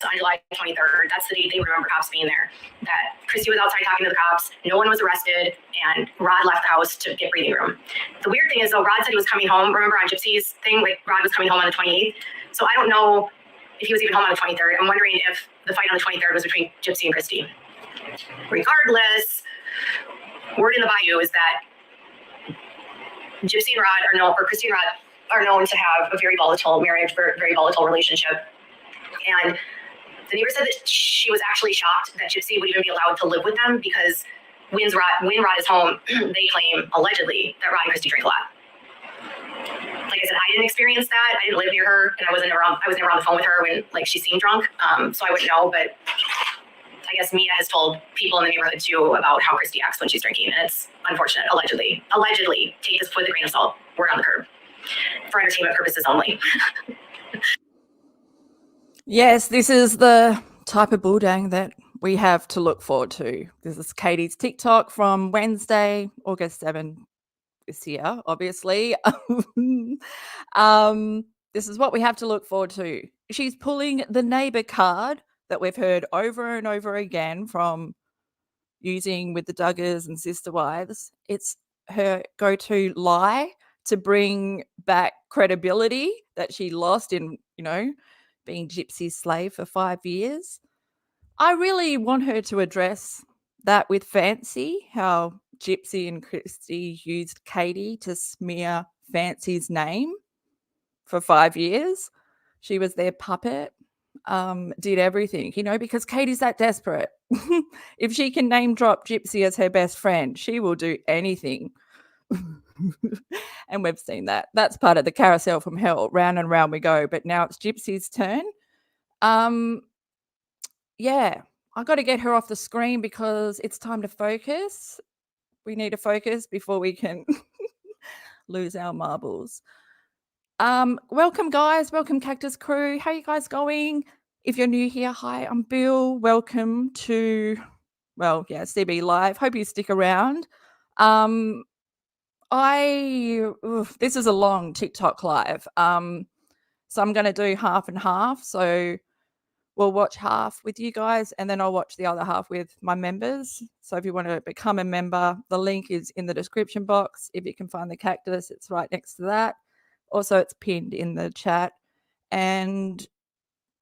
on July 23rd. That's the date they remember cops being there. That Kristy was outside talking to the cops. No one was arrested, and Rod left the house to get breathing room. The weird thing is, though, Rod said he was coming home. Remember on GYPSY'S thing, like Rod was coming home on the 28th. So I don't know if he was even home on the 23rd. I'm wondering if the fight on the 23rd was between GYPSY and Kristy. Regardless, word in the bayou is that GYPSY and Rod are known, or Kristy and Rod are known to have a very volatile marriage, very volatile relationship. And the neighbor said that she was actually shocked that GYPSY would even be allowed to live with them because when Rod is home, they claim, allegedly, that Rod and Kristy drink a lot. Like I said, I didn't experience that. I didn't live near her, and I was never on the phone with her when she seemed drunk. So I wouldn't know, but I guess Mia has told people in the neighborhood too about how Kristy acts when she's drinking, and it's unfortunate. Allegedly, take this with a grain of salt. Word on the curb, for entertainment purposes only. Yes, this is the type of bulldang that we have to look forward to. This is Katie's TikTok from Wednesday, August 7th this year, obviously. This is what we have to look forward to. She's pulling the neighbor card that we've heard over and over again from using with the Duggars and Sister Wives. It's her go-to lie to bring back credibility that she lost in, being GYPSY'S slave for 5 years. I really want her to address that with Fancy, how GYPSY and Kristy used Katie to smear Fancy's name for 5 years. She was their puppet, did everything, because Katie's that desperate. If she can name drop GYPSY as her best friend, she will do anything. And we've seen that. That's part of the carousel from hell. Round and round we go. But now it's GYPSY's turn. Yeah, I got to get her off the screen because it's time to focus. We need to focus before we can lose our marbles. Welcome, guys. Welcome, Cactus crew. How you guys going? If you're new here, hi, I'm Bill. Welcome to, CB Live. Hope you stick around. This is a long TikTok live. So I'm going to do half and half. So we'll watch half with you guys and then I'll watch the other half with my members. So if you want to become a member, the link is in the description box. If you can find the Cactus, it's right next to that. Also, it's pinned in the chat. And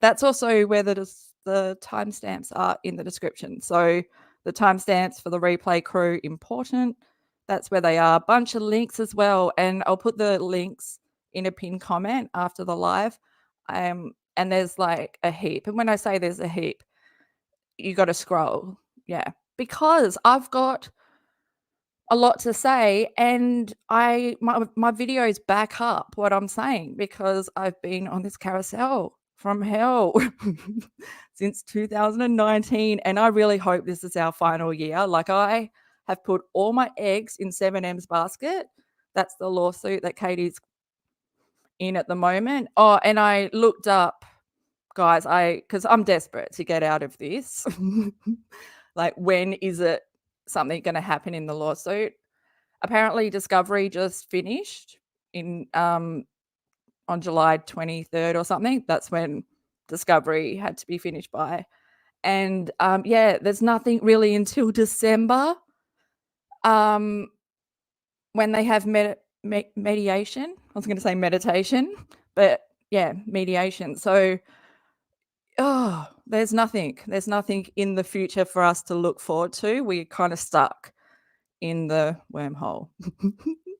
that's also where the timestamps are in the description. So the timestamps for the replay crew, important. That's where they are. Bunch of links as well. And I'll put the links in a pinned comment after the live. And there's like a heap. And when I say there's a heap, you got to scroll. Yeah. Because I've got a lot to say and my videos back up what I'm saying because I've been on this carousel from hell since 2019. And I really hope this is our final year. Like I have put all my eggs in 7M's basket. That's the lawsuit that Katie's in at the moment. Oh, and I looked up, guys, because I'm desperate to get out of this. Like, when is it something going to happen in the lawsuit? Apparently, Discovery just finished on July 23rd or something. That's when Discovery had to be finished by. And there's nothing really until December when they have mediation. I was going to say meditation, but yeah, mediation. So, there's nothing in the future for us to look forward to. We're kind of stuck in the wormhole.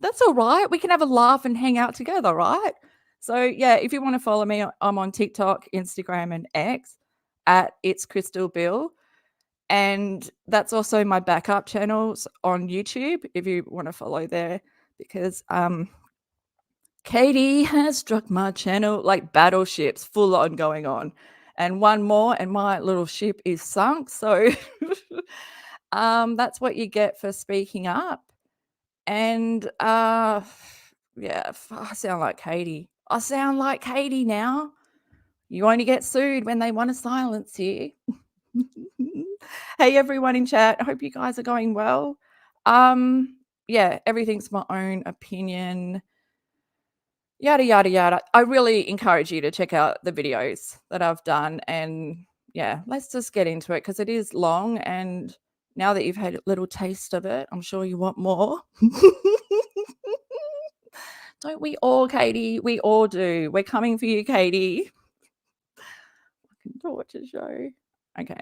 That's all right. We can have a laugh and hang out together, right? So yeah, if you want to follow me, I'm on TikTok, Instagram, and X at It's Crystal Bill. And that's also my backup channels on YouTube if you want to follow there, because Katie has struck my channel like battleships, full on going on. And one more and my little ship is sunk. So that's what you get for speaking up. And I sound like Katie. I sound like Katie now. You only get sued when they want to silence you. Hey, everyone in chat. I hope you guys are going well. Everything's my own opinion. yada, yada, yada. I really encourage you to check out the videos that I've done. And yeah, let's just get into it because it is long. And now that you've had a little taste of it, I'm sure you want more. Don't we all, Katie? We all do. We're coming for you, Katie. Fucking torture show. Okay.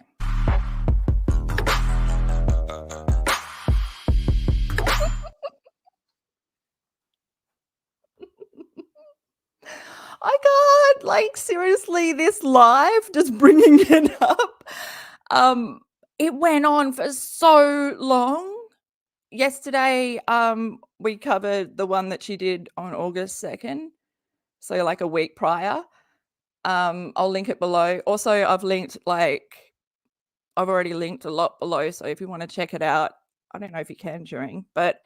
I can't, like, seriously, this live, just bringing it up. It went on for so long. Yesterday, we covered the one that she did on August 2nd, so like a week prior. I'll link it below. Also, I've already linked a lot below, so if you want to check it out, I don't know if you can during, but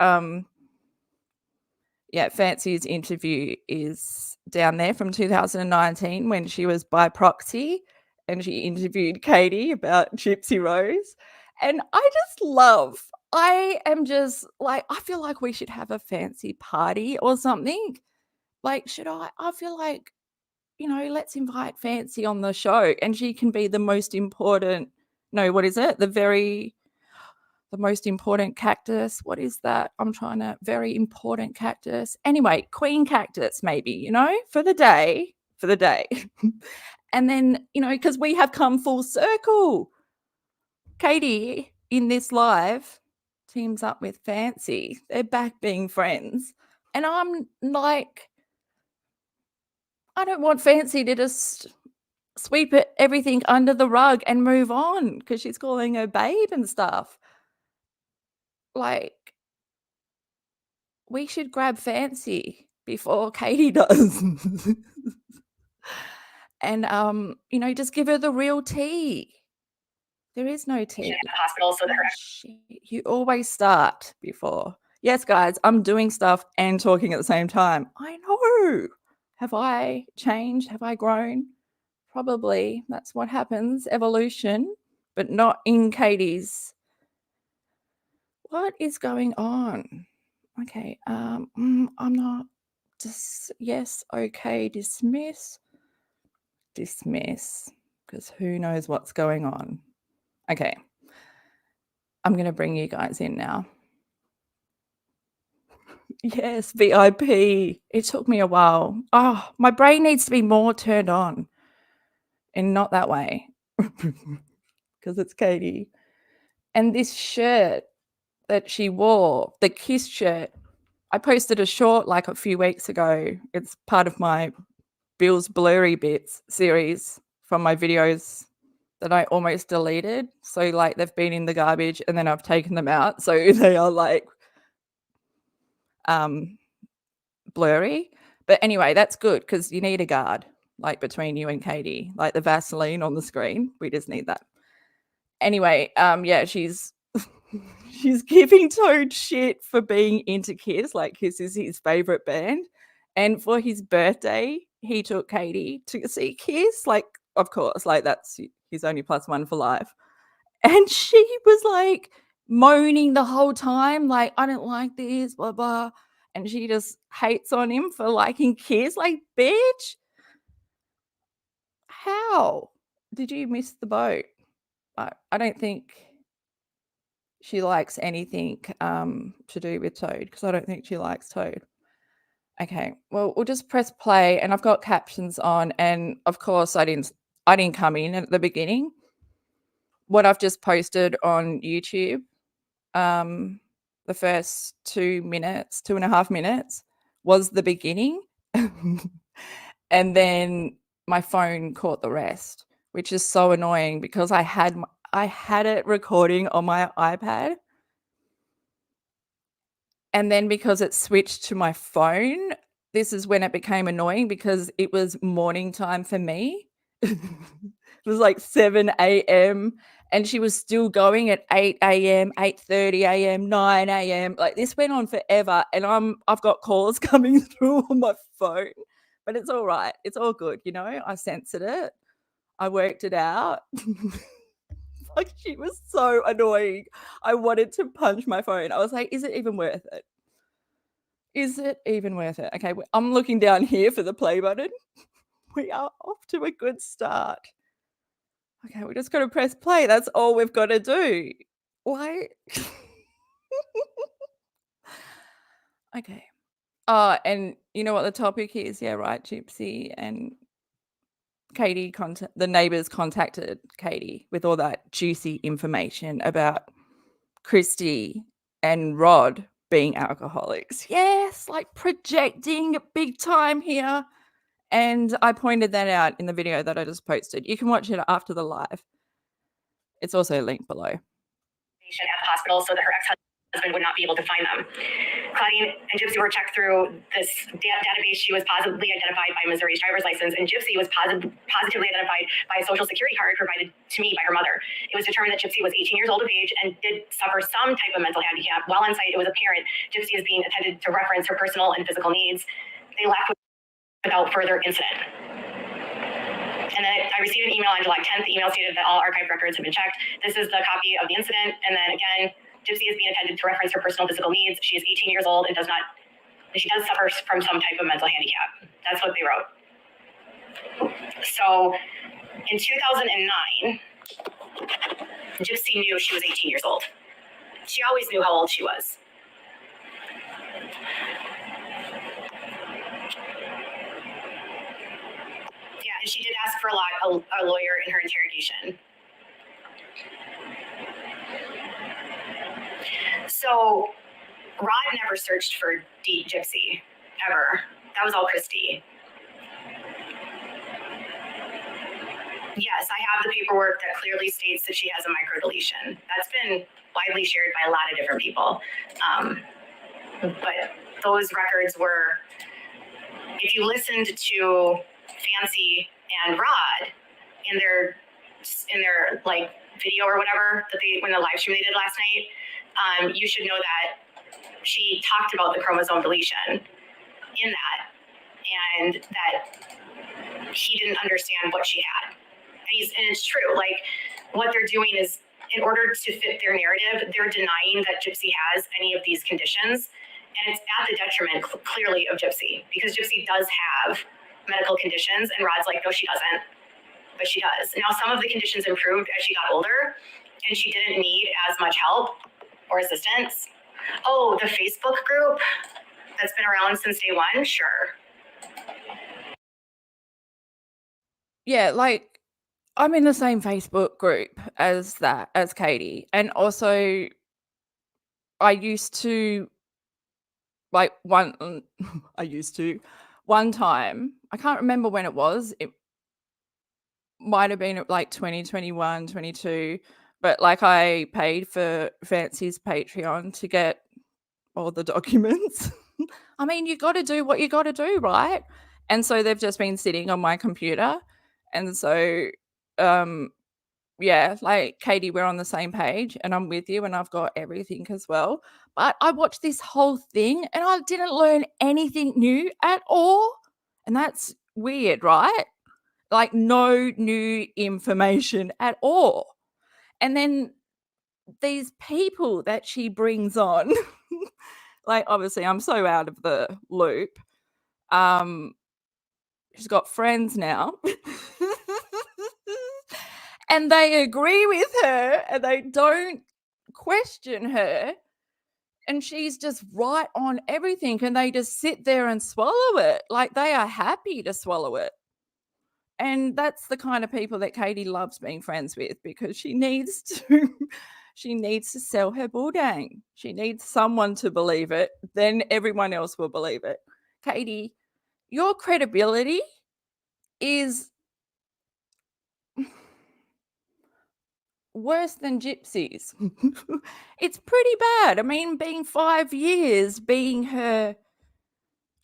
yeah, Fancy's interview is down there from 2019 when she was by proxy and she interviewed Katie about Gypsy Rose. And I am just like, I feel like we should have a fancy party or something. Like, I feel like, let's invite Fancy on the show and she can be the most important, the most important cactus. What is that? Very important cactus. Anyway, Queen Cactus, maybe, for the day. And then, because we have come full circle. Katie in this live teams up with Fancy. They're back being friends. And I'm like, I don't want Fancy to just sweep everything under the rug and move on because she's calling her babe and stuff. Like, we should grab Fancy before Katie does. And, just give her the real tea. There is no tea. At the hospital, so that her Shit, you always start before. Yes, guys, I'm doing stuff and talking at the same time. I know. Have I changed? Have I grown? Probably. That's what happens. Evolution, but not in Katie's. What is going on? Okay. I'm not. Yes. Okay. Dismiss. Because who knows what's going on. Okay. I'm going to bring you guys in now. Yes, VIP. It took me a while. Oh, my brain needs to be more turned on and not that way because it's Katie. And this shirt that she wore, the Kiss shirt, I posted a short like a few weeks ago. It's part of my Bill's Blurry Bits series from my videos that I almost deleted. So like they've been in the garbage and then I've taken them out. So they are like blurry. But anyway, that's good because you need a guard like between you and Katie, like the Vaseline on the screen. We just need that. Anyway, yeah, she's giving Toad shit for being into Kiss. Like Kiss is his favorite band. And for his birthday, he took Katie to see Kiss. Like, of course, like that's his only +1 for life. And she was like moaning the whole time, like, I don't like this, blah, blah. And she just hates on him for liking Kiss. Like, bitch, how did you miss the boat? I don't think she likes anything to do with Toad because I don't think she likes Toad. Okay, well, we'll just press play and I've got captions on. And of course, I didn't come in at the beginning. What I've just posted on YouTube, the first 2.5 minutes was the beginning. And then my phone caught the rest, which is so annoying because I had it recording on my iPad. And then because it switched to my phone, this is when it became annoying because it was morning time for me. It was like 7 a.m. and she was still going at 8 a.m., 8:30 a.m., 9 a.m. Like this went on forever and I've got calls coming through on my phone, but it's all right. It's all good, I censored it. I worked it out. Like she was so annoying. I wanted to punch my phone. I was like, is it even worth it? Is it even worth it? Okay, I'm looking down here for the play button. We are off to a good start. Okay, we just got to press play. That's all we've got to do. Why? Okay. And you know what the topic is? Yeah, right. Gypsy and Katie, the neighbors contacted Katie with all that juicy information about Kristy and Rod being alcoholics. Yes, like projecting big time here. And I pointed that out in the video that I just posted. You can watch it after the live. It's also linked below. At the hospital so that her ex-husband would not be able to find them. Claudine and Gypsy were checked through this database. She was positively identified by Missouri's driver's license, and Gypsy was positively identified by a social security card provided to me by her mother. It was determined that Gypsy was 18 years old of age and did suffer some type of mental handicap. While on site, it was apparent Gypsy is being attended to reference her personal and physical needs. They left without further incident. And then I received an email on July 10th. The email stated that all archived records have been checked. This is the copy of the incident. And then again, Gypsy is being attended to reference her personal physical needs. She is 18 years old and she does suffer from some type of mental handicap. That's what they wrote. So in 2009, Gypsy knew she was 18 years old. She always knew how old she was. Yeah, and she did ask for a lawyer in her interrogation. So Rod never searched for Gypsy, ever. That was all Kristy. Yes, I have the paperwork that clearly states that she has a microdeletion. That's been widely shared by a lot of different people. But those records were, if you listened to Fancy and Rod in their like video or whatever that when the live stream they did last night, you should know that she talked about the chromosome deletion in that, and that he didn't understand what she had. And it's true. Like, what they're doing is, in order to fit their narrative, they're denying that Gypsy has any of these conditions, and it's at the detriment clearly of Gypsy, because Gypsy does have medical conditions, and Rod's like, no, she doesn't, but she does. Now, some of the conditions improved as she got older, and she didn't need as much help or assistance. Oh, the Facebook group that's been around since day one? Sure. Yeah, like, I'm in the same Facebook group as Katie. And also, I used to, one time, I can't remember when it was. It might have been like 2021, 22. But like, I paid for Fancy's Patreon to get all the documents. I mean, you got to do what you got to do, right? And so they've just been sitting on my computer. And so, yeah, like, Katie, we're on the same page and I'm with you and I've got everything as well. But I watched this whole thing and I didn't learn anything new at all. And that's weird, right? Like, no new information at all. And then these people that she brings on, like, obviously I'm so out of the loop. She's got friends now. And they agree with her and they don't question her. And she's just right on everything. And they just sit there and swallow it. Like, they are happy to swallow it. And that's the kind of people that Katie loves being friends with, because she needs to sell her buldang. She needs someone to believe it. Then everyone else will believe it. Katie, your credibility is worse than Gypsy's. It's pretty bad. I mean, being 5 years, being her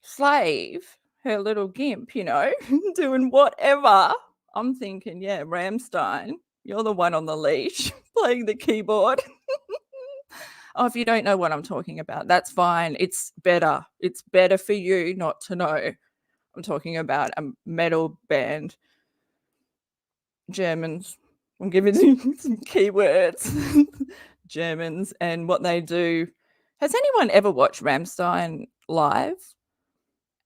slave, her little gimp, you know, doing whatever. I'm thinking, yeah, Ramstein, you're the one on the leash playing the keyboard. Oh, if you don't know what I'm talking about, that's fine. It's better. It's better for you not to know. I'm talking about a metal band, Germans. I'm giving you some keywords. Germans and what they do Has anyone ever watched Ramstein live?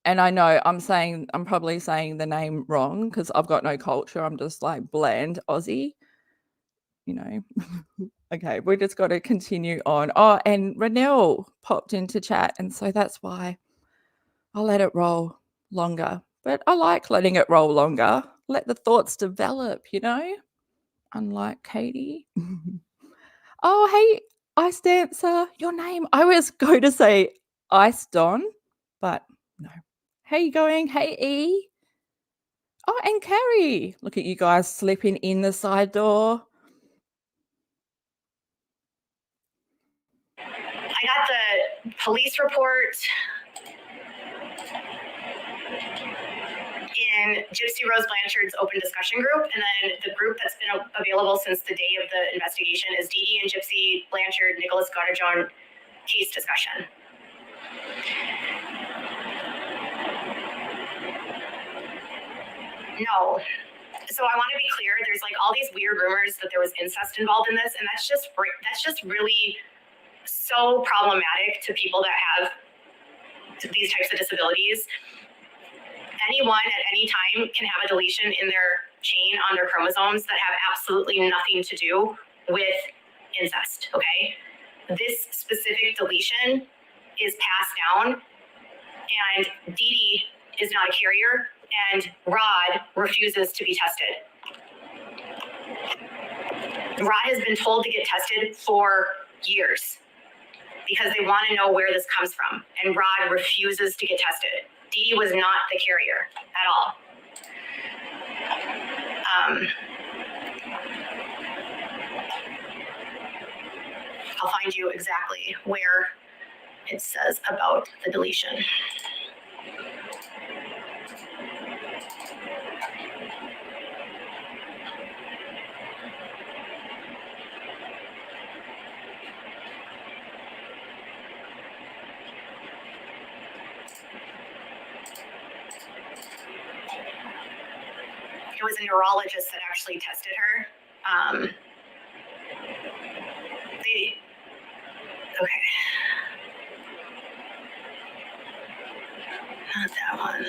And I know I'm probably saying the name wrong because I've got no culture. I'm just like bland Aussie, you know. Okay, we just got to continue on. Oh, and Renelle popped into chat, and so that's why I'll let it roll longer. But I like letting it roll longer. Let the thoughts develop, you know? Unlike Katie. Oh, hey, Ice Dancer, your name. I was going to say Ice Don, but no. How you going? Hey, E. Oh, and Carrie. Look at you guys slipping in the side door. I got the police report in Gypsy Rose Blanchard's open discussion group, and then the group that's been available since the day of the investigation is DEEDEE and Gypsy, Blanchard, Nicholas Goddard case discussion. No. So I want to be clear, there's like all these weird rumors that there was incest involved in this, and that's just really so problematic to people that have these types of disabilities. Anyone at any time can have a deletion in their chain on their chromosomes that have absolutely nothing to do with incest, okay? This specific deletion is passed down, and DEEDEE is not a carrier, and Rod refuses to be tested. Rod has been told to get tested for years because they want to know where this comes from, and Rod refuses to get tested. DEEDEE was not the carrier at all. I'll find you exactly where it says about the deletion. It was a neurologist that actually tested her. Okay. Not that one.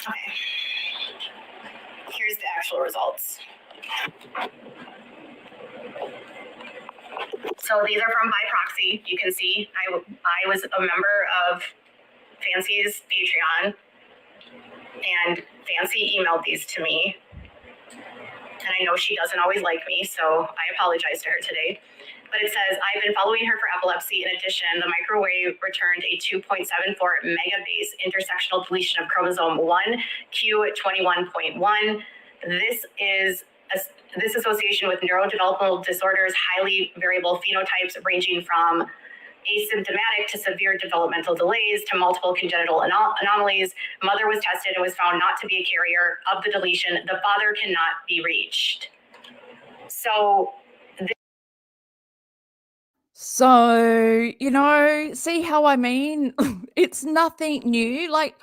Okay. Here's the actual results. So these are from by proxy. You can see I was a member of Fancy's Patreon, and Fancy emailed these to me. And I know she doesn't always like me, so I apologize to her today. But it says, I've been following her for epilepsy. In addition, the microwave returned a 2.74 megabase intersectional deletion of chromosome 1, Q21.1. This association with neurodevelopmental disorders, highly variable phenotypes ranging from asymptomatic to severe developmental delays to multiple congenital anomalies. Mother was tested and was found not to be a carrier of the deletion. The father cannot be reached. So, you know, see how I mean? It's nothing new. Like,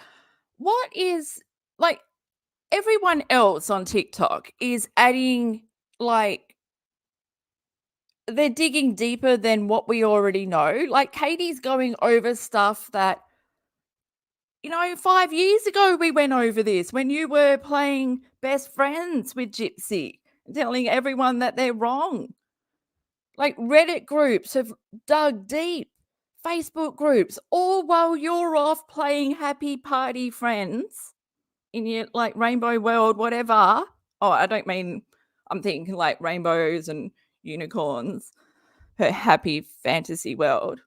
what is, like, everyone else on TikTok is adding, like, they're digging deeper than what we already know. Like, Katie's going over stuff that, you know, 5 years ago we went over this when you were playing best friends with Gypsy, telling everyone that they're wrong. Like, Reddit groups have dug deep, Facebook groups, all while you're off playing happy party friends in your, like, rainbow world, whatever. Oh, I don't mean, I'm thinking like rainbows and unicorns, her happy fantasy world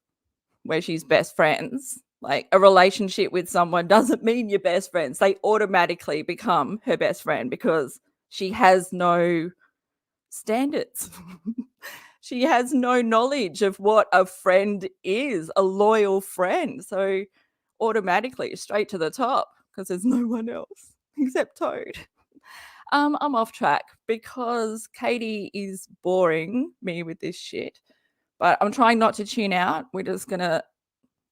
where she's best friends. Like, a relationship with someone doesn't mean you're best friends. They automatically become her best friend because she has no standards. She has no knowledge of what a friend is, a loyal friend. So automatically straight to the top because there's no one else except Toad. I'm off track because Katie is boring me with this shit, but I'm trying not to tune out. We're just gonna,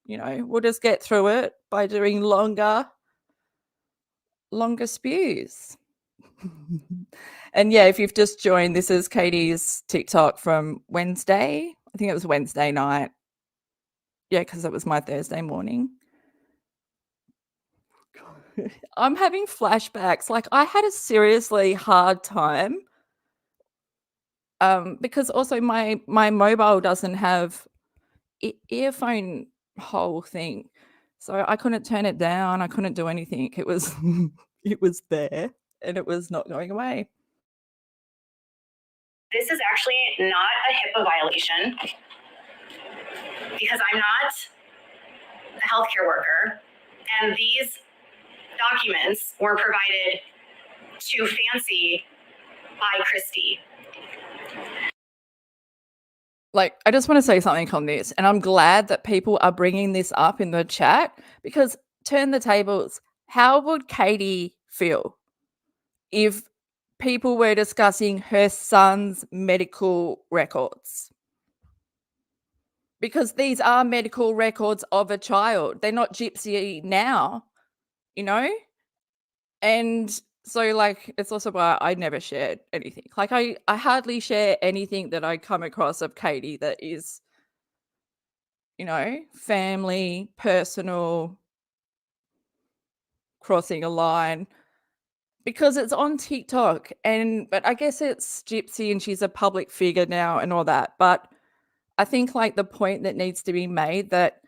you know, we'll just get through it by doing longer spews. And yeah, if you've just joined, this is Katie's TikTok from Wednesday. I think it was Wednesday night. Yeah, because it was my Thursday morning. I'm having flashbacks. Like, I had a seriously hard time because also my mobile doesn't have earphone whole thing, so I couldn't turn it down. I couldn't do anything. It was it was there and it was not going away. This is actually not a HIPAA violation because I'm not a healthcare worker, and these documents were provided to Fancy by Kristy. Like, I just want to say something on this, and I'm glad that people are bringing this up in the chat, because turn the tables. How would Katie feel if people were discussing her son's medical records? Because these are medical records of a child. They're not Gypsy now, you know? And so, like, it's also why I never shared anything. Like, I hardly share anything that I come across of Katie that is, you know, family, personal, crossing a line, because it's on TikTok. But I guess it's Gypsy and she's a public figure now and all that. But I think, like, the point that needs to be made that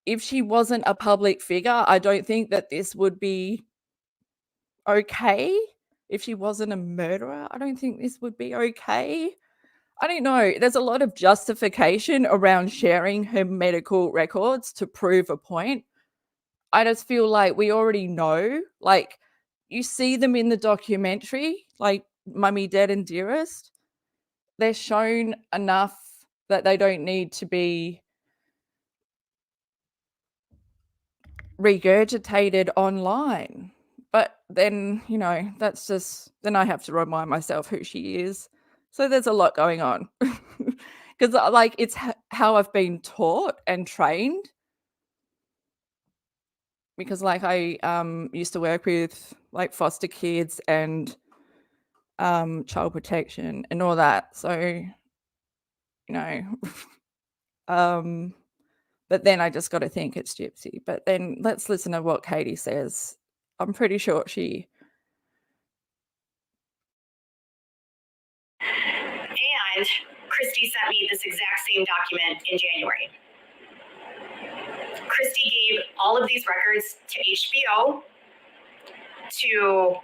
if she wasn't a public figure, I don't think that this would be okay. If she wasn't a murderer, I don't think this would be okay. I don't know. There's a lot of justification around sharing her medical records to prove a point. I just feel like we already know. Like, you see them in the documentary, like Mummy, Dead and Dearest. They're shown enough that they don't need to be regurgitated online. But then, you know, that's just, then I have to remind myself who she is. So there's a lot going on. Because, like, it's how I've been taught and trained. Because, like, I used to work with, like, foster kids and child protection and all that. So, you know, but then I just got to think it's Gypsy. But then let's listen to what Katie says. I'm pretty sure she... And Kristy sent me this exact same document in January. Kristy gave all of these records to HBO, to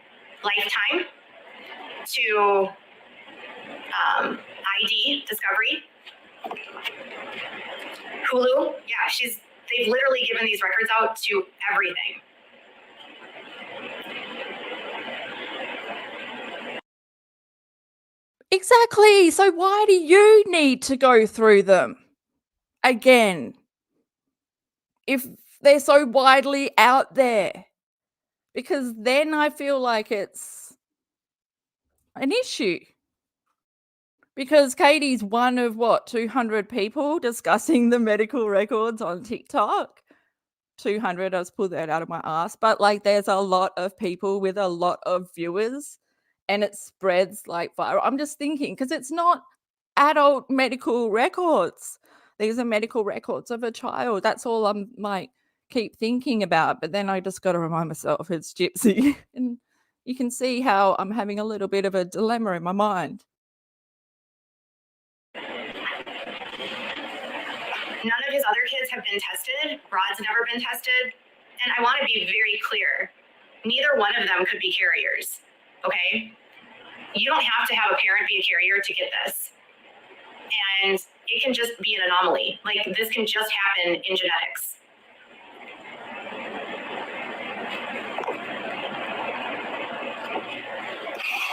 Lifetime, to ID Discovery, Hulu. Yeah, they've literally given these records out to everything. Exactly. So why do you need to go through them again if they're so widely out there? Because then I feel like it's an issue. Because Katie's one of, what, 200 people discussing the medical records on TikTok? 200, I just pulled that out of my ass. But, like, there's a lot of people with a lot of viewers, and it spreads like viral. I'm just thinking, because it's not adult medical records. These are medical records of a child. That's all I'm, like, keep thinking about. But then I just got to remind myself it's Gypsy. And you can see how I'm having a little bit of a dilemma in my mind. None of his other kids have been tested. Rod's never been tested. And I want to be very clear. Neither one of them could be carriers, okay? You don't have to have a parent be a carrier to get this. And it can just be an anomaly. Like, this can just happen in genetics.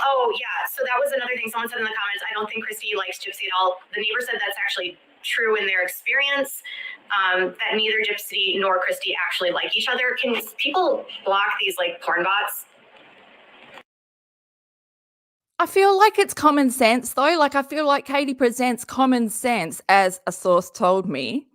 Oh, yeah. So that was another thing someone said in the comments. I don't think Kristy likes Gypsy at all. The neighbor said that's actually true in their experience, that neither Gypsy nor Kristy actually like each other. Can people block these, like, porn bots? I feel like it's common sense, though. Like, I feel like Katie presents common sense as a source told me,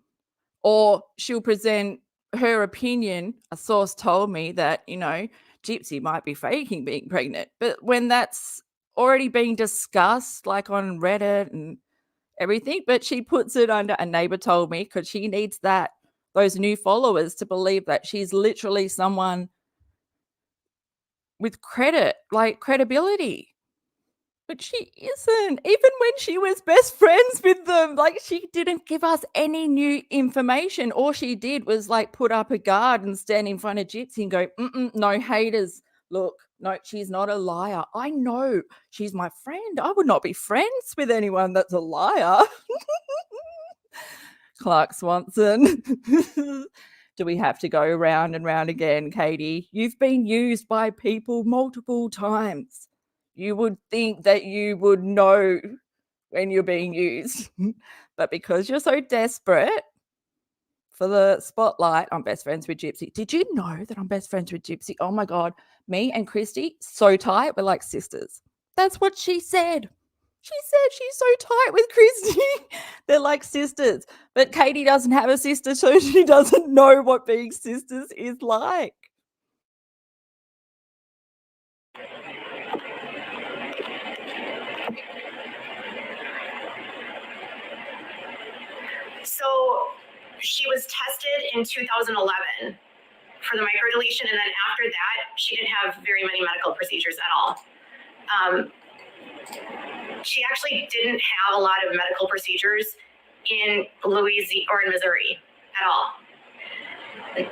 or she'll present her opinion, a source told me, that, you know, Gypsy might be faking being pregnant. But when that's already being discussed, like on Reddit and everything, but she puts it under a neighbor told me because she needs those new followers to believe that she's literally someone with credibility. But she isn't. Even when she was best friends with them, like, she didn't give us any new information. All she did was like put up a guard and stand in front of Gypsy and go, no haters. Look, no, she's not a liar. I know she's my friend. I would not be friends with anyone that's a liar. Clark Swanson. Do we have to go round and round again, Katie? You've been used by people multiple times. You would think that you would know when you're being used. But because you're so desperate for the spotlight, I'm best friends with Gypsy. Did you know that I'm best friends with Gypsy? Oh my God. Me and Christy, so tight. We're like sisters. That's what she said. She said she's so tight with Christy. They're like sisters. But Katie doesn't have a sister, so she doesn't know what being sisters is like. So she was tested in 2011 for the microdeletion, and then after that, she didn't have very many medical procedures at all. She actually didn't have a lot of medical procedures in Louisiana or in Missouri at all.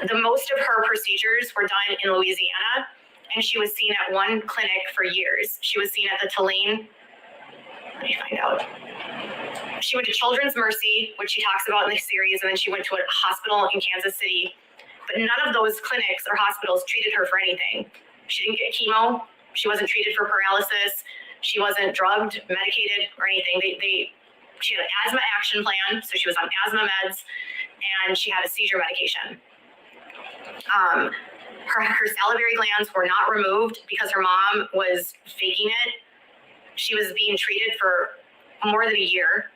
The most of her procedures were done in Louisiana, and she was seen at one clinic for years. She was seen at the Tulane. Let me find out. She went to Children's Mercy, which she talks about in the series, and then she went to a hospital in Kansas City. But none of those clinics or hospitals treated her for anything. She didn't get chemo. She wasn't treated for paralysis. She wasn't drugged, medicated, or anything. She had an asthma action plan, so she was on asthma meds, and she had a seizure medication. Her salivary glands were not removed because her mom was faking it. She was being treated for more than a year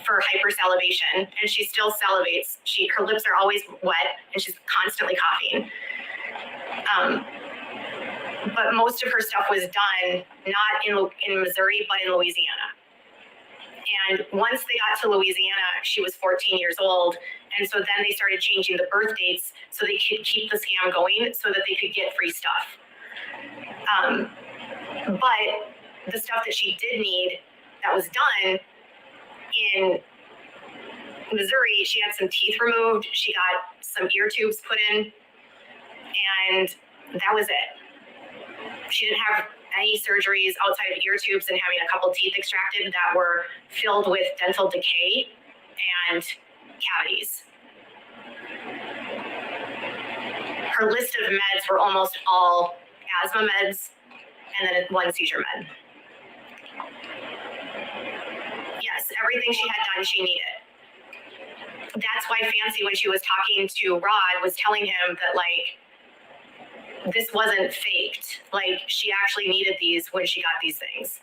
for hypersalivation, and she still salivates. Her lips are always wet, and she's constantly coughing. But most of her stuff was done not in Missouri, but in Louisiana. And once they got to Louisiana, she was 14 years old. And so then they started changing the birth dates so they could keep the scam going so that they could get free stuff. But the stuff that she did need that was done in Missouri, she had some teeth removed. She got some ear tubes put in, and that was it. She didn't have any surgeries outside of ear tubes and having a couple teeth extracted that were filled with dental decay and cavities. Her list of meds were almost all asthma meds and then one seizure med. Yes, everything she had done, she needed. That's why Fancy, when she was talking to Rod, was telling him that, like, this wasn't faked. Like, she actually needed these when she got these things.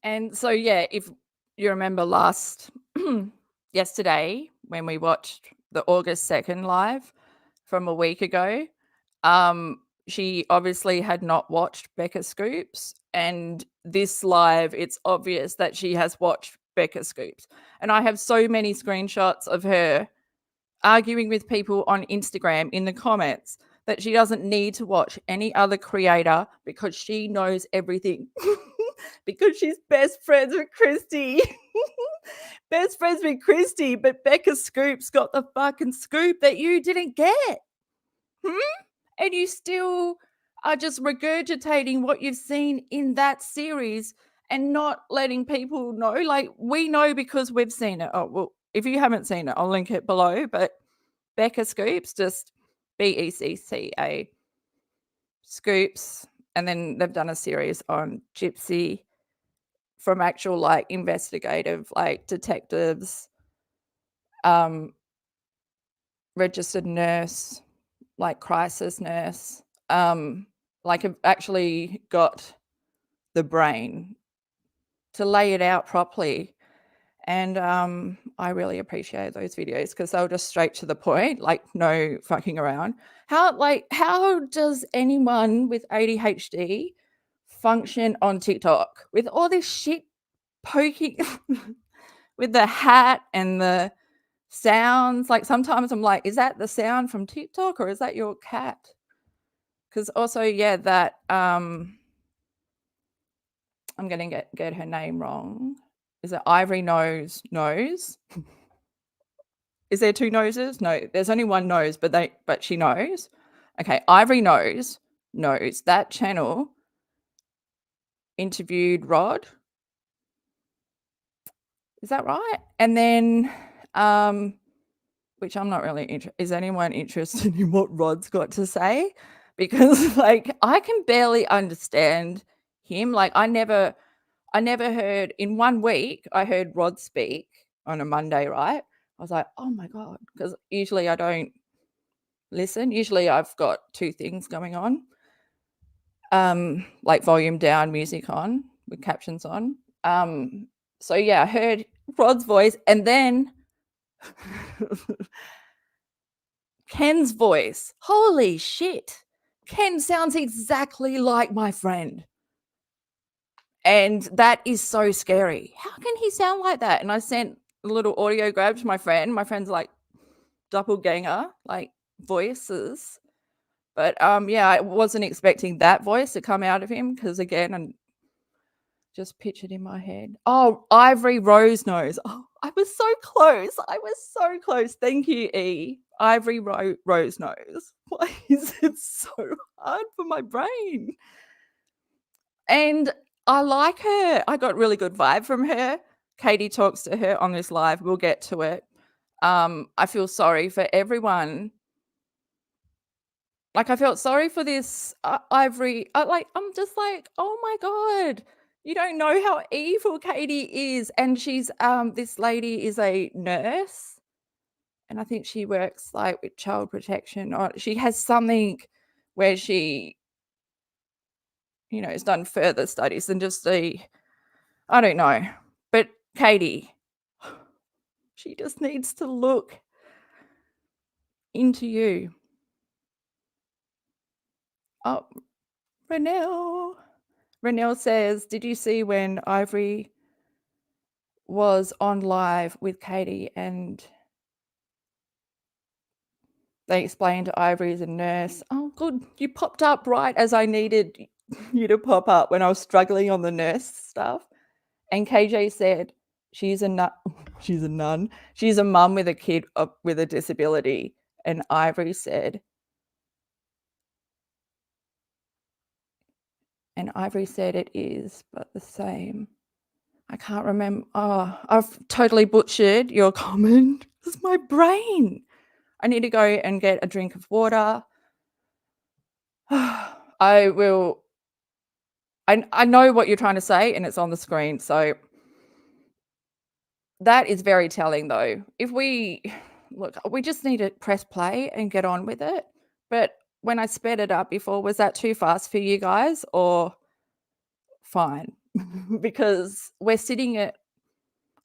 And so, yeah, if you remember yesterday, when we watched the August 2nd live from a week ago, she obviously had not watched Becca Scoops. And this live, it's obvious that she has watched Becca Scoops. And I have so many screenshots of her arguing with people on Instagram in the comments that she doesn't need to watch any other creator because she knows everything. Because she's best friends with Kristy. Best friends with Kristy, but Becca Scoops got the fucking scoop that you didn't get. And you still are just regurgitating what you've seen in that series and not letting people know. Like, we know because we've seen it. Oh, well, if you haven't seen it, I'll link it below. But Becca Scoops, just BECCA Scoops. And then they've done a series on Gypsy from actual, like, investigative, like, detectives, registered nurse, like crisis nurse, like, have actually got the brain to lay it out properly. And I really appreciate those videos because they were just straight to the point, like no fucking around. How does anyone with ADHD function on TikTok with all this shit poking with the hat and the sounds? Like sometimes I'm like, is that the sound from TikTok or is that your cat? Because also, yeah, that I'm gonna get her name wrong. Is it Ivory Nose? Is there two noses? No, there's only one nose, but she knows. Okay, Ivory knows that channel interviewed Rod. Is that right? And then, which I'm not really interested. Is anyone interested in what Rod's got to say? Because like I can barely understand him. Like I never heard in 1 week. I heard Rod speak on a Monday, right? I was like, oh my God, because usually I don't listen. Usually I've got 2 things going on, like volume down, music on with captions on. So yeah, I heard Rod's voice and then Ken's voice. Holy shit. Ken sounds exactly like my friend. And that is so scary. How can he sound like that? And I sent a little audio grab to my friend. My friend's like doppelganger, like voices. But yeah, I wasn't expecting that voice to come out of him because again, I just pictured in my head. Oh, Ivory Rose Nose. Oh, I was so close. Thank you, E. Ivory Rose Nose. Why is it so hard for my brain? And I like her. I got really good vibe from her. Katie talks to her on this live. We'll get to it. I feel sorry for everyone. Like I felt sorry for this Ivory. I'm just like, oh my God, you don't know how evil Katie is. And she's this lady is a nurse, and I think she works like with child protection, or she has something where she, has done further studies than just I don't know. But Katie, she just needs to look into you. Oh, Renelle says, did you see when Ivory was on live with Katie and they explained Ivory is a nurse? Oh, good. You popped up right as I needed you to pop up when I was struggling on the nurse stuff. And KJ said, she's a nun. She's a nun. She's a mum with a kid with a disability. And Ivory said, it is, but the same. I can't remember. Oh, I've totally butchered your comment. It's my brain. I need to go and get a drink of water. I will. I know what you're trying to say, and it's on the screen. So that is very telling, though. If we just need to press play and get on with it. But when I sped it up before, was that too fast for you guys or fine? Because we're sitting at.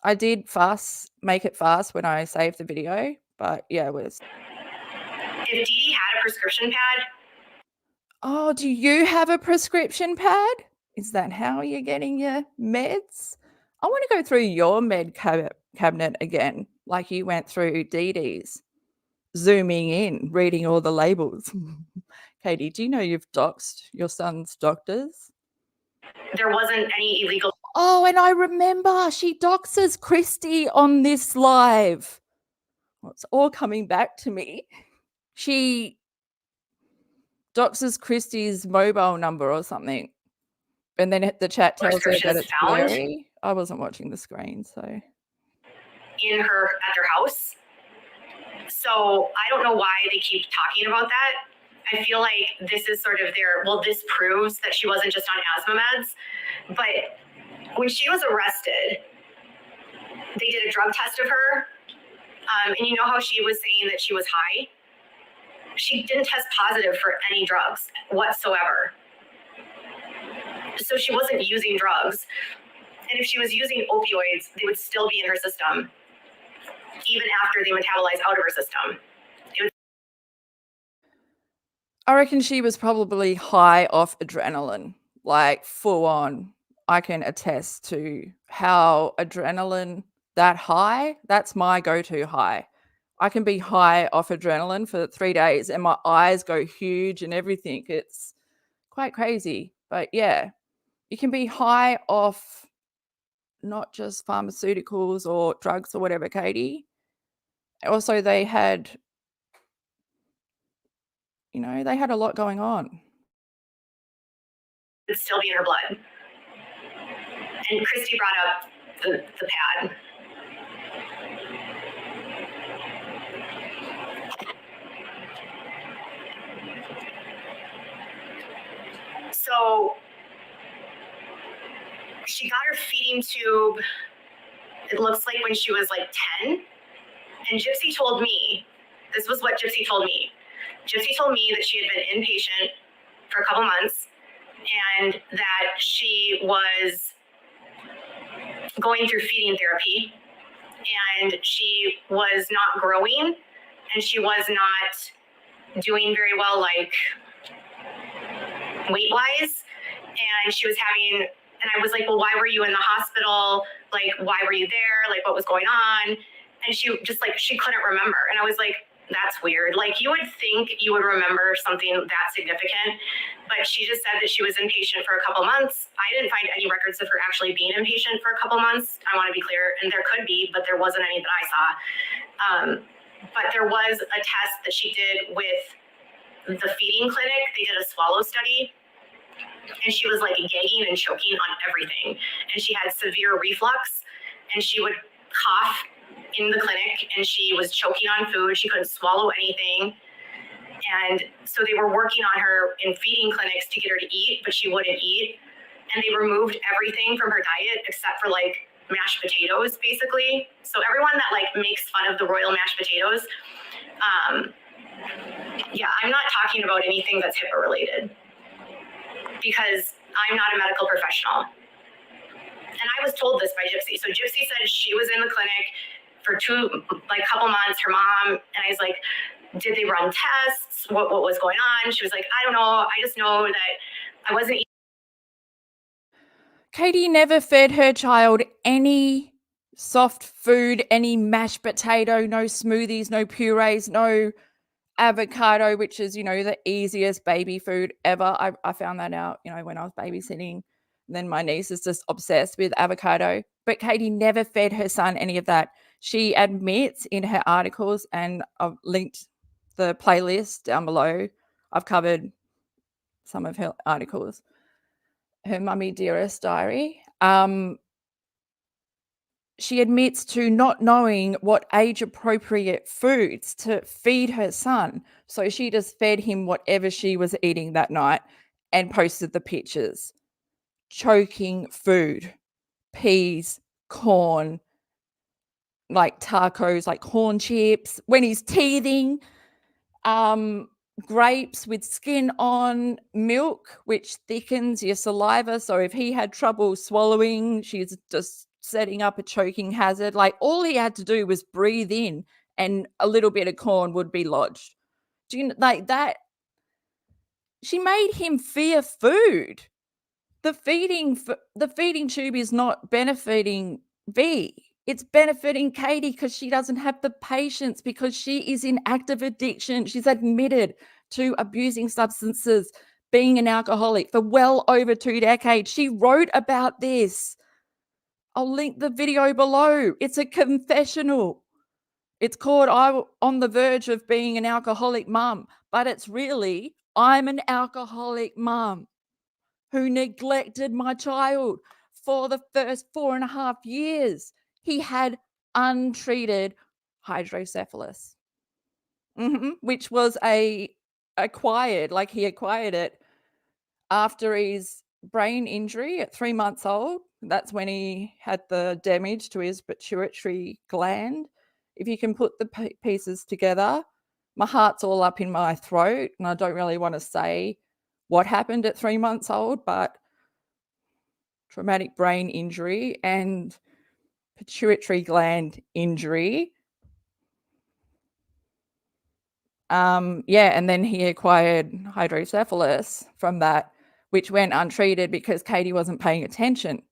I did make it fast when I saved the video, but yeah, it was. If DEEDEE had a prescription pad. Oh, do you have a prescription pad? Is that how you're getting your meds? I want to go through your med cabinet again, like you went through DEEDEE's, zooming in, reading all the labels. Katie, do you know you've doxed your son's doctors? There wasn't any illegal. Oh, and I remember she doxes Kristy on this live. Well, it's all coming back to me. She doxes Kristy's mobile number or something. And then the chat tells her that it's blurry. I wasn't watching the screen, so. At their house. So I don't know why they keep talking about that. I feel like this is sort of this proves that she wasn't just on asthma meds. But when she was arrested, they did a drug test of her. And you know how she was saying that she was high? She didn't test positive for any drugs whatsoever. So she wasn't using drugs. And if she was using opioids, they would still be in her system, even after they metabolize out of her system. I reckon she was probably high off adrenaline, like full on. I can attest to how adrenaline that high, that's my go-to high. I can be high off adrenaline for 3 days and my eyes go huge and everything. It's quite crazy. But yeah, you can be high off not just pharmaceuticals or drugs or whatever, Katie. Also, they had, they had a lot going on. It'd still be in her blood. And Kristy brought up the pad. So she got her feeding tube, it looks like when she was like 10. And Gypsy told me, this was what Gypsy told me. Gypsy told me that she had been inpatient for a couple months and that she was going through feeding therapy and she was not growing and she was not doing very well, like weight wise. And she was having, and I was like, well, why were you in the hospital? Like, why were you there? Like, what was going on? And she just like, she couldn't remember. And I was like, that's weird. Like, you would think you would remember something that significant, but she just said that she was inpatient for a couple months. I didn't find any records of her actually being inpatient for a couple months. I want to be clear, and there could be, but there wasn't any that I saw. But there was a test that she did with the feeding clinic. They did a swallow study, and she was like gagging and choking on everything. And she had severe reflux, and she would cough in the clinic, and she was choking on food. She couldn't swallow anything. And so they were working on her in feeding clinics to get her to eat, but she wouldn't eat. And they removed everything from her diet except for like mashed potatoes, basically. So everyone that like makes fun of the royal mashed potatoes, yeah, I'm not talking about anything that's HIPAA related because I'm not a medical professional. And I was told this by Gypsy. So Gypsy said she was in the clinic for couple months, her mom, and I was like, did they run tests? What was going on? She was like, I don't know. I just know that I wasn't. Katie never fed her child any soft food, any mashed potato, no smoothies, no purees, no avocado, which is, the easiest baby food ever. I found that out, when I was babysitting. And then my niece is just obsessed with avocado. But Katie never fed her son any of that. She admits in her articles, and I've linked the playlist down below. I've covered some of her articles. Her Mummy Dearest diary. She admits to not knowing what age-appropriate foods to feed her son. So she just fed him whatever she was eating that night and posted the pictures. Choking food, peas, corn, like tacos, like corn chips. When he's teething, grapes with skin on, milk, which thickens your saliva. So if he had trouble swallowing, she's just setting up a choking hazard. Like, all he had to do was breathe in and a little bit of corn would be lodged. Do you know, like that? She made him fear food. The feeding tube is not benefiting V. It's benefiting Katie because she doesn't have the patience, because she is in active addiction. She's admitted to abusing substances, being an alcoholic for well over 2 decades. She wrote about this. I'll link the video below. It's a confessional. It's called I'm on the verge of being an alcoholic mum, but it's really I'm an alcoholic mum who neglected my child for the first 4.5 years. He had untreated hydrocephalus, which was acquired it after his brain injury at 3 months old. That's when he had the damage to his pituitary gland. If you can put the pieces together, my heart's all up in my throat, and I don't really want to say what happened at 3 months old, but traumatic brain injury and pituitary gland injury. And then he acquired hydrocephalus from that, which went untreated because Katie wasn't paying attention,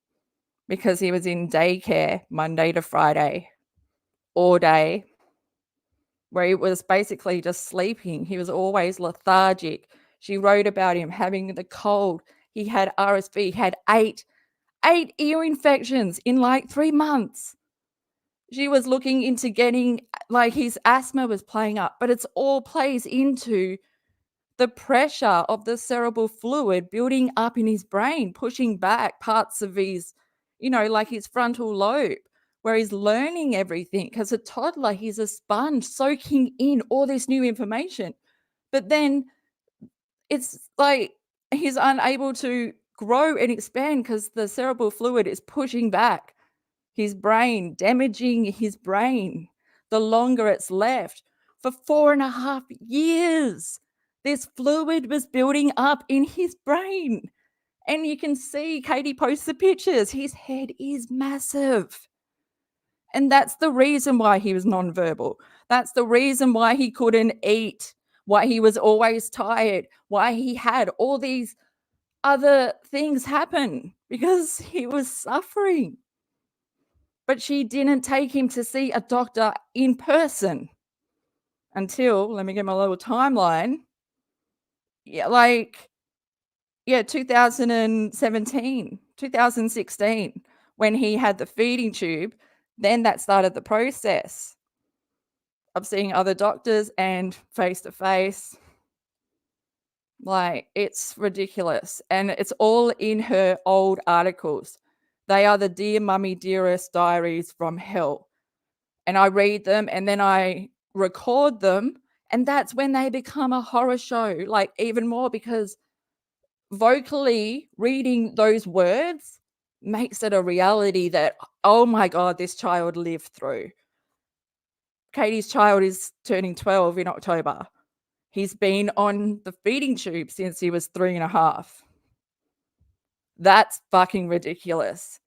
because he was in daycare Monday to Friday all day, where he was basically just sleeping. He was always lethargic. She wrote about him having the cold. He had RSV. He had eight ear infections in like 3 months. She was looking into getting, like, his asthma was playing up, but it's all plays into the pressure of the cerebral fluid building up in his brain, pushing back parts of his, like his frontal lobe, where he's learning everything. Because a toddler, he's a sponge soaking in all this new information. But then it's like he's unable to grow and expand because the cerebral fluid is pushing back his brain, damaging his brain the longer it's left. For 4.5 years, this fluid was building up in his brain. And you can see, Katie posts the pictures, his head is massive. And that's the reason why he was nonverbal. That's the reason why he couldn't eat, why he was always tired, why he had all these other things happen, because he was suffering. But she didn't take him to see a doctor in person until, let me get my little timeline. 2017, 2016, when he had the feeding tube. Then that started the process of seeing other doctors and face-to-face. Like, it's ridiculous. And it's all in her old articles. They are the Dear Mummy Dearest diaries from hell. And I read them and then I record them. And that's when they become a horror show, like even more, because vocally reading those words makes it a reality that, oh my God, this child lived through. Katie's child is turning 12 in October. He's been on the feeding tube since he was 3.5. That's fucking ridiculous.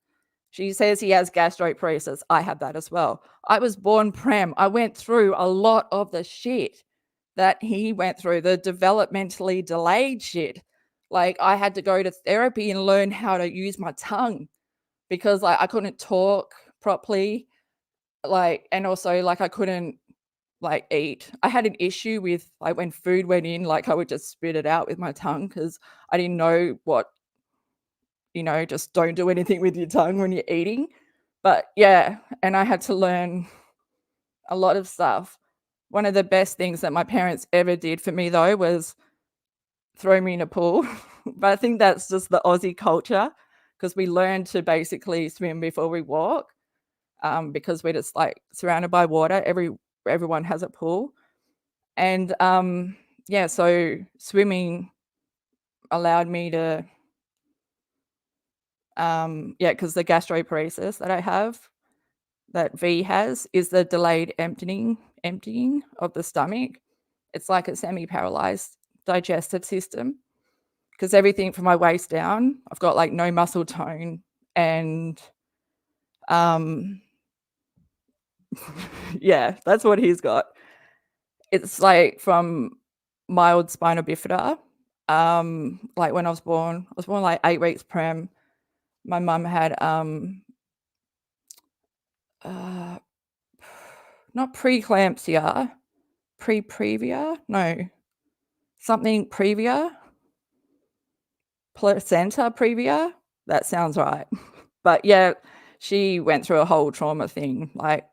She says he has gastroparesis. I have that as well. I was born PREM. I went through a lot of the shit that he went through, the developmentally delayed shit. Like, I had to go to therapy and learn how to use my tongue because, like, I couldn't talk properly. Like, and also, like, I couldn't, like, eat. I had an issue with, like, when food went in, like, I would just spit it out with my tongue because I didn't know what, just don't do anything with your tongue when you're eating. But yeah, and I had to learn a lot of stuff. One of the best things that my parents ever did for me, though, was throw me in a pool. But I think that's just the Aussie culture, because we learn to basically swim before we walk, because we're just like surrounded by water. Everyone has a pool. And so swimming allowed me to because the gastroparesis that I have, that V has, is the delayed emptying of the stomach. It's like a semi-paralyzed digestive system, because everything from my waist down, I've got like no muscle tone, and yeah, that's what he's got. It's like from mild spina bifida. Like when I was born like 8 weeks PREM. My mum had not preeclampsia, previa, no, something previa, placenta previa. That sounds right. But yeah, she went through a whole trauma thing, like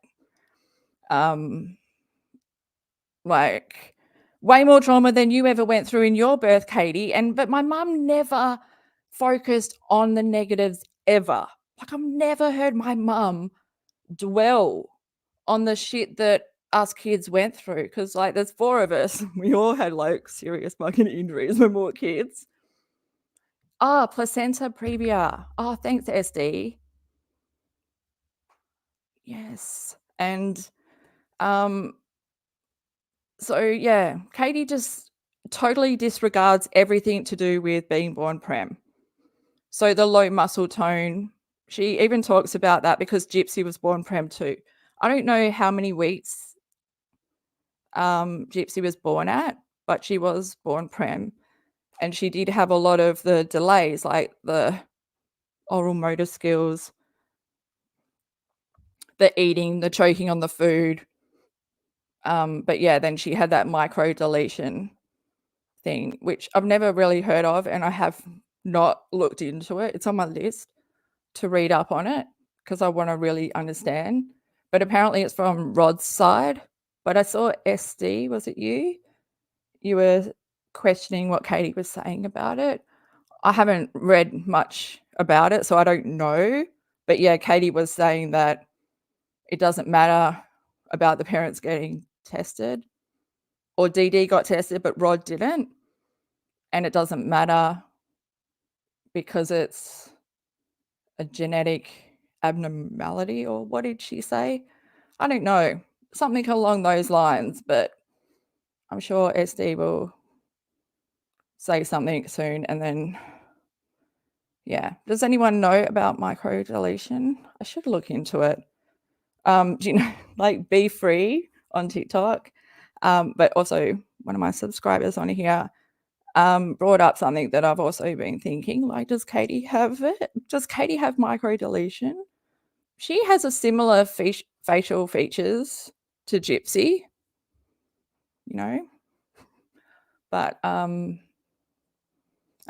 way more trauma than you ever went through in your birth, Katie. But my mum never focused on the negatives ever. Like, I've never heard my mum dwell on the shit that us kids went through, because like there's 4 of us. We all had like serious fucking injuries when we were kids. Placenta previa. Thanks, SD. Yes. And so yeah, Katie just totally disregards everything to do with being born PREM. So the low muscle tone, she even talks about that because Gypsy was born PREM too. I don't know how many weeks Gypsy was born at, but she was born PREM, and she did have a lot of the delays, like the oral motor skills, the eating, the choking on the food. But yeah, then she had that microdeletion thing, which I've never really heard of, and I have not looked into it. It's on my list to read up on it because I want to really understand. But apparently it's from Rod's side. But I saw SD, was it you? You were questioning what Katie was saying about it. I haven't read much about it, so I don't know. But yeah, Katie was saying that it doesn't matter about the parents getting tested, or DD got tested, but Rod didn't. And it doesn't matter because it's a genetic abnormality, or what did she say? I don't know. Something along those lines, but I'm sure SD will say something soon. And then, yeah. Does anyone know about microdeletion? I should look into it. Do you know, like Be Free on TikTok? But also one of my subscribers on here brought up something that I've also been thinking, like, does Katie have it? Does Katie have microdeletion? She has a similar facial features to Gypsy, you know, but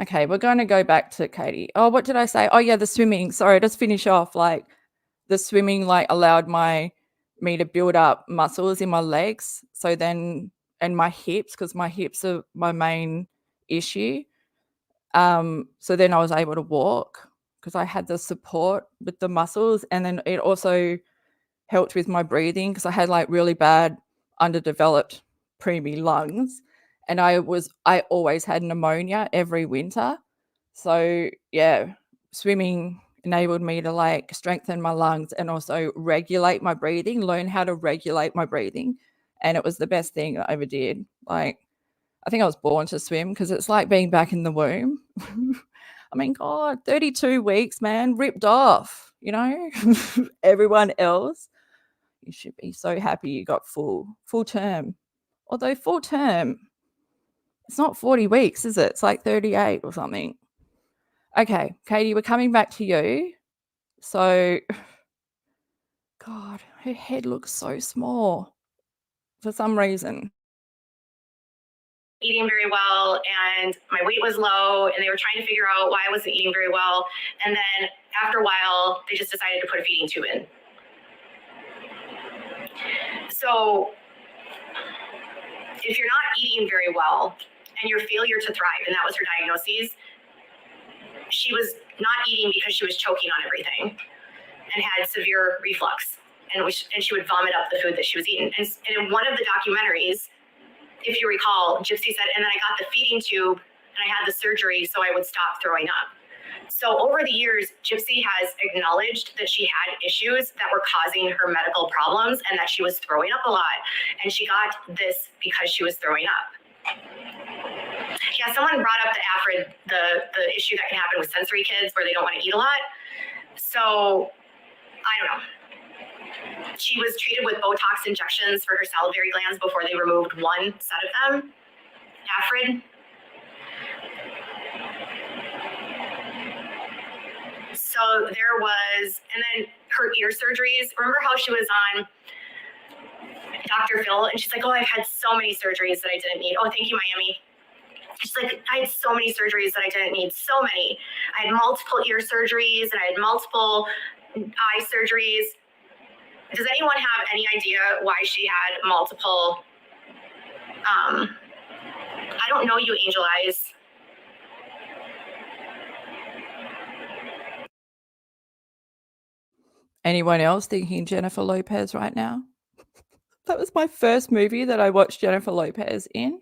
okay, we're going to go back to Katie. Oh, what did I say? Oh yeah, the swimming. Sorry, just finish off. Like the swimming like allowed me to build up muscles in my legs. So then, and my hips, because my hips are my main issue. So then I was able to walk because I had the support with the muscles, and then it also helped with my breathing because I had like really bad underdeveloped preemie lungs, and I always had pneumonia every winter. So yeah, swimming enabled me to like strengthen my lungs and also regulate my breathing, learn how to regulate my breathing. And it was the best thing I ever did. Like, I think I was born to swim because it's like being back in the womb. I mean, God, 32 weeks, man, ripped off, you know, everyone else. You should be so happy you got full term. Although full term, it's not 40 weeks, is it? It's like 38 or something. Okay, Katie, we're coming back to you. So, God, her head looks so small for some reason. Eating very well, and my weight was low, and they were trying to figure out why I wasn't eating very well. And then after a while, they just decided to put a feeding tube in. So if you're not eating very well and your failure to thrive, and that was her diagnosis, she was not eating because she was choking on everything and had severe reflux, and she would vomit up the food that she was eating. And in one of the documentaries, if you recall, Gypsy said, and then I got the feeding tube and I had the surgery so I would stop throwing up. So over the years, Gypsy has acknowledged that she had issues that were causing her medical problems and that she was throwing up a lot. And she got this because she was throwing up. Yeah, someone brought up the AFRID, the issue that can happen with sensory kids where they don't want to eat a lot. So I don't know. She was treated with Botox injections for her salivary glands before they removed one set of them. AFRID. So there was, and then her ear surgeries. Remember how she was on Dr. Phil, and she's like, oh, I've had so many surgeries that I didn't need. Oh, thank you, Miami. She's like, I had so many surgeries that I didn't need, so many. I had multiple ear surgeries and I had multiple eye surgeries. Does anyone have any idea why she had multiple, I don't know you, Angel Eyes. Anyone else thinking Jennifer Lopez right now? That was my first movie that I watched Jennifer Lopez in,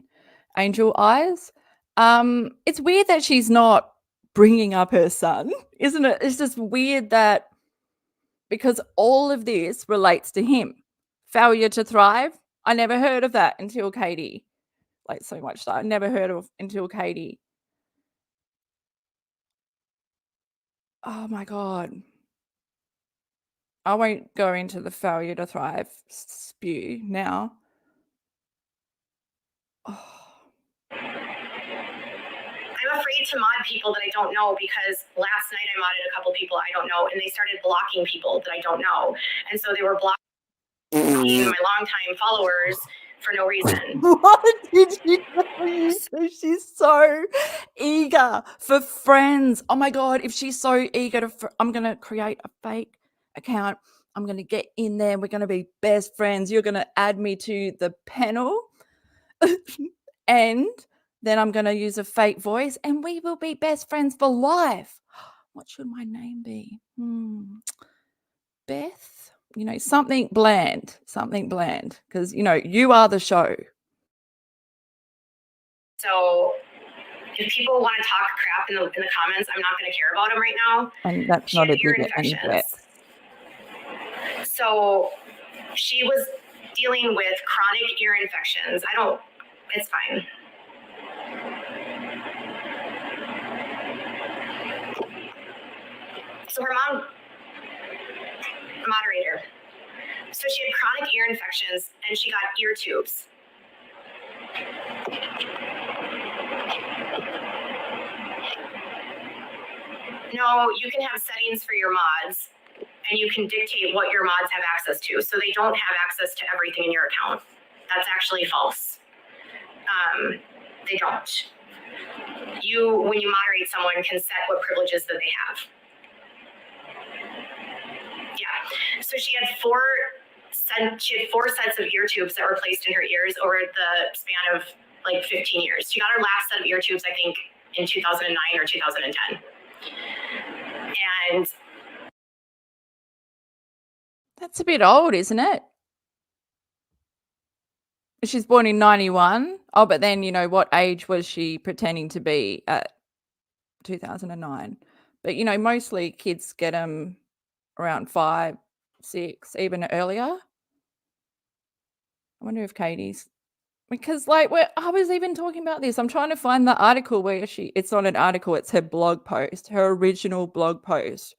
Angel Eyes. It's weird that she's not bringing up her son, isn't it? It's just weird that, because all of this relates to him. Failure to thrive, I never heard of that until Katie. Like, so much that I never heard of until Katie. Oh my God. I won't go into the failure to thrive spew now. Oh. I'm afraid to mod people that I don't know because last night I modded a couple people I don't know and they started blocking people that I don't know. And so they were blocking my longtime followers for no reason. What did you know? She's so eager for friends. Oh my God, if she's so eager to, I'm going to create a fake account. I'm going to get in there. We're going to be best friends. You're going to add me to the panel. And then I'm going to use a fake voice and we will be best friends for life. What should my name be? Beth? You know, something bland, because, you know, you are the show. So if people want to talk crap in the comments, I'm not going to care about them right now. And that's not a ear infection. So she was dealing with chronic ear infections. It's fine. So her mom, moderator. So she had chronic ear infections and she got ear tubes. No, you can have settings for your mods and you can dictate what your mods have access to. So they don't have access to everything in your account. That's actually false. They don't. You, when you moderate someone, can set what privileges that they have. Yeah. So she had four sets of ear tubes that were placed in her ears over the span of like 15 years. She got her last set of ear tubes, I think, in 2009 or 2010. And that's a bit old, isn't it? She's born in 91. Oh, but then, you know, what age was she pretending to be at 2009? But, you know, mostly kids get them around 5, 6, even earlier. I wonder if Katie's, because like I was even talking about this. I'm trying to find the article where it's not an article, it's her blog post, her original blog post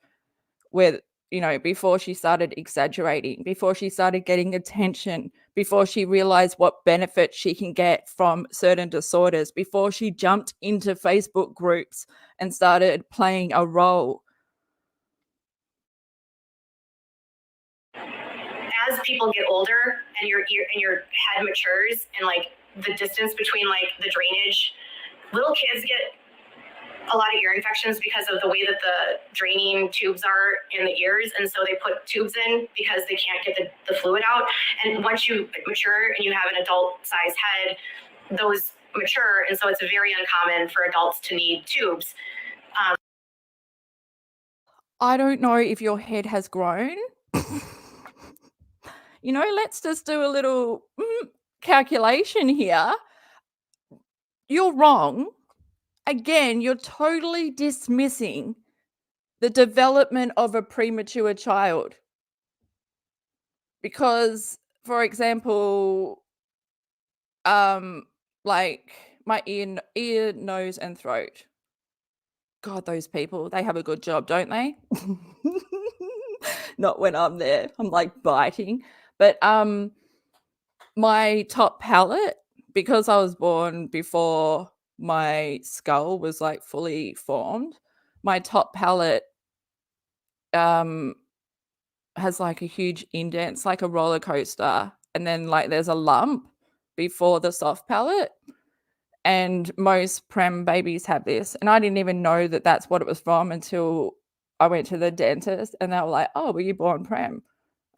where, you know, before she started exaggerating, before she started getting attention, before she realized what benefit she can get from certain disorders, before she jumped into Facebook groups and started playing a role. As people get older and your head matures and like the distance between like the drainage, little kids get a lot of ear infections because of the way that the draining tubes are in the ears. And so they put tubes in because they can't get the fluid out. And once you mature and you have an adult size head, those mature. And so it's very uncommon for adults to need tubes. I don't know if your head has grown. You know, let's just do a little calculation here. You're wrong. Again, you're totally dismissing the development of a premature child. Because, for example, like my ear, nose, and throat. God, those people, they have a good job, don't they? Not when I'm there. I'm like biting. But my top palate, because I was born before my skull was like fully formed, my top palate has like a huge indent. It's like a roller coaster. And then like there's a lump before the soft palate. And most PREM babies have this. And I didn't even know that that's what it was from until I went to the dentist and they were like, oh, were you born PREM?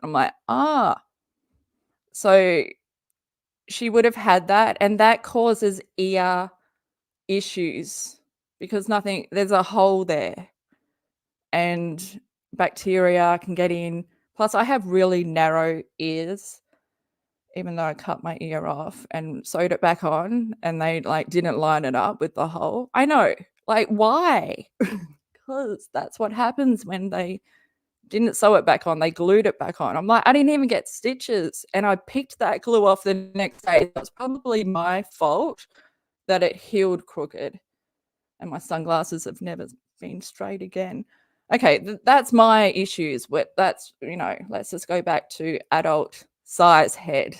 I'm like, ah. So she would have had that. And that causes ear issues because there's a hole there. And bacteria can get in. Plus, I have really narrow ears, even though I cut my ear off and sewed it back on and they like didn't line it up with the hole. I know, like, why? Because that's what happens when they didn't sew it back on. They glued it back on. I'm like, I didn't even get stitches. And I picked that glue off the next day. That's probably my fault that it healed crooked. And my sunglasses have never been straight again. Okay, that's my issues with that's, you know, let's just go back to adult size head.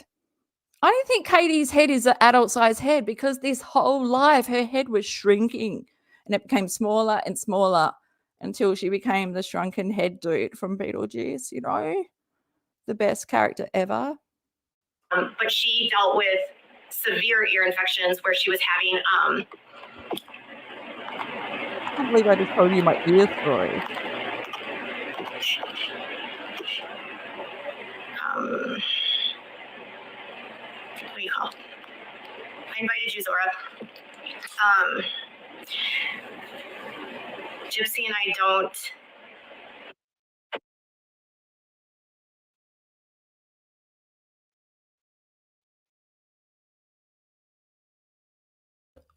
I don't think Katie's head is an adult size head because this whole life her head was shrinking and it became smaller and smaller until she became the shrunken head dude from Beetlejuice, you know, the best character ever. But she dealt with severe ear infections where she was having I can't believe I just told you my ear story. what do you call? I invited you, Zora. Gypsy and I don't.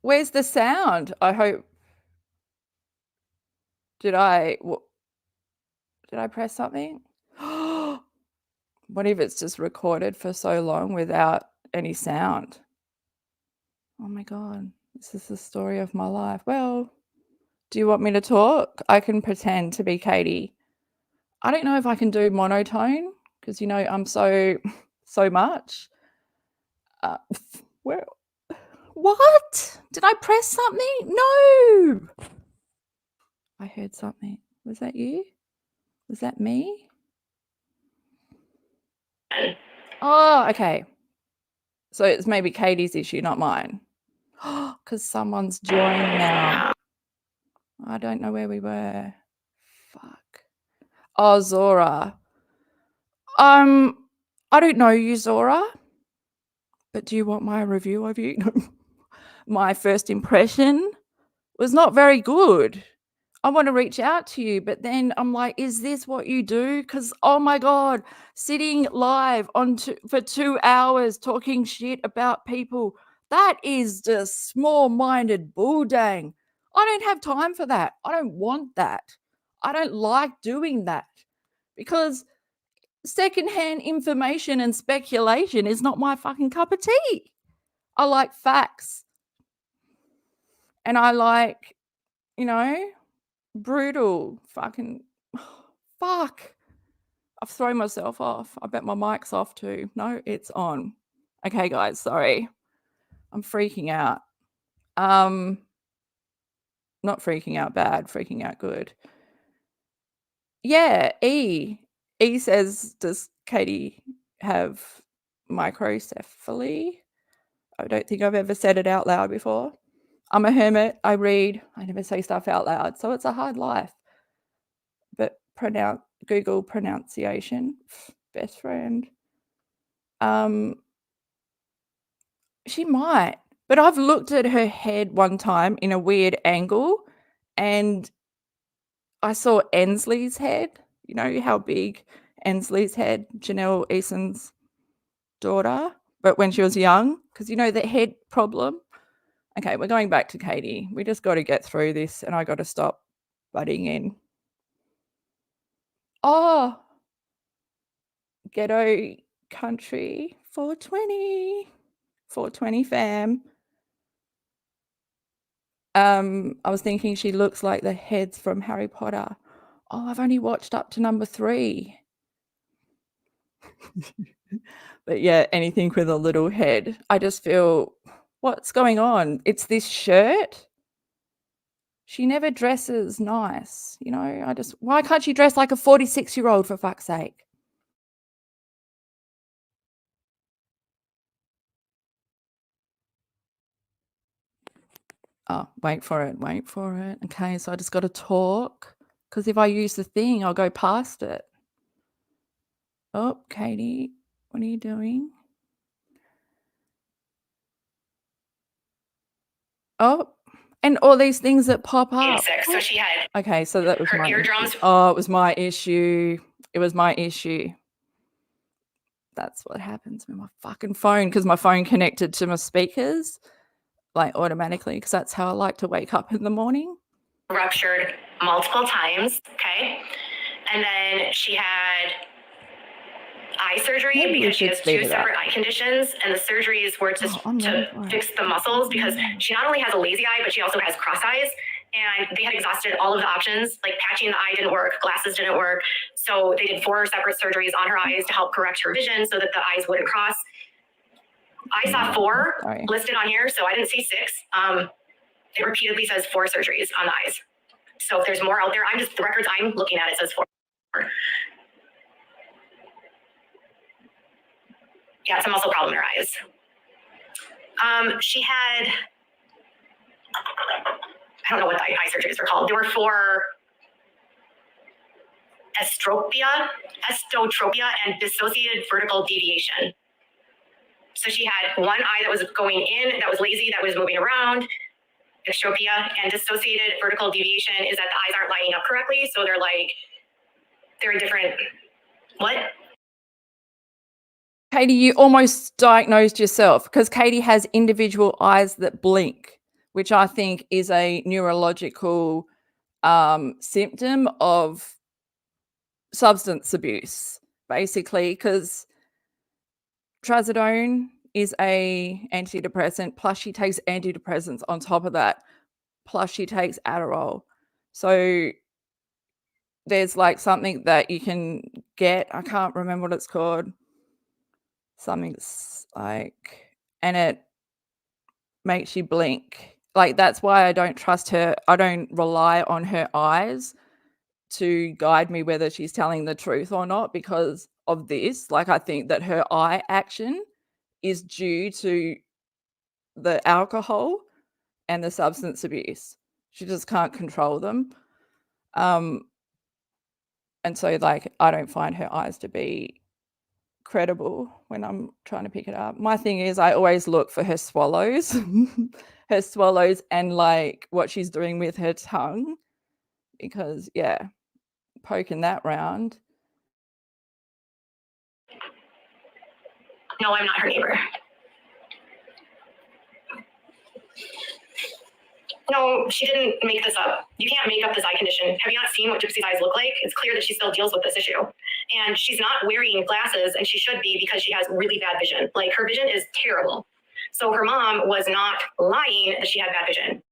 Where's the sound? I hope. Did I press something? What if it's just recorded for so long without any sound? Oh my God, this is the story of my life. Well, do you want me to talk? I can pretend to be Katie. I don't know if I can do monotone because, you know, I'm so much. Where? What? Did I press something? No. I heard something. Was that you? Was that me? Oh, okay. So it's maybe Katie's issue, not mine. Because someone's joined now. I don't know where we were. Fuck. Oh, Zora. I don't know you, Zora. But do you want my review of you? My first impression was not very good. I want to reach out to you, but then I'm like, is this what you do? Because, oh my God, sitting live for 2 hours talking shit about people, that is just small-minded bulldang. I don't have time for that. I don't want that. I don't like doing that because secondhand information and speculation is not my fucking cup of tea. I like facts. And I like, you know, brutal fucking fuck. I've thrown myself off. I bet my mic's off too. No, it's on. Okay, guys, sorry. I'm freaking out. Not freaking out bad, freaking out good. Yeah, E says, does Katie have microcephaly? I don't think I've ever said it out loud before. I'm a hermit. I read. I never say stuff out loud. So it's a hard life. But Google pronunciation, best friend. She might. But I've looked at her head one time in a weird angle and I saw Ensley's head. You know how big Ensley's head, Janelle Eason's daughter, but when she was young, because you know the head problem. Okay, we're going back to Katie. We just got to get through this and I got to stop butting in. Oh, ghetto country 420 fam. I was thinking she looks like the heads from Harry Potter. Oh, I've only watched up to number 3. But yeah, anything with a little head. I just feel, what's going on? It's this shirt. She never dresses nice, you know. Why can't she dress like a 46-year-old for fuck's sake? Oh, wait for it. Okay, so I just got to talk because if I use the thing, I'll go past it. Oh, Katie, what are you doing? Oh, and all these things that pop up. So she had. Okay, so that was her my eardrums. issue. Oh, it was my issue. It was my issue. That's what happens with my fucking phone because my phone connected to my speakers like automatically because that's how I like to wake up in the morning. Ruptured multiple times, okay? And then she had eye surgery because she has 2 separate eye conditions, and the surgeries were to fix the muscles because she not only has a lazy eye, but she also has cross eyes. and they had exhausted all of the options. Like patching the eye didn't work, glasses didn't work. So they did 4 separate surgeries on her eyes to help correct her vision so that the eyes wouldn't cross. I saw 4 listed on here, so I didn't see 6. It repeatedly says 4 surgeries on the eyes. So if there's more out there, the records I'm looking at, it says 4. Yeah, it's a muscle problem in her eyes. She had, I don't know what the eye surgeries were called. There were 4 estotropia, and dissociated vertical deviation. So she had one eye that was going in, that was lazy, that was moving around, estropia, and dissociated vertical deviation is that the eyes aren't lining up correctly. So they're in different, what? Katie, you almost diagnosed yourself because Katie has individual eyes that blink, which I think is a neurological symptom of substance abuse, basically, because trazodone is a antidepressant, plus she takes antidepressants on top of that, plus she takes Adderall. So there's like something that you can get, I can't remember what it's called, something's like, and it makes you blink. Like, that's why I don't trust her. I don't rely on her eyes to guide me whether she's telling the truth or not because of this. Like, I think that her eye action is due to the alcohol and the substance abuse. She just can't control them. And so, like, I don't find her eyes to be credible when I'm trying to pick it up. My thing is I always look for her swallows, her swallows, and like what she's doing with her tongue, because yeah, poking that round. No, I'm not her neighbor. No, she didn't make this up. You can't make up this eye condition. Have you not seen what Gypsy's eyes look like? It's clear that she still deals with this issue. And she's not wearing glasses, and she should be because she has really bad vision. Like, her vision is terrible. So her mom was not lying that she had bad vision.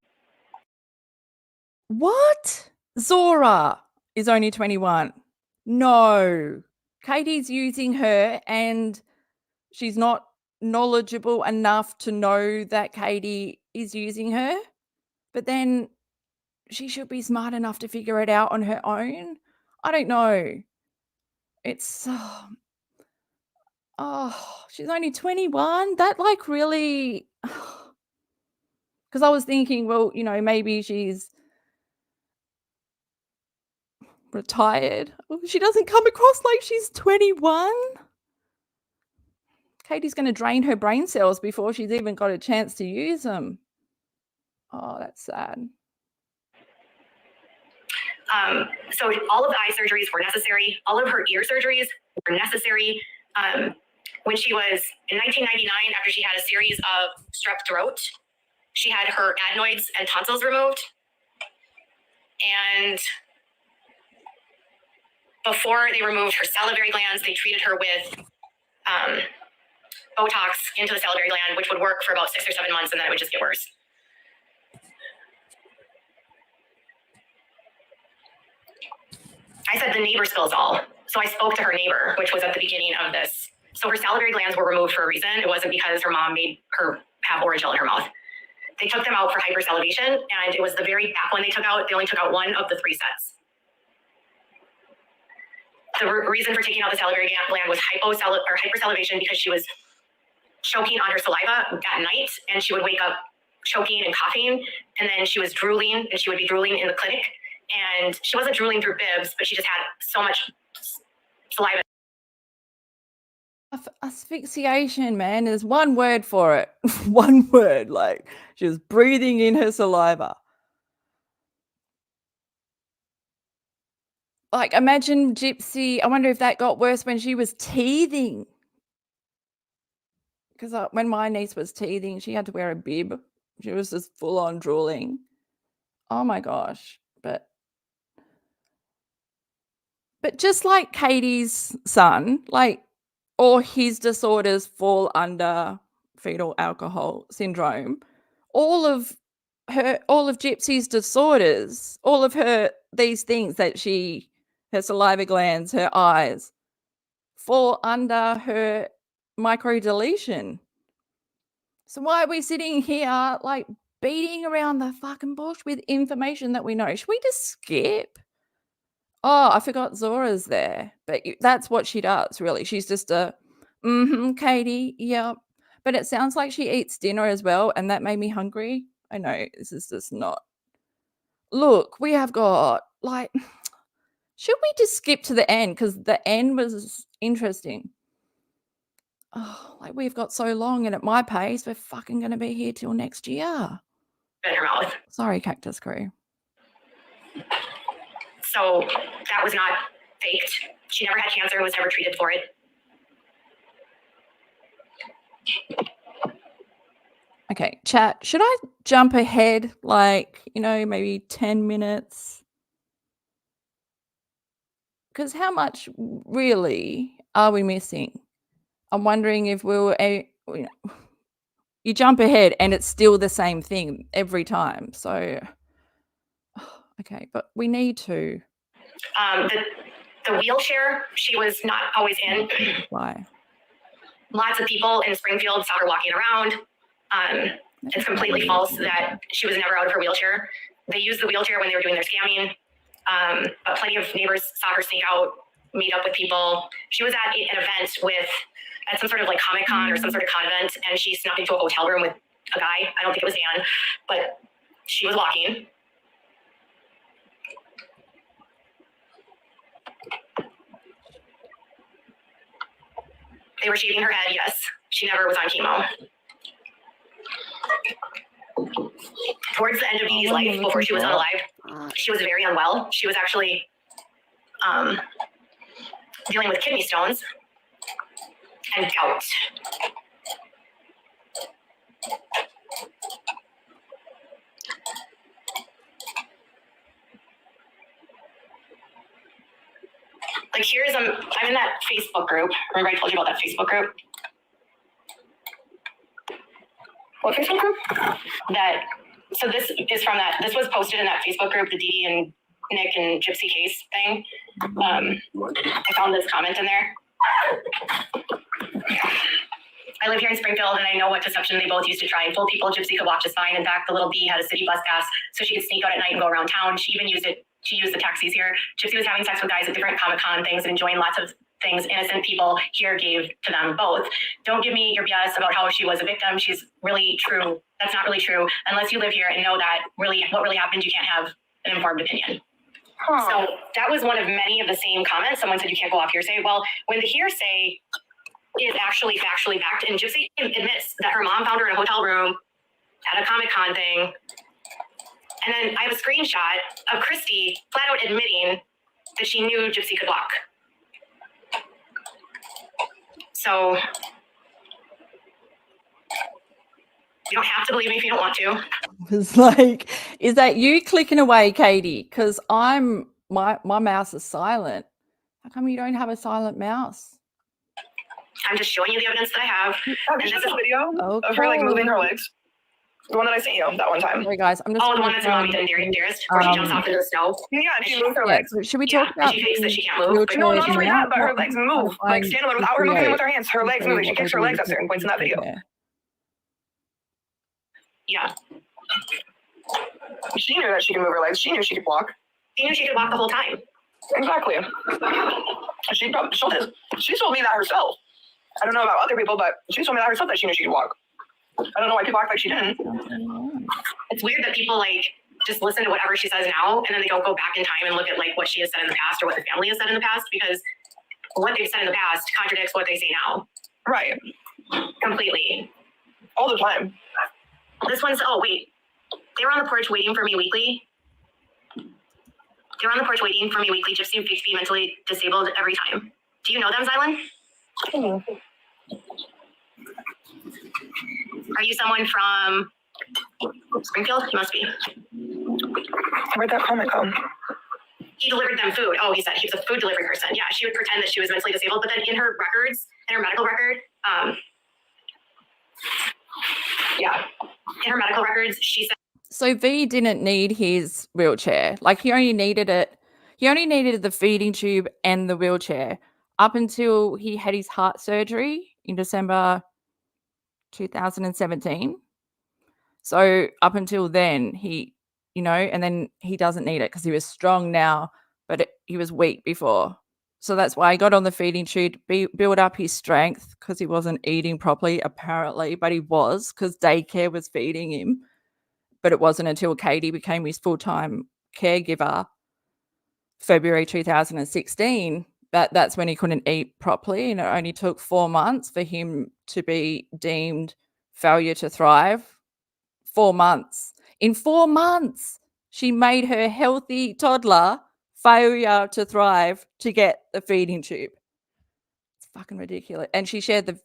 What? Zora is only 21. No. Katie's using her, and she's not knowledgeable enough to know that Katie is using her. But then she should be smart enough to figure it out on her own. I don't know. It's, she's only 21. That like really, because I was thinking, well, you know, maybe she's retired. She doesn't come across like she's 21. Katie's going to drain her brain cells before she's even got a chance to use them. Oh, that's sad. So all of the eye surgeries were necessary. All of her ear surgeries were necessary. When she was in 1999, after she had a series of strep throat, she had her adenoids and tonsils removed. And before they removed her salivary glands, they treated her with Botox into the salivary gland, which would work for about 6 or 7 months, and then it would just get worse. I said the neighbor spills all. So I spoke to her neighbor, which was at the beginning of this. So her salivary glands were removed for a reason. It wasn't because her mom made her have Orajel in her mouth. They took them out for hypersalivation, and it was the very back one they took out. They only took out 1 of the 3 sets. The reason for taking out the salivary gland was hypersalivation because she was choking on her saliva at night, and she would wake up choking and coughing, and then she was drooling, and she would be drooling in the clinic. And she wasn't drooling through bibs, but she just had so much saliva. Asphyxiation, man. There's one word for it. One word. Like, she was breathing in her saliva. Like, imagine Gypsy. I wonder if that got worse when she was teething. Because when my niece was teething, she had to wear a bib. She was just full on drooling. Oh my gosh. But just like Katie's son, like, all his disorders fall under fetal alcohol syndrome, all of all of Gypsy's disorders, all of these things that her saliva glands, her eyes, fall under her microdeletion. So why are we sitting here like beating around the fucking bush with information that we know? Should we just skip? Oh, I forgot Zora's there, but that's what she does, really. She's just a, Katie, yep. But it sounds like she eats dinner as well, and that made me hungry. I know, this is just not. Look, we have got, like, should we just skip to the end? Because the end was interesting. Oh, like, we've got so long, and at my pace, we're fucking going to be here till next year. In her mouth. Sorry, Cactus Crew. So that was not faked. She never had cancer and was never treated for it. Okay, chat, should I jump ahead, like, maybe 10 minutes? Because how much really are we missing? I'm wondering if we were, you jump ahead and it's still the same thing every time. So, okay, but we need to. The wheelchair, she was not always in. Why? Lots of people in Springfield saw her walking around. It's completely false that she was never out of her wheelchair. They used the wheelchair when they were doing their scamming. But plenty of neighbors saw her sneak out, meet up with people. She was at an event at some sort of like Comic-Con or some sort of convent, and she snuck into a hotel room with a guy. I don't think it was Dan, but she was walking. They were shaving her head, yes. She never was on chemo. Towards the end of DeeDee's life, before she was unalive, she was very unwell. She was actually dealing with kidney stones and gout. Like I'm in that Facebook group. Remember I told you about that Facebook group? What Facebook group? So this is from that. This was posted in that Facebook group, the DeeDee and Nick and Gypsy case thing. I found this comment in there. I live here in Springfield, and I know what deception they both used to try and fool people. Gypsy could walk just fine. In fact, the little bee had a city bus pass, so she could sneak out at night and go around town. She even used it to use the taxis here. Gypsy was having sex with guys at different Comic-Con things and enjoying lots of things innocent people here gave to them both. Don't give me your BS about how she was a victim. She's really true. That's not really true. Unless you live here and know that really what really happened, you can't have an informed opinion. Huh. So that was one of many of the same comments. Someone said you can't go off hearsay. Well, when the hearsay is actually factually backed, and Gypsy admits that her mom found her in a hotel room at a Comic-Con thing. And then I have a screenshot of Kristy flat out admitting that she knew Gypsy could walk. So you don't have to believe me if you don't want to. It's like, is that you clicking away, Katie? Because my mouse is silent. How come you don't have a silent mouse? I'm just showing you the evidence that I have. And this is a video of her like moving her legs. The one that I sent you that one time. Sorry, guys. I'm just the one that's in Mommy Dearest, where she jumps off into the snow. Yeah, and she moves her legs. Should we talk about? She fakes that she can't move. No, not only that, but her legs move. Like standalone without her moving them with her hands. Her legs move. She kicks her legs at certain points in that video. Yeah. She knew that she could move her legs. She knew she could walk. She knew she could walk the whole time. Exactly. She told me that herself. I don't know about other people, but she told me that herself that she knew she could walk. I don't know why people act like she didn't. It's weird that people like just listen to whatever she says now, and then they don't go back in time and look at like what she has said in the past or what the family has said in the past, because what they've said in the past contradicts what they say now. Right. Completely. All the time. This one's, oh wait, they were on the porch waiting for me weekly. They were on the porch waiting for me weekly. Gypsy and Fix be mentally disabled every time. Do you know them, Xylan? Are you someone from Springfield? You must be. Where'd that comment come? He delivered them food. Oh, he said he was a food delivery person. Yeah, she would pretend that she was mentally disabled, but then in her records, in her medical record, in her medical records, she said. So V didn't need his wheelchair. Like he only needed the feeding tube and the wheelchair up until he had his heart surgery in December 2017. So up until then, and then he doesn't need it because he was strong now, but he was weak before. So that's why he got on the feeding tube, build up his strength because he wasn't eating properly, apparently, but he was because daycare was feeding him. But it wasn't until Katie became his full-time caregiver, February 2016, that's when he couldn't eat properly. And it only took 4 months for him to be deemed failure to thrive. 4 months. In 4 months, she made her healthy toddler failure to thrive to get the feeding tube. It's fucking ridiculous. And she shared the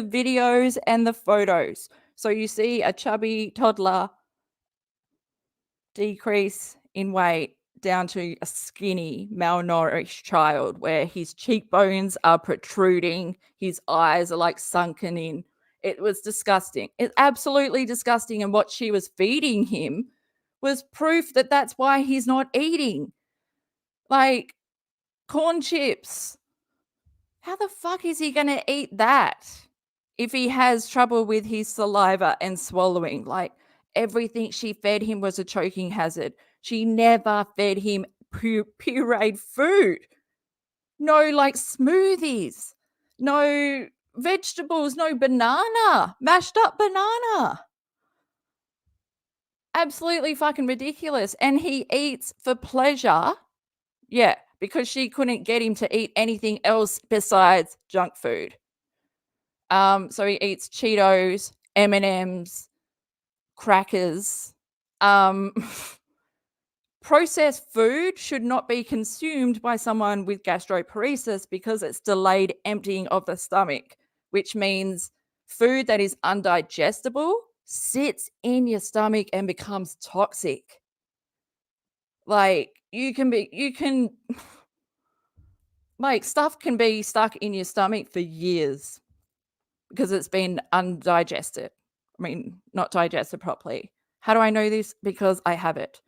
videos and the photos. So you see a chubby toddler decrease in weight down to a skinny, malnourished child where his cheekbones are protruding, his eyes are like sunken in. It was disgusting. It's absolutely disgusting. And what she was feeding him was proof that that's why he's not eating. Like corn chips. How the fuck is he going to eat that if he has trouble with his saliva and swallowing? Like everything she fed him was a choking hazard. She never fed him pureed food. No like smoothies. No vegetables, no banana, mashed up banana. Absolutely fucking ridiculous. And he eats for pleasure. Yeah, because she couldn't get him to eat anything else besides junk food. So he eats Cheetos, M&Ms, crackers. Processed food should not be consumed by someone with gastroparesis because it's delayed emptying of the stomach, which means food that is undigestible sits in your stomach and becomes toxic. Like stuff can be stuck in your stomach for years because it's been undigested. I mean, not digested properly. How do I know this? Because I have it.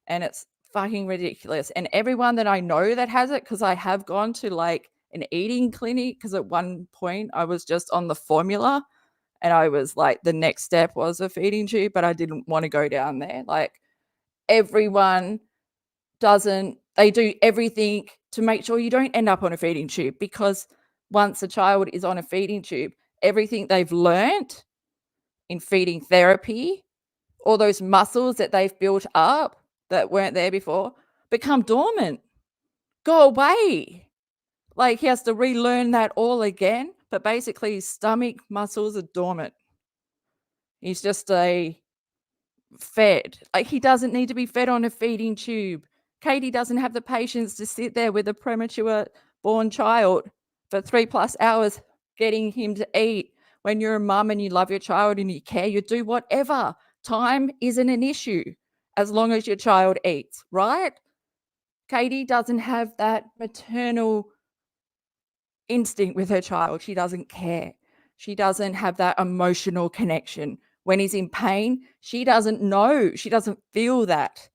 And it's fucking ridiculous. And everyone that I know that has it, because I have gone to like an eating clinic, because at one point I was just on the formula and I was like, the next step was a feeding tube, but I didn't want to go down there. Like everyone they do everything to make sure you don't end up on a feeding tube, because once a child is on a feeding tube, everything they've learnt in feeding therapy, all those muscles that they've built up that weren't there before, become dormant, go away. Like he has to relearn that all again, but basically his stomach muscles are dormant. He's just fed. Like he doesn't need to be fed on a feeding tube. Katie doesn't have the patience to sit there with a premature born child for 3+ hours getting him to eat. When you're a mum and you love your child and you care, you do whatever. Time isn't an issue as long as your child eats, right? Katie doesn't have that maternal instinct with her child. She doesn't care. She doesn't have that emotional connection. When he's in pain, she doesn't know. She doesn't feel that.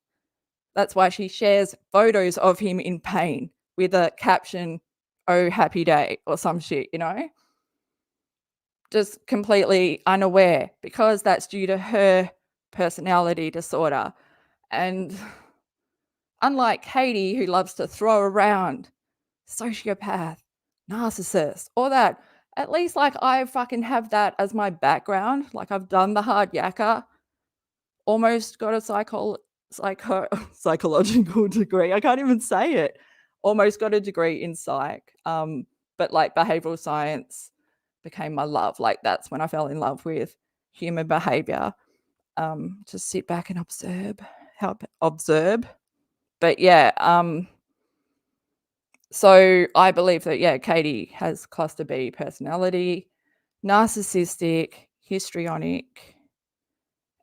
That's why she shares photos of him in pain with a caption, "Oh, happy day," or some shit, Just completely unaware, because that's due to her personality disorder. And unlike Katie, who loves to throw around sociopath, narcissist, all that, at least like I fucking have that as my background. Like I've done the hard yakka, almost got a psychological degree. I can't even say it. Almost got a degree in psych. But like behavioral science became my love. Like that's when I fell in love with human behavior. To sit back and observe. But yeah, so I believe that, Katie has cluster B personality, narcissistic, histrionic,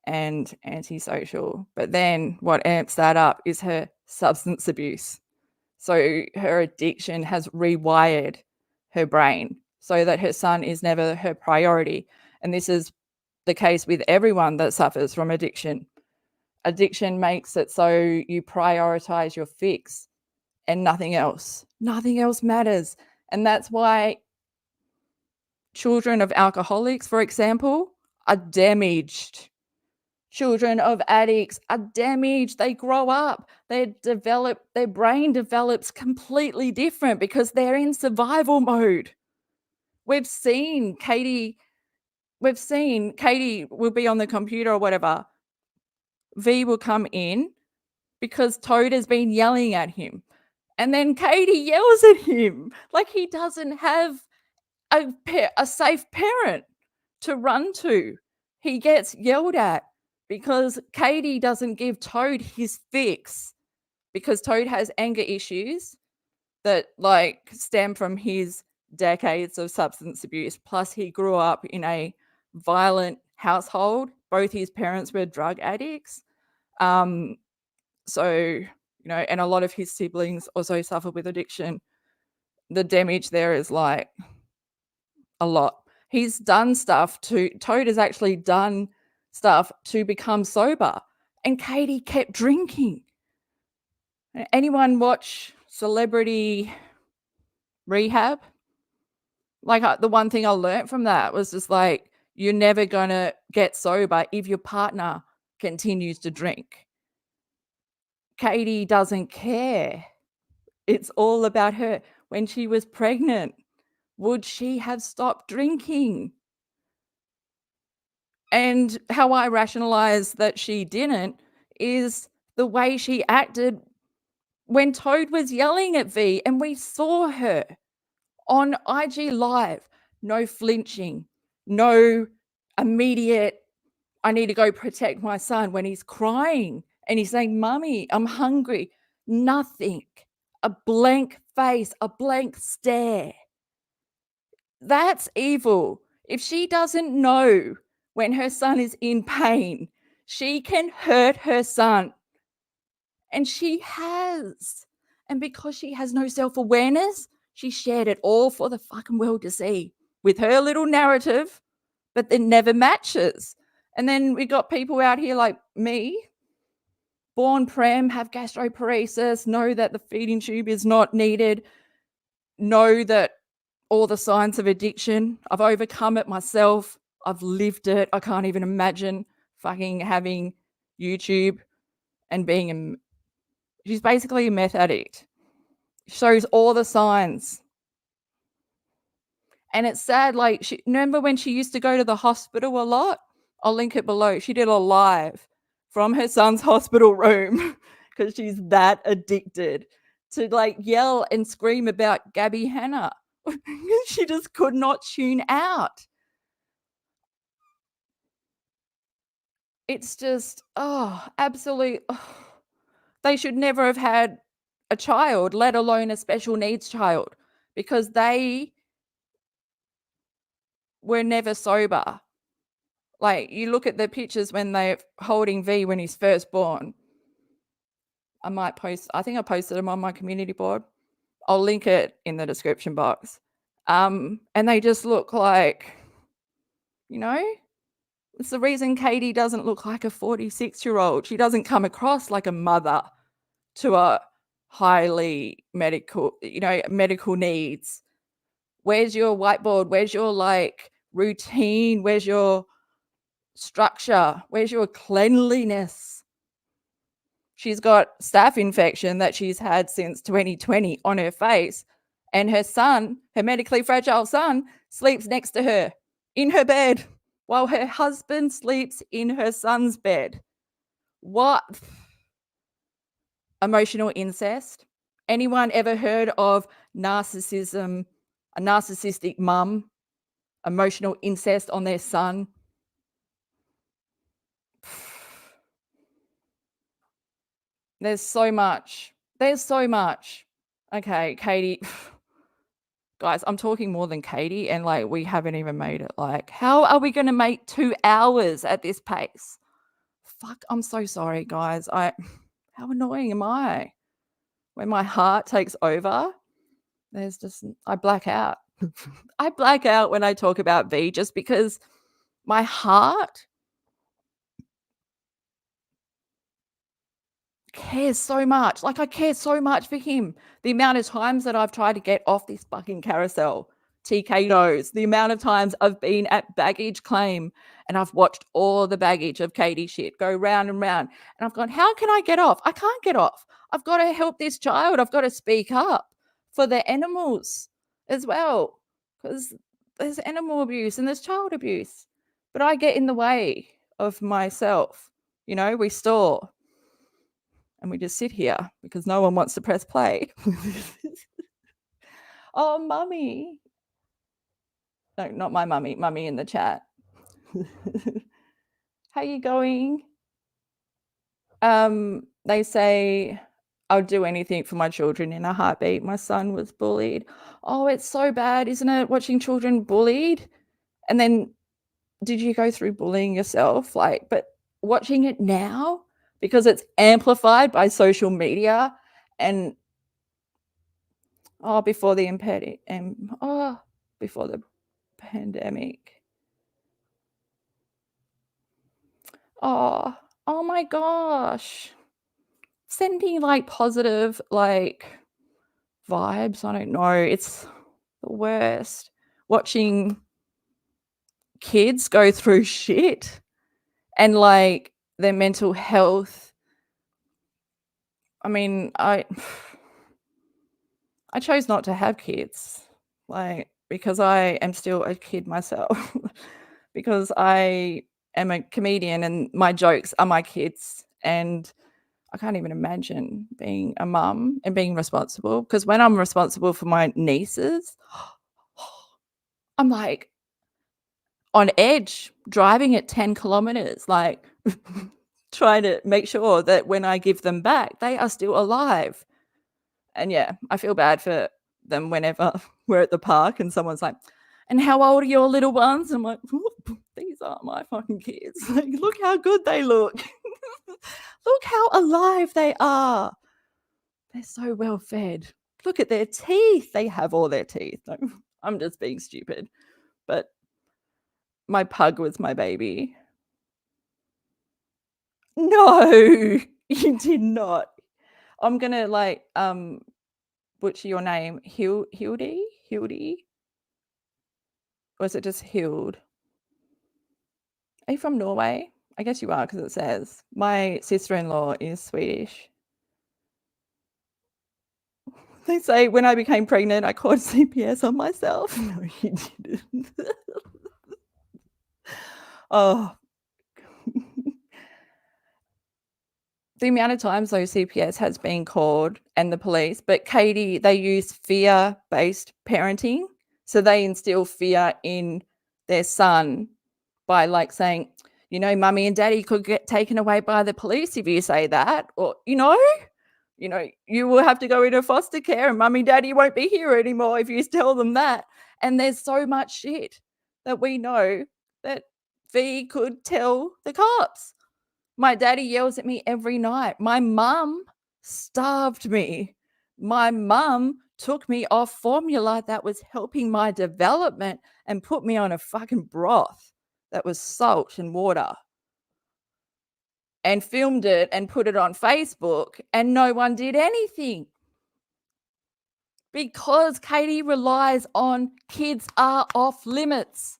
and antisocial. But then what amps that up is her substance abuse. So her addiction has rewired her brain so that her son is never her priority. And this is the case with everyone that suffers from addiction. Addiction makes it so you prioritize your fix and nothing else. Nothing else matters. And that's why children of alcoholics, for example, are damaged. Children of addicts are damaged. They grow up, their brain develops completely different because they're in survival mode. We've seen Katie will be on the computer or whatever. V will come in because Toad has been yelling at him. And then Katie yells at him like he doesn't have a safe parent to run to. He gets yelled at because Katie doesn't give Toad his fix, because Toad has anger issues that like stem from his decades of substance abuse. Plus he grew up in a violent household. Both his parents were drug addicts. So, you know, and a lot of his siblings also suffer with addiction. The damage there is like a lot. Toad has actually done stuff to become sober, and Katie kept drinking. Anyone watch Celebrity Rehab? Like the one thing I learned from that was just like, you're never going to get sober if your partner continues to drink. Katie doesn't care. It's all about her. When she was pregnant, would she have stopped drinking? And how I rationalize that she didn't is the way she acted when Toad was yelling at V, and we saw her on IG Live. No flinching, no immediate, I need to go protect my son when he's crying and he's saying, "Mummy, I'm hungry." Nothing. A blank face, a blank stare. That's evil. If she doesn't know when her son is in pain, she can hurt her son. And she has. And because she has no self-awareness, she shared it all for the fucking world to see with her little narrative, but it never matches. And then we got people out here like me, born PREM, have gastroparesis, know that the feeding tube is not needed, know that all the signs of addiction, I've overcome it myself, I've lived it. I can't even imagine fucking having YouTube and being she's basically a meth addict. Shows all the signs. And it's sad, like, remember when she used to go to the hospital a lot? I'll link it below. She did a live from her son's hospital room because she's that addicted to like yell and scream about Gabby Hanna. She just could not tune out. It's just, absolutely. They should never have had a child, let alone a special needs child, because they were never sober. Like, you look at the pictures when they're holding V when he's first born. I think I posted them on my community board. I'll link it in the description box. And they just look like, you know, it's the reason Katie doesn't look like a 46-year-old. She doesn't come across like a mother to a highly medical needs. Where's your whiteboard? Where's your like routine? Where's your structure? Where's your cleanliness? She's got staph infection that she's had since 2020 on her face, and her son, her medically fragile son, sleeps next to her in her bed while her husband sleeps in her son's bed. What? Emotional incest. Anyone ever heard of narcissism, a narcissistic mum, emotional incest on their son? There's so much. Okay, Katie. Guys, I'm talking more than Katie, and like we haven't even made it. Like, how are we going to make 2 hours at this pace? Fuck, I'm so sorry, guys. How annoying am I? When my heart takes over, I black out. I black out when I talk about V, just because my heart cares so much. Like, I care so much for him. The amount of times that I've tried to get off this fucking carousel, TK knows, the amount of times I've been at baggage claim and I've watched all the baggage of Katie shit go round and round. And I've gone, how can I get off? I can't get off. I've got to help this child. I've got to speak up for the animals as well, because there's animal abuse and there's child abuse. But I get in the way of myself. You know, we store and we just sit here because no one wants to press play. Oh, mummy. No, not my mummy. Mummy in the chat. How you going? They say, I'll do anything for my children in a heartbeat. My son was bullied. Oh, it's so bad, isn't it? Watching children bullied. And then did you go through bullying yourself? Like, but watching it now, because it's amplified by social media and before the before the pandemic. Oh my gosh. Sending like positive like vibes. I don't know. It's the worst. Watching kids go through shit and like their mental health. I mean, I chose not to have kids, like, because I am still a kid myself, because I am a comedian and my jokes are my kids. And I can't even imagine being a mum and being responsible, because when I'm responsible for my nieces, I'm like on edge, driving at 10 kilometers, like trying to make sure that when I give them back, they are still alive. And yeah, I feel bad for them whenever we're at the park and someone's like, and how old are your little ones? I'm like, these aren't my fucking kids. Like, look how good they look. Look how alive they are. They're so well fed. Look at their teeth. They have all their teeth. No, I'm just being stupid. But my pug was my baby. No, you did not. I'm going to like butcher your name. Hildy? Or is it just Hild? Are you from Norway? I guess you are, because it says. My sister-in-law is Swedish. They say when I became pregnant, I called CPS on myself. No, you didn't. Oh. The amount of times though CPS has been called and the police, but Katie, they use fear-based parenting. So they instill fear in their son by like saying, you know, mummy and daddy could get taken away by the police if you say that, or, you know, you will have to go into foster care and mummy and daddy won't be here anymore if you tell them that. And there's so much shit that we know that V could tell the cops. My daddy yells at me every night. My mum starved me. My mum took me off formula that was helping my development and put me on a fucking broth that was salt and water, and filmed it and put it on Facebook, and no one did anything. Because Katie relies on kids are off limits.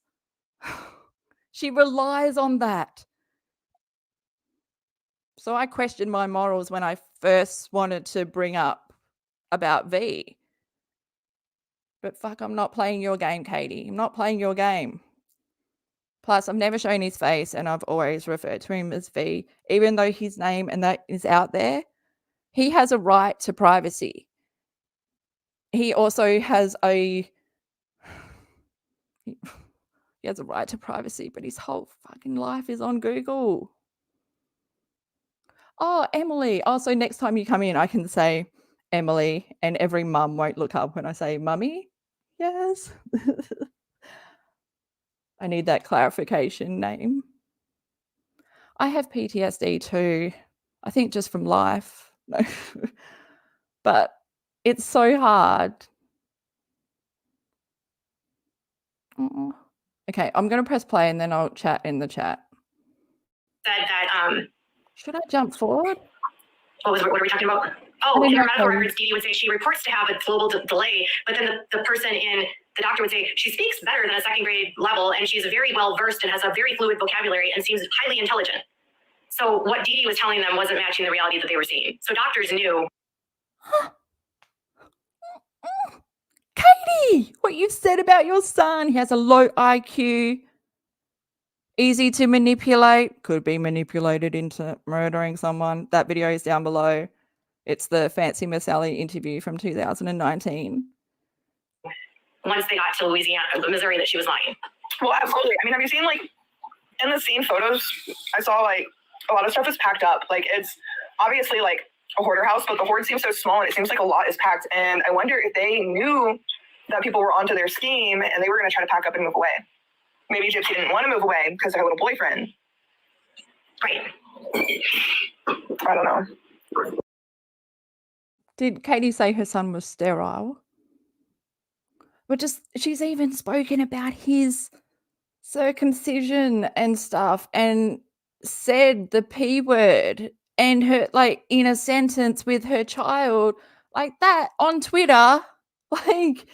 She relies on that. So I questioned my morals when I first wanted to bring up about V. But fuck, I'm not playing your game, Katie. I'm not playing your game. Plus, I've never shown his face and I've always referred to him as V. Even though his name and that is out there, he has a right to privacy. He also has he has a right to privacy, but his whole fucking life is on Google. Oh, Emily. Also, next time you come in, I can say Emily, and every mum won't look up when I say mummy. Yes. I need that clarification name. I have PTSD too. I think just from life. No. But it's so hard. Okay, I'm going to press play and then I'll chat in the chat. Said that, Should I jump forward? what are we talking about? Oh, in her medical records, DEEDEE would say she reports to have a global delay, but then the person in the doctor would say she speaks better than a second grade level, and she's very well versed and has a very fluid vocabulary and seems highly intelligent. So what DEEDEE was telling them wasn't matching the reality that they were seeing. So doctors knew. Katie, what you've said about your son, he has a low IQ, easy to manipulate, could be manipulated into murdering someone. That video is down below. It's the Fancy Miss Sally interview from 2019. Once they got to Louisiana, Missouri, that she was lying. Well, absolutely. I mean, have you seen like in the scene photos? I saw like a lot of stuff is packed up. Like it's obviously like a hoarder house, but the hoard seems so small and it seems like a lot is packed. And I wonder if they knew that people were onto their scheme and they were going to try to pack up and move away. Maybe Gypsy didn't want to move away because of her little boyfriend. Right. I don't know. Did Katie say her son was sterile? But just, she's even spoken about his circumcision and stuff and said the P word and her, like, in a sentence with her child, like that on Twitter. Like,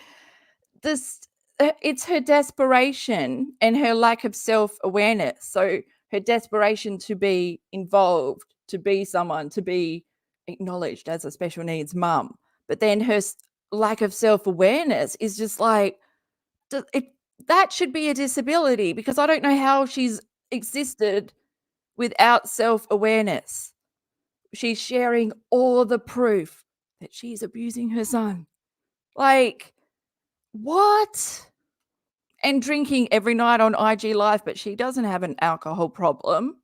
this, it's her desperation and her lack of self-awareness. So her desperation to be involved, to be someone, to be acknowledged as a special needs mum, but then her lack of self-awareness is just like, that should be a disability, because I don't know how she's existed without self-awareness. She's sharing all the proof that she's abusing her son. Like, what? And drinking every night on IG Live, but she doesn't have an alcohol problem.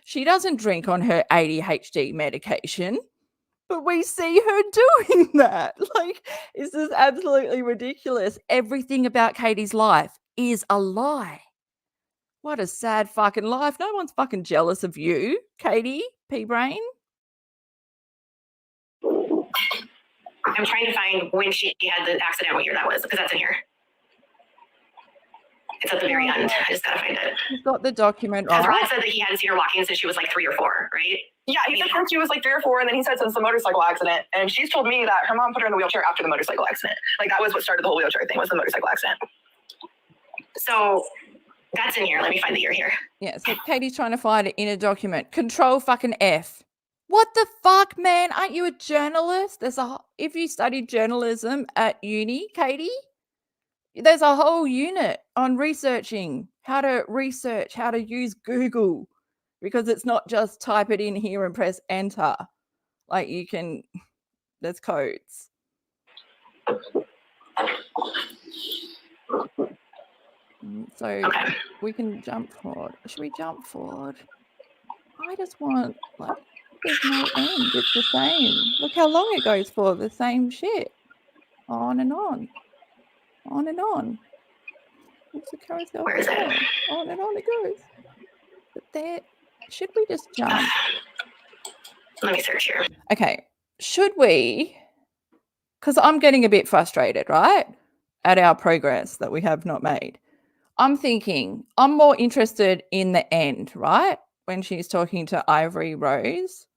She doesn't drink on her ADHD medication, but we see her doing that. Like, this is absolutely ridiculous. Everything about Katie's life is a lie. What a sad fucking life. No one's fucking jealous of you, Katie P-Brain. I'm trying to find when she had the accident, what year that was, because that's in here. It's at the very end. I just gotta find it. You've got the document, Because right? Rod said that he hadn't seen her walking since she was like 3 or 4, right? Yeah, he said since she was like 3 or 4, and then he said since the motorcycle accident. And she's told me that her mom put her in the wheelchair after the motorcycle accident. Like that was what started the whole wheelchair thing, was the motorcycle accident. So that's in here. Let me find the year here. Yeah, so Katie's trying to find it in a document. Control fucking F. What the fuck, man? Aren't you a journalist? If you studied journalism at uni, Katie, there's a whole unit on researching how to research, how to use Google, because it's not just type it in here and press enter. Like, you can, there's codes. So Okay. we can jump forward. Should we jump forward? I just want, like, there's no end. It's the same. Look how long it goes for. The same shit. On and on. On and on. It's a carousel. Where is it? On and on it goes. But there, should we just jump? Let me search here. Okay. Should we, because I'm getting a bit frustrated, right, at our progress that we have not made. I'm thinking I'm more interested in the end, right, when she's talking to Ivory Rose.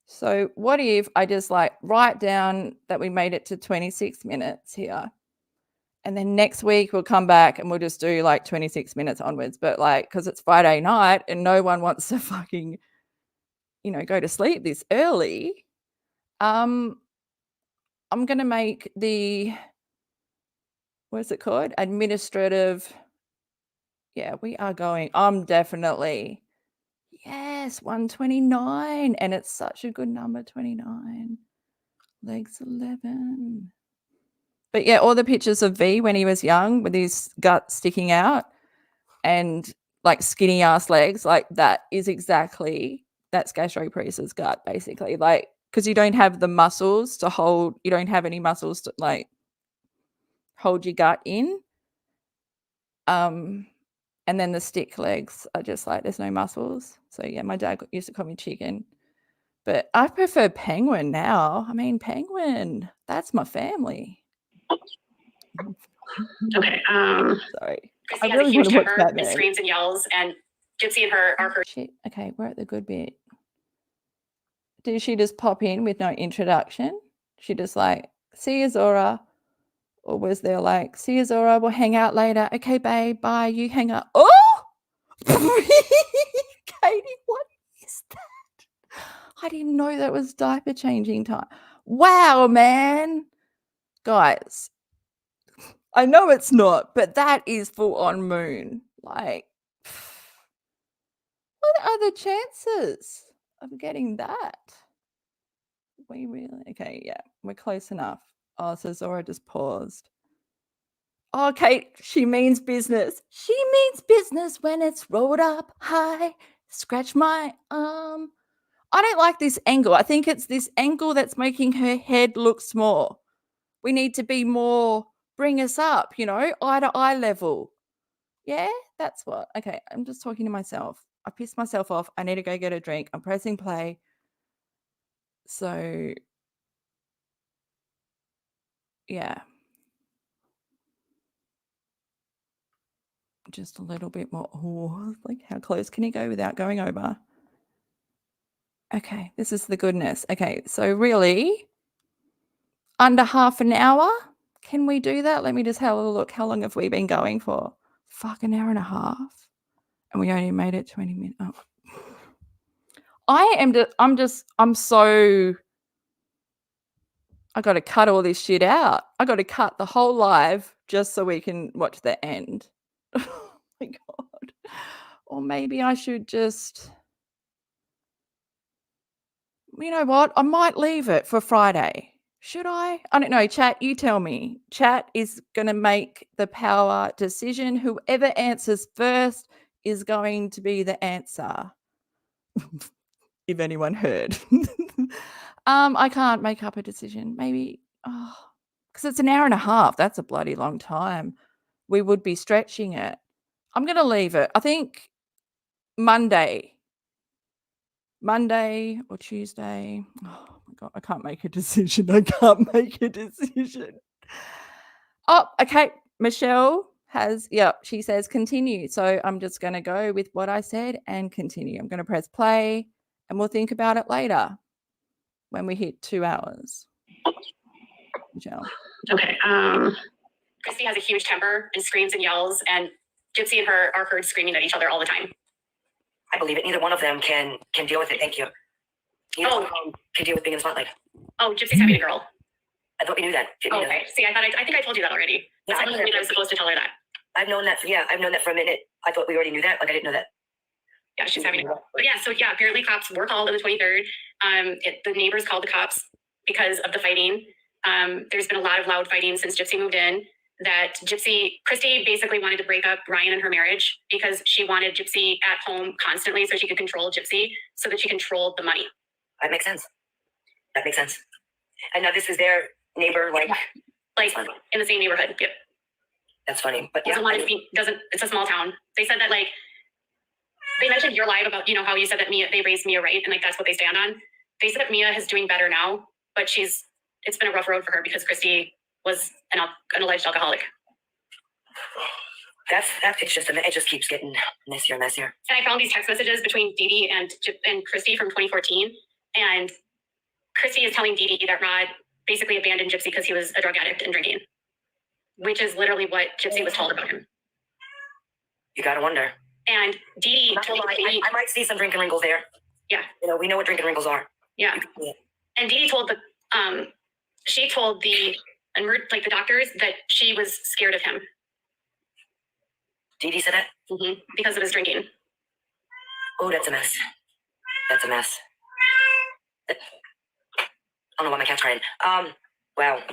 So what if I just like write down that we made it to 26 minutes here, and then next week we'll come back and we'll just do like 26 minutes onwards. But like, because it's Friday night and no one wants to fucking, you know, go to sleep this early. I'm going to make the, what's it called? Administrative. Yeah, we are going. I'm definitely, yes, 129. And it's such a good number, 29. Legs 11. But yeah, all the pictures of V when he was young with his gut sticking out and like skinny ass legs, like that is exactly, that's gastroparesis gut, basically. Like, because you don't have the muscles to hold, you don't have any muscles to like hold your gut in. And then the stick legs are just like, there's no muscles. So yeah, my dad used to call me chicken. But I prefer penguin now. I mean, penguin, that's my family. Okay. Sorry. Christy I has really a huge want to watch temper and Batman. screams and yells, and Gypsy and her are her. Shit. Okay, we're at the good bit. Did she just pop in with no introduction? She just like, see you, Zora. Or was there like, see you, Zora, we'll hang out later. Okay, babe, bye. You hang up. Oh! Katie, what is that? I didn't know that was diaper changing time. Wow, man. Guys, I know it's not, but that is full on moon. Like, what are the chances of getting that? We really, okay, yeah, we're close enough. Oh, so Zora just paused. Okay, she means business. She means business when it's rolled up high. Scratch my arm. I don't like this angle. I think it's this angle that's making her head look small. We need to be more, bring us up, you know, eye to eye level. Yeah, that's what. Okay, I'm just talking to myself. I pissed myself off. I need to go get a drink. I'm pressing play. So, yeah. Just a little bit more. Oh, like how close can you go without going over? Okay, this is the goodness. Okay, so really, under half an hour? Can we do that? Let me just have a look. How long have we been going for? Fuck, an hour and a half. And we only made it 20 minutes. Oh. I'm so, I got to cut all this shit out. I got to cut the whole live just so we can watch the end. Oh my God. Or maybe I should just, you know what? I might leave it for Friday. Should I? I don't know. Chat, you tell me. Chat is going to make the power decision. Whoever answers first is going to be the answer. If anyone heard. I can't make up a decision. Maybe, because it's an hour and a half. That's a bloody long time. We would be stretching it. I'm going to leave it. I think Monday or Tuesday. Oh my God, I can't make a decision. I can't make a decision. Oh, okay. Michelle she says continue. So I'm just going to go with what I said and continue. I'm going to press play and we'll think about it later when we hit 2 hours. Michelle. Okay. Christy has a huge temper and screams and yells, and Gypsy and her are heard screaming at each other all the time. I believe it. Neither one of them can deal with it. Thank you. Neither one of them can deal with being in the spotlight. Oh, Gypsy's having a girl. I thought we knew that. Oh, okay. See, I think I told you that already. That's I was supposed to tell her that. I've known that. Yeah, I've known that for a minute. I thought we already knew that. Like I didn't know that. Yeah, she's having a girl. But yeah, so yeah, apparently cops were called on the 23rd. The neighbors called the cops because of the fighting. There's been a lot of loud fighting since Gypsy moved in. That Christy basically wanted to break up Ryan and her marriage because she wanted Gypsy at home constantly so she could control Gypsy, so that she controlled the money. That makes sense. That makes sense. And now this is their neighbor, like in the same neighborhood. Yep. That's funny. But it's a small town. They said that they mentioned your live about, how you said that they raised Mia right, and that's what they stand on. They said that Mia is doing better now, but it's been a rough road for her because Christy was an alleged alcoholic. It just keeps getting messier and messier. And I found these text messages between DeeDee and Christy from 2014, and Christy is telling DeeDee that Rod basically abandoned Gypsy because he was a drug addict and drinking, which is literally what Gypsy was told about him. You gotta wonder. And DeeDee told I might see some drinking wrinkles there. Yeah. We know what drinking wrinkles are. Yeah. And DeeDee told she told the doctors that she was scared of him. DeeDee said that? Mm-hmm. Because of his drinking. Oh, that's a mess. That's a mess. I don't know why my cat's crying. Wow.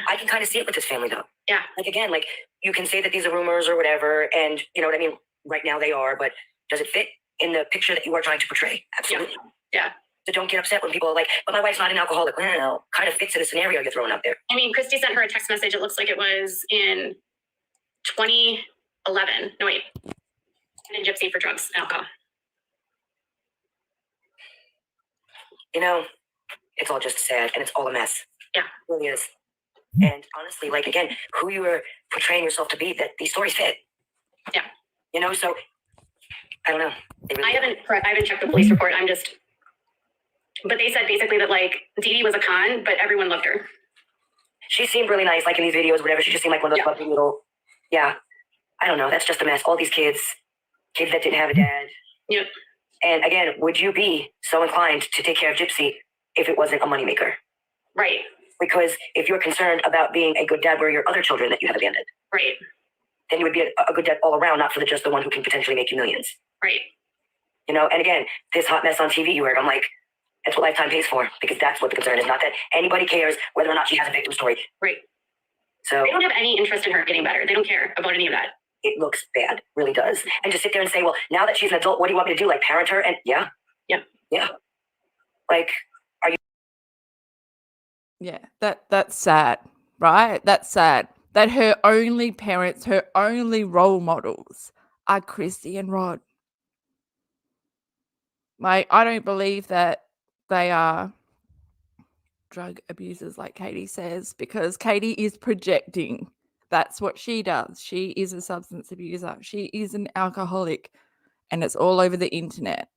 I can kind of see it with this family though. Yeah. Again, you can say that these are rumors or whatever, and you know what I mean? Right now they are, but does it fit in the picture that you are trying to portray? Absolutely. Yeah. So don't get upset when people are like, but my wife's not an alcoholic. Well, kind of fits in the scenario you're throwing out there. I mean, Christy sent her a text message. It looks like it was in 2011. No, wait. And Gypsy for drugs and alcohol. It's all just sad and it's all a mess. Yeah. It really is. And honestly, like, again, who you were portraying yourself to be, that these stories fit. Yeah. You know, so I don't know. I haven't checked the police report. But they said basically that like DeeDee was a con, but everyone loved her. She seemed really nice, like in these videos, whatever. She just seemed like one of those lovely little, I don't know. That's just a mess. All these kids that didn't have a dad. Yep. And again, would you be so inclined to take care of Gypsy if it wasn't a moneymaker? Right. Because if you're concerned about being a good dad where your other children that you have abandoned, right, then you would be a good dad all around, not for just the one who can potentially make you millions. Right. You know, and again, this hot mess on TV you heard, I'm like, that's what Lifetime pays for, because that's what the concern is, not that anybody cares whether or not she has a victim story. Right. So they don't have any interest in her getting better. They don't care about any of that. It looks bad, really does. And just sit there and say, well, now that she's an adult, what do you want me to do? Like parent her? And yeah. Like, are you? Yeah, that's sad, right? That's sad that her only parents, her only role models are Kristy and Rod. Like, I don't believe that they are drug abusers like Katie says, because Katie is projecting. That's what she does. She is a substance abuser. She is an alcoholic, and it's all over the internet.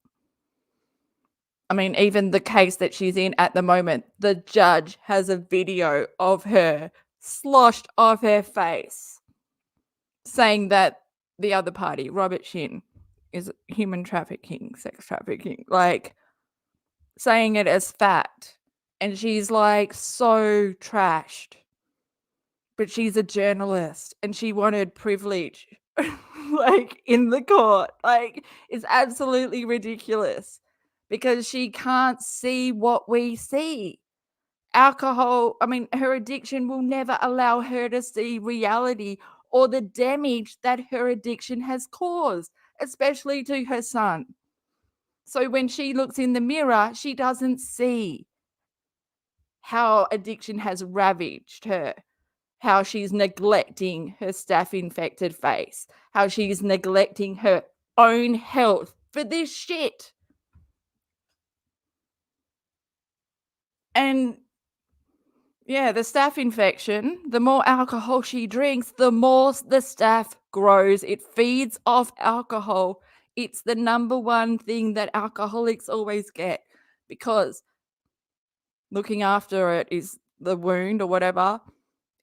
I mean, even the case that she's in at the moment, the judge has a video of her sloshed off her face saying that the other party, Robert Shin, is human trafficking, sex trafficking, like saying it as fact. And she's like so trashed. But she's a journalist and she wanted privilege like in the court. Like, it's absolutely ridiculous. Because she can't see what we see. Alcohol, I mean, her addiction will never allow her to see reality or the damage that her addiction has caused, especially to her son. So when she looks in the mirror, she doesn't see how addiction has ravaged her, how she's neglecting her staph-infected face, how she's neglecting her own health for this shit. And yeah, the staph infection, the more alcohol she drinks, the more the staph grows. It feeds off alcohol. It's the number one thing that alcoholics always get, because looking after it is the wound or whatever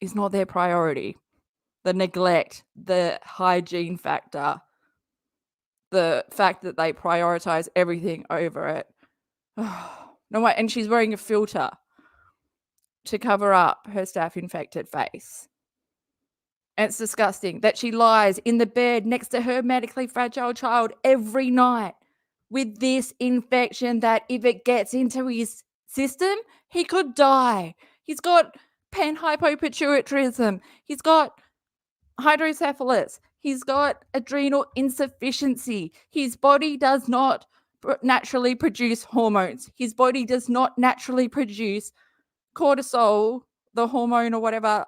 is not their priority. The neglect, the hygiene factor, the fact that they prioritize everything over it. No way. And she's wearing a filter to cover up her staph-infected face. And it's disgusting that she lies in the bed next to her medically fragile child every night with this infection that if it gets into his system, he could die. He's got PANHYPOPITUARTRISM. He's got HYDROCEPHALUS. He's got adrenal insufficiency. His body does not naturally produce hormones. His body does not naturally produce cortisol, the hormone or whatever.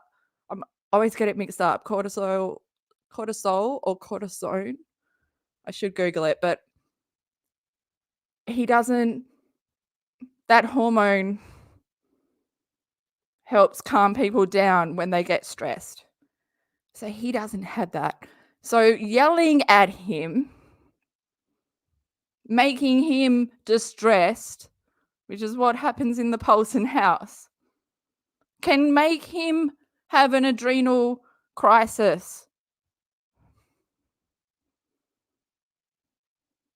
I always get it mixed up. Cortisol or cortisone. I should Google it, but he doesn't. That hormone helps calm people down when they get stressed. So he doesn't have that. So yelling at him, making him distressed, which is what happens in the Paulson house, can make him have an adrenal crisis.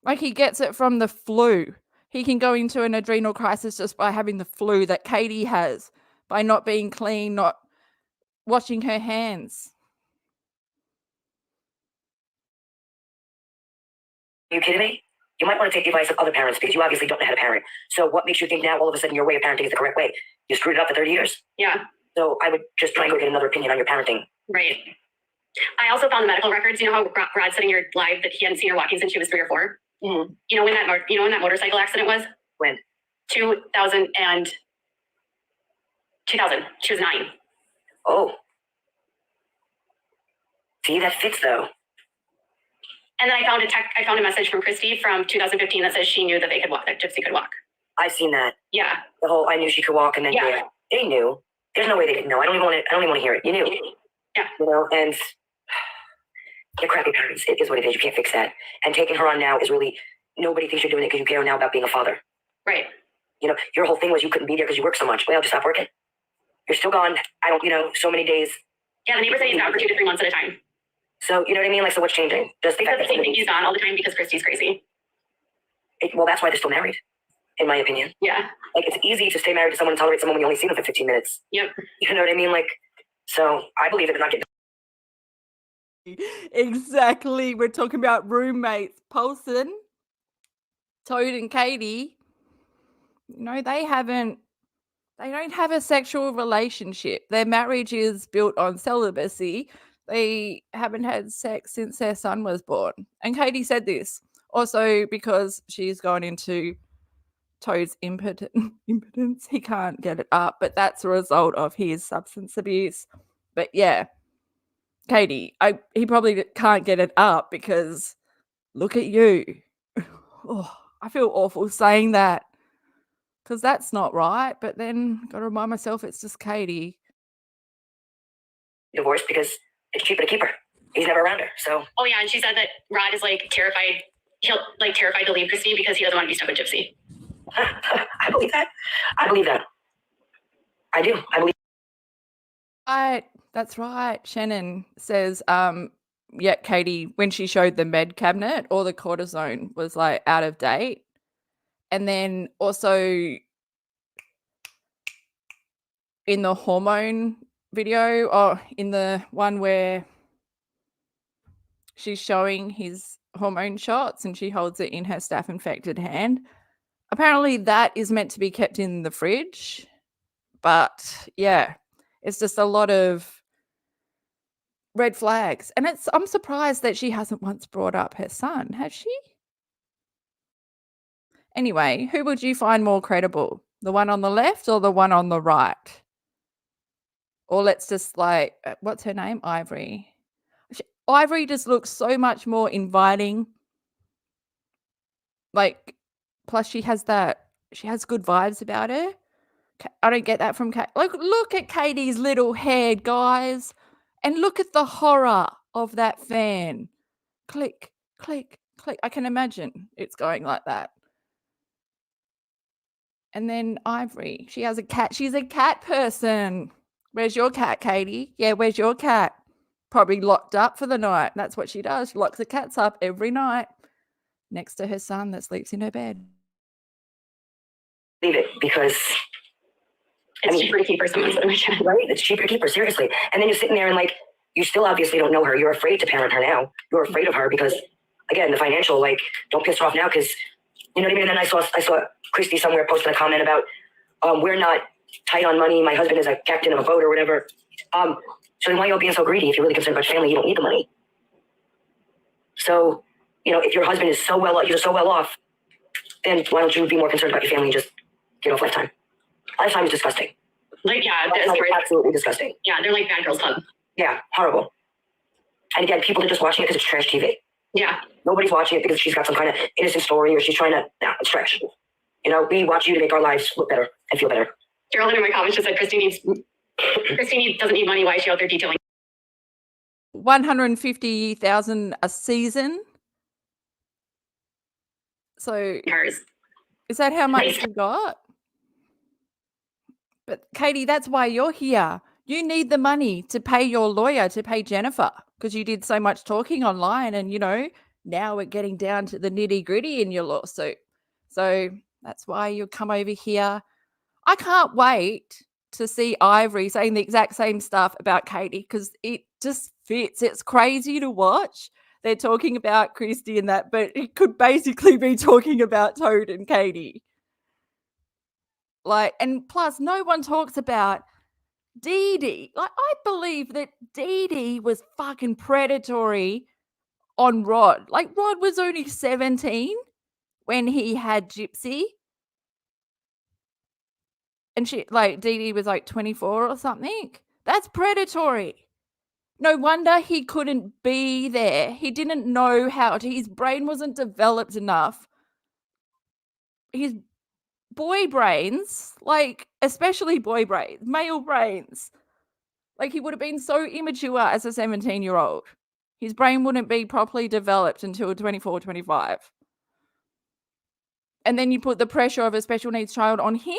Like, he gets it from the flu. He can go into an adrenal crisis just by having the flu that Katie has, by not being clean, not washing her hands. Are you kidding me? You might want to take the advice of other parents, because you obviously don't know how to parent. So what makes you think now all of a sudden your way of parenting is the correct way? You screwed it up for 30 years. Yeah. So I would just try and go get another opinion on your parenting. Right. I also found the medical records. You know how Brad's sitting here live that he hadn't seen her walking since she was 3 or 4? Mm-hmm. You know when that motorcycle accident was? When? 2000. She was 9. Oh. See, that fits though. And then I found a message from Kristy from 2015 that says she knew that they could walk, that Gypsy could walk. I've seen that. Yeah. The whole I knew she could walk, and then Yeah. they knew. there's no way they didn't know. I don't even want to hear it. You knew. Yeah. You know, and they're crappy parents. It is what it is. You can't fix that. And taking her on now is really, nobody thinks you're doing it because you care now about being a father. Right. You know, your whole thing was you couldn't be there because you work so much. Well, just stop working. You're still gone. I don't, you know, so many days. Yeah, the neighbor said he's gone for 2 to 3 months at a time. So, you know what I mean? Like, so what's changing? Just the They said fact the that same thing, he's gone all the time because Kristy's crazy. well, that's why they're still married, in my opinion. Yeah. Like, it's easy to stay married to someone and tolerate someone when you only see them for 15 minutes. Yep. You know what I mean? Like, so I believe that they're not getting. Exactly. We're talking about roommates. Paulson, Toad and Katie, you know, they don't have a sexual relationship. Their marriage is built on celibacy. They haven't had sex since their son was born. And Katie said this also because she's gone into Toad's impotence. He can't get it up, but that's a result of his substance abuse. But yeah, Katie, he probably can't get it up because look at you. Oh, I feel awful saying that because that's not right. But then got to remind myself it's just Katie. Divorced because it's cheaper to keep her. He's never around her. So. Oh yeah, and she said that Rod is like terrified. He'll like terrified to leave Kristy because he doesn't want to be stuck with Gypsy. I believe that. I believe that. I do. I believe. Right, that's right. Shannon says, yeah, Katie, when she showed the med cabinet, all the cortisone was like out of date. And then also in the hormone video, or in the one where she's showing his hormone shots and she holds it in her staph infected hand, apparently that is meant to be kept in the fridge. But yeah, it's just a lot of red flags. And I'm surprised that she hasn't once brought up her son, has she? Anyway, who would you find more credible? The one on the left or the one on the right? Or let's just like, what's her name? Ivory. Ivory just looks so much more inviting. Like, plus she has good vibes about her. I don't get that from Kate. Like, look at Katie's little head, guys. And look at the horror of that fan. Click, click, click. I can imagine it's going like that. And then Ivory, she has a cat. She's a cat person. Where's your cat, Katie? Yeah, where's your cat? Probably locked up for the night. That's what she does. She locks the cats up every night next to her son that sleeps in her bed. Leave it because It's cheaper to keep her someone's cat. Right? It's cheaper to keep her, seriously. And then you're sitting there and like, you still obviously don't know her. You're afraid to parent her now. You're afraid of her because, again, the financial, like, don't piss her off now because, you know what I mean? And then I saw Kristy somewhere posting a comment about, we're not tight on money. My husband is a captain of a boat or whatever. So then why are y'all being so greedy? If you're really concerned about your family, you don't need the money. So, you know, if your husband is you're so well off, then why don't you be more concerned about your family and just get off Lifetime? Lifetime is disgusting. Like, yeah, Lifetime is absolutely disgusting. Yeah, they're like Bad Girls Club. Yeah, horrible. And again, people are just watching it because it's trash TV. Yeah. Nobody's watching it because she's got some kind of innocent story or she's trying to, no, it's trash. You know, we watch you to make our lives look better and feel better. Geraldine in my comments just said Kristy doesn't need money. Why is she out there detailing? 150,000 a season. So Cars. is that how much she got? But Katie, that's why you're here. You need the money to pay your lawyer, to pay Jennifer, because you did so much talking online and, you know, now we're getting down to the nitty gritty in your lawsuit. So that's why you come over here. I can't wait to see Ivory saying the exact same stuff about Katie because it just fits. It's crazy to watch. They're talking about Kristy and that, but it could basically be talking about Toad and Katie. Like, and plus no one talks about DEEDEE. Like, I believe that DEEDEE was fucking predatory on Rod. Like, Rod was only 17 when he had Gypsy. And she, like, DEEDEE was like 24 or something. That's predatory. No wonder he couldn't be there. He didn't know how to, his brain wasn't developed enough. boy brains, like especially boy brains, male brains, like he would have been so immature as a 17-year-old. His brain wouldn't be properly developed until 24, 25. And then you put the pressure of a special needs child on him?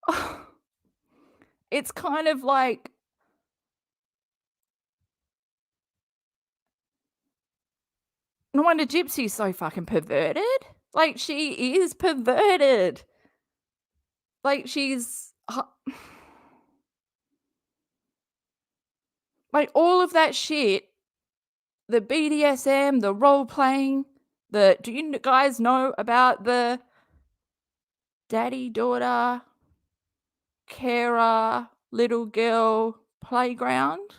Oh, it's kind of like, no wonder Gypsy's so fucking perverted. Like, she is perverted. Like, she's... like, all of that shit, the BDSM, the role-playing, do you guys know about the daddy-daughter, carer, little girl playground?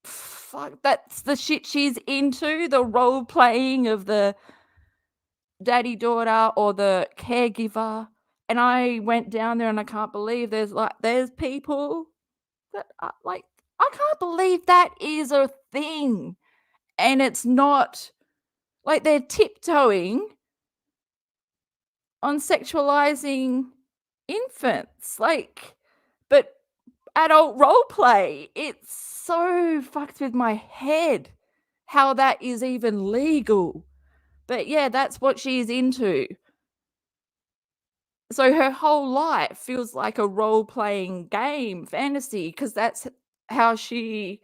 Fuck, that's the shit she's into, the role-playing of the daddy-daughter or the caregiver. And I went down there and I can't believe there's people that are like, I can't believe that is a thing. And it's not like they're tiptoeing on sexualizing infants, like, but adult role play. It's so fucked with my head how that is even legal. But yeah, that's what she's into. So her whole life feels like a role-playing game, fantasy, because that's how she's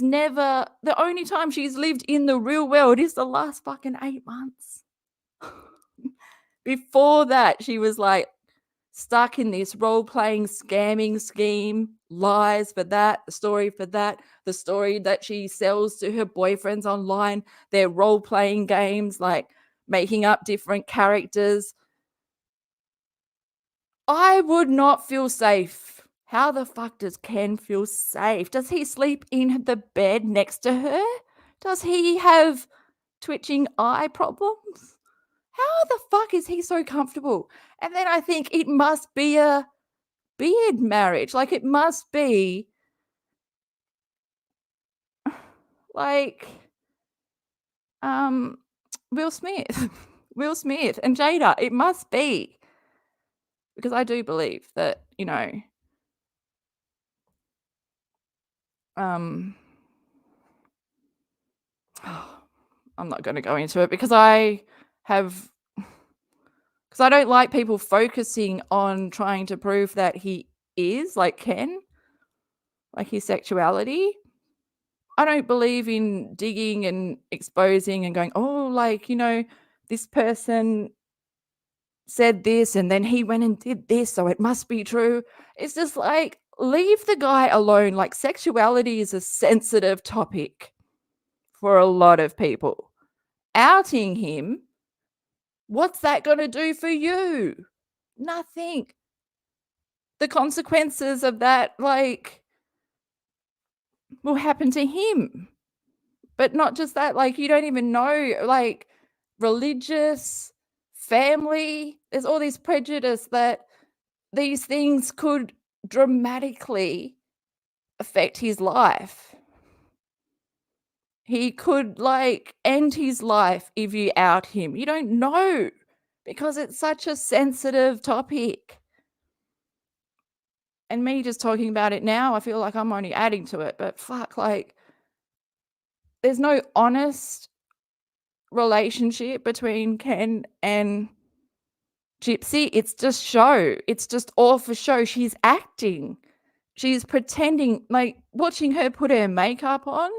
never, the only time she's lived in the real world is the last fucking 8 months. Before that, she was like stuck in this role-playing scamming scheme, lies for that, the story for that, the story that she sells to her boyfriends online, their role-playing games, like making up different characters. I would not feel safe. How the fuck does Ken feel safe? Does he sleep in the bed next to her? Does he have twitching eye problems? How the fuck is he so comfortable? And then I think it must be a beard marriage. Like, it must be like Will Smith. Will Smith and Jada. It must be. Because I do believe that, you know, I'm not going to go into it because I don't like people focusing on trying to prove that he is like Ken, like his sexuality. I don't believe in digging and exposing and going, oh, like, you know, this person said this and then he went and did this, so it must be true. It's just like, leave the guy alone. Like, sexuality is a sensitive topic for a lot of people. Outing him, what's that going to do for you? Nothing. The consequences of that, like, will happen to him. But not just that, like, you don't even know, like, religious, family, there's all this prejudice that these things could dramatically affect his life. He could, like, end his life if you out him. You don't know because it's such a sensitive topic. And me just talking about it now, I feel like I'm only adding to it. But fuck, like, there's no honest relationship between Ken and Gypsy. It's just show. It's just all for show. She's acting. She's pretending, like, watching her put her makeup on.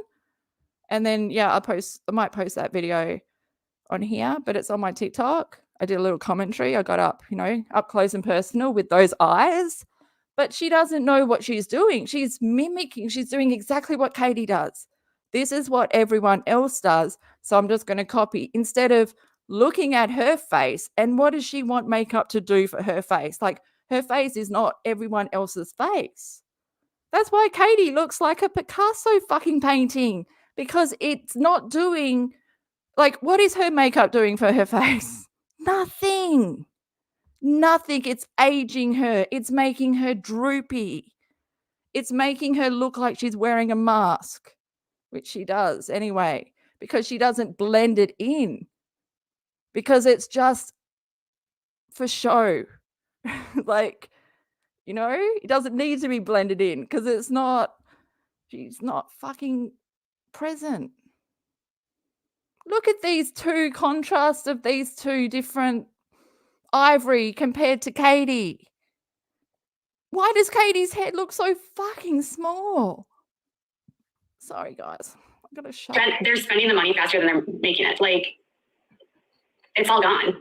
And then, yeah, I might post that video on here, but it's on my TikTok. I did a little commentary. I got up, you know, up close and personal with those eyes. But she doesn't know what she's doing. She's mimicking. She's doing exactly what Katie does. This is what everyone else does. So I'm just going to copy instead of looking at her face. And what does she want makeup to do for her face? Like, her face is not everyone else's face. That's why Katie looks like a Picasso fucking painting, because it's not doing, like, what is her makeup doing for her face? Nothing. Nothing. It's aging her. It's making her droopy. It's making her look like she's wearing a mask, which she does anyway, because she doesn't blend it in. because it's just for show. Like, you know, it doesn't need to be blended in because she's not fucking present. Look at these two contrasts of these two different Ivory compared to Katie. Why does Katie's head look so fucking small? Sorry, guys. I'm gonna shut up. They're spending the money faster than they're making it. Like, it's all gone.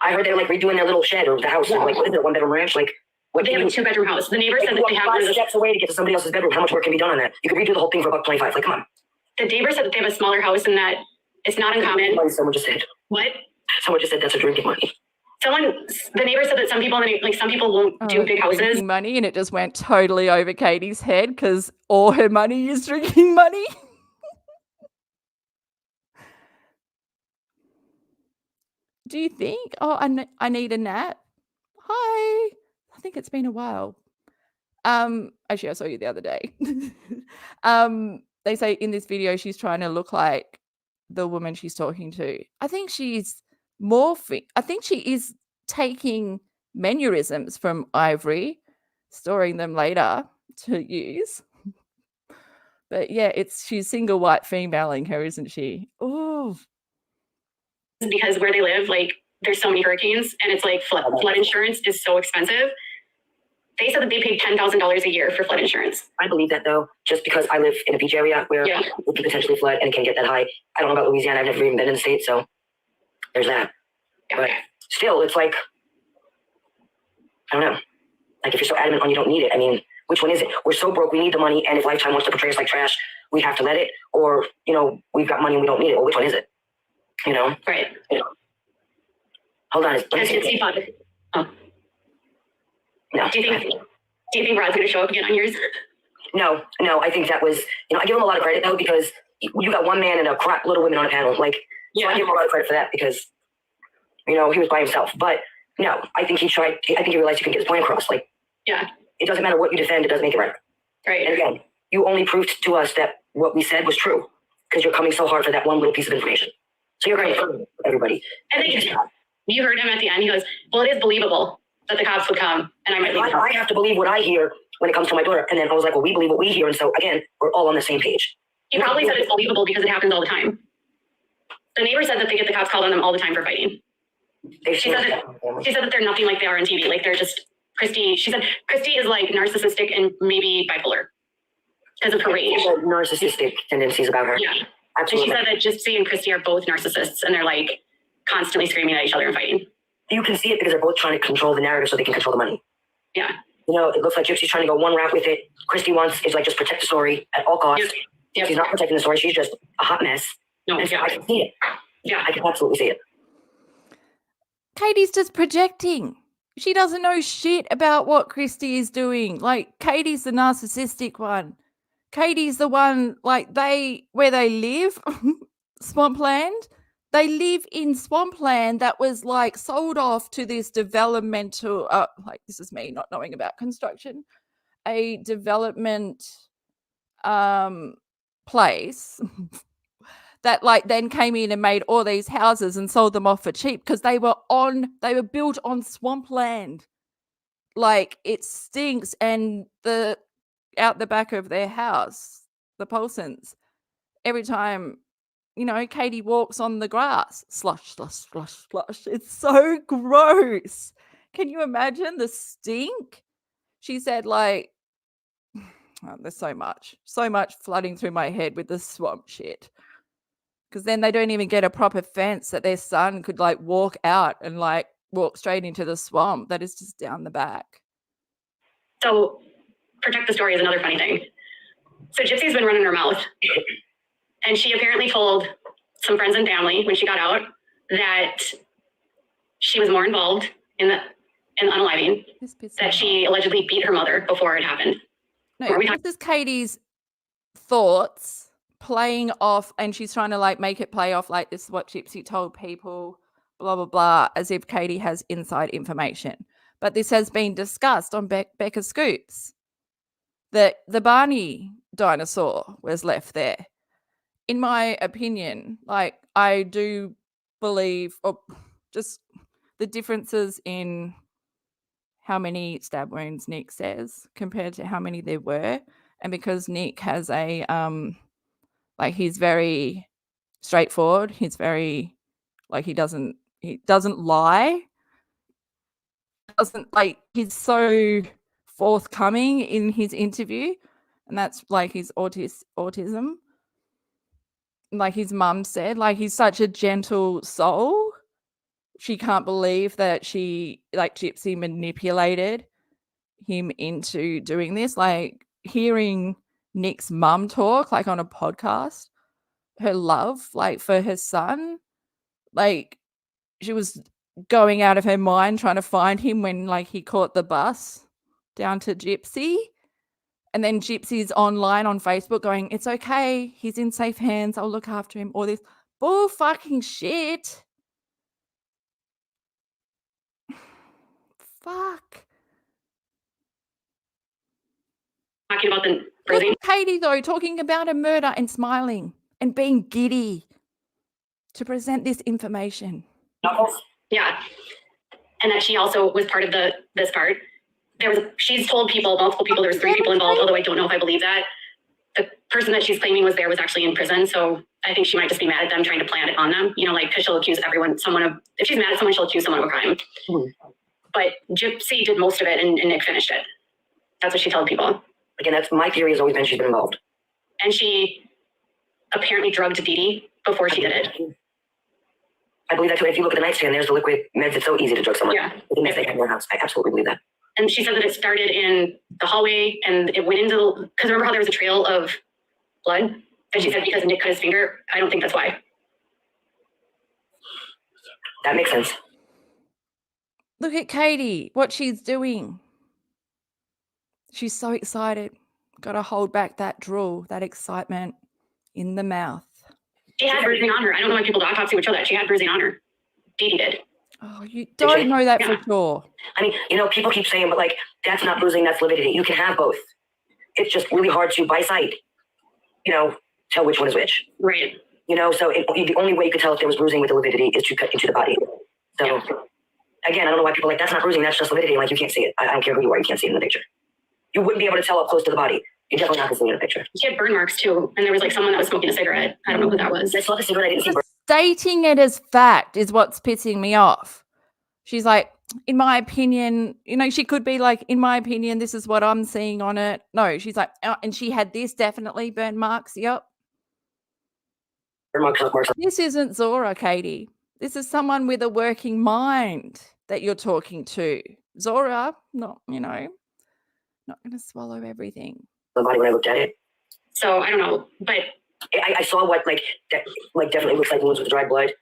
I heard they're like redoing their little shed or the house. Like, what is it, 1-bedroom ranch? Like, what They have a 2-bedroom house. The neighbor said that they have one 5 of those. steps away to get to somebody else's bedroom. How much work can be done on that? You could redo the whole thing for $1.25. Like, come on. The neighbor said that they have a smaller house and that it's not uncommon. Someone just said. What? Someone just said that's a drinking money. The neighbor said that some people won't do big houses. Drinking money, and it just went totally over Katie's head because all her money is drinking money. Do you think? Oh, I need a nap. Hi. I think it's been a while. Actually, I saw you the other day. They say in this video she's trying to look like the woman she's talking to. I think she's morphing. I think she is taking mannerisms from Ivory, storing them later to use. But yeah, she's single white femaling her, isn't she? Oh. Because where they live, like, there's so many hurricanes and it's like flood insurance is so expensive. They said that they paid $10,000 a year for flood insurance. I believe that though, just because I live in a beach area where it can potentially flood and it can get that high. I don't know about Louisiana. I've never even been in the state, so there's that. Yeah. But still, it's like, I don't know. Like, if you're so adamant on you don't need it, I mean, which one is it? We're so broke, we need the money, and if Lifetime wants to portray us like trash, we have to let it, or, you know, we've got money and we don't need it. Well, which one is it? You know? Right. You know. Hold on. Oh. No. Do you think Rod's gonna show up again on yours? No. I think that was, you know, I give him a lot of credit though, because you got one man and a crap little women on a panel. Like, so I give him a lot of credit for that because, you know, he was by himself. But no, I think he realized he could get his point across. Like, it doesn't matter what you defend, it doesn't make it right. Right. And again, you only proved to us that what we said was true because you're coming so hard for that one little piece of information. So you're going to prove everybody. And you heard him at the end. He goes, well, it is believable that the cops would come and I might leave. I have to believe what I hear when it comes to my daughter. And then I was like, well, we believe what we hear. And so again, we're all on the same page. He probably said it's believable because it happens all the time. The neighbor said that they get the cops called on them all the time for fighting. She said that they're nothing like they are on TV. Like, they're just Christy. She said Christy is like narcissistic and maybe bipolar because of her rage. Narcissistic tendencies about her. Yeah. Absolutely. And she said that Gypsy and Christy are both narcissists and they're like constantly screaming at each other and fighting. You can see it because they're both trying to control the narrative so they can control the money. Yeah. You know, it looks like Gypsy's trying to go one route with it. Christy wants is like just protect the story at all costs. She's not protecting the story. She's just a hot mess. No, I can see it. Yeah. I can absolutely see it. Katie's just projecting. She doesn't know shit about what Christy is doing. Like, Katie's the narcissistic one. Katie's the one, like, where they live, swampland. They live in swampland that was like sold off to this developmental, like, this is me not knowing about construction, a development place that like then came in and made all these houses and sold them off for cheap because they were built on swampland. Like, it stinks, and out the back of their house, the Paulsons, every time, you know, Katie walks on the grass, slush, slush, slush, slush. It's so gross. Can you imagine the stink? She said, like, oh, there's so much flooding through my head with the swamp shit. Because then they don't even get a proper fence that their son could like walk out and like walk straight into the swamp that is just down the back. So protect the story is another funny thing. So Gypsy's been running her mouth. And she apparently told some friends and family when she got out that she was more involved in the unaliving, that she allegedly beat her mother before it happened. No, this is Katie's thoughts playing off, and she's trying to like make it play off like this is what Gypsy told people, blah, blah, blah, as if Katie has inside information. But this has been discussed on Becca's Scoops, that the Barney dinosaur was left there. In my opinion, like, I do believe, or just the differences in how many stab wounds Nick says compared to how many there were. And because Nick has a, like, he's very straightforward. He's very, like, he doesn't lie. He's so forthcoming in his interview, and that's like his autism. Like his mum said, like, he's such a gentle soul. She can't believe that Gypsy manipulated him into doing this. Like, hearing Nick's mum talk, like, on a podcast, her love, like, for her son, like, she was going out of her mind trying to find him when, like, he caught the bus down to Gypsy. And then Gypsy's online on Facebook going, it's okay, he's in safe hands, I'll look after him. All this bull fucking shit. Fuck. Talking about the Look bruising. at Katie, though, talking about a murder and smiling and being giddy to present this information. Knuckles? Yeah. And that she also was part of this part. She's told multiple people, there was 3 people involved, although I don't know if I believe that. The person that she's claiming was actually in prison, so I think she might just be mad at them, trying to plant it on them, like, because she'll accuse if she's mad at someone, she'll accuse someone of a crime. But Gypsy did most of it, and Nick finished it. That's what she told people. Again, that's my theory, has always been she's been involved. And she apparently drugged DEEDEE before she did it. I believe that too. If you look at the nightstand, there's the liquid meds. It's so easy to drug someone. Yeah. Within the second warehouse. I absolutely believe that. And she said that it started in the hallway and it went into because remember how there was a trail of blood? And she said because Nick cut his finger. I don't think that's why. That makes sense. Look at Katie, what she's doing. She's so excited. Got to hold back that drool, that excitement in the mouth. She had bruising on her. I don't know why people at autopsy would show that. She had bruising on her. DEEDEE did. Oh, you don't know that for sure. I mean, people keep saying, but like, that's not bruising, that's lividity. You can have both. It's just really hard to, by sight, tell which one is which. Right. So the only way you could tell if there was bruising with the lividity is to cut into the body. So, again, I don't know why people are like, that's not bruising, that's just lividity. Like, you can't see it. I don't care who you are, you can't see it in the picture. You wouldn't be able to tell up close to the body. You're definitely not going to see it in the picture. She had burn marks too, and there was like someone that was smoking a cigarette. I don't know who that was. I saw the cigarette, I didn't see burn. Stating it as fact is what's pissing me off. She's like, in my opinion, she could be like, in my opinion, this is what I'm seeing on it. No, she's like, and she had this definitely burn marks. Yep. Burn marks, of course. This isn't Zora, Katie. This is someone with a working mind that you're talking to. Zora, not going to swallow everything. The body when I looked at it. So I don't know, but I saw what that definitely looks like wounds with dried blood,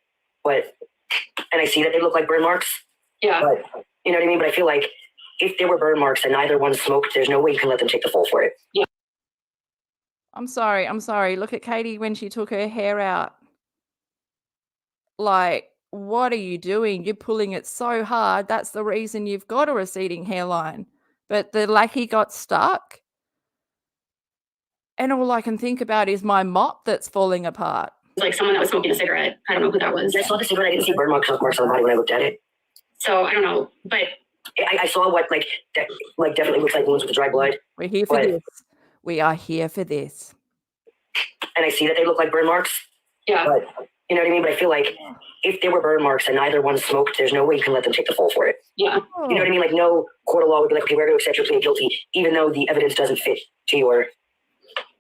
and I see that they look like burn marks. Yeah. But you know what I mean? But I feel like if there were burn marks and neither one smoked, there's no way you can let them take the fall for it. Yeah. I'm sorry. Look at Katie when she took her hair out. Like, what are you doing? You're pulling it so hard. That's the reason you've got a receding hairline. But the lackey got stuck. And all I can think about is my mop that's falling apart. Like someone that was smoking a cigarette. I don't know who that was. I saw the cigarette, I didn't see burn marks on the body when I looked at it. So I don't know, but I saw what that definitely looks like wounds with dried blood. We're here for this. We are here for this. And I see that they look like burn marks. Yeah. But you know what I mean? But I feel like if there were burn marks and neither one smoked, there's no way you can let them take the fall for it. Yeah. You know what I mean? Like, no court of law would be like, okay, we're going to accept your plea guilty, even though the evidence doesn't fit to your,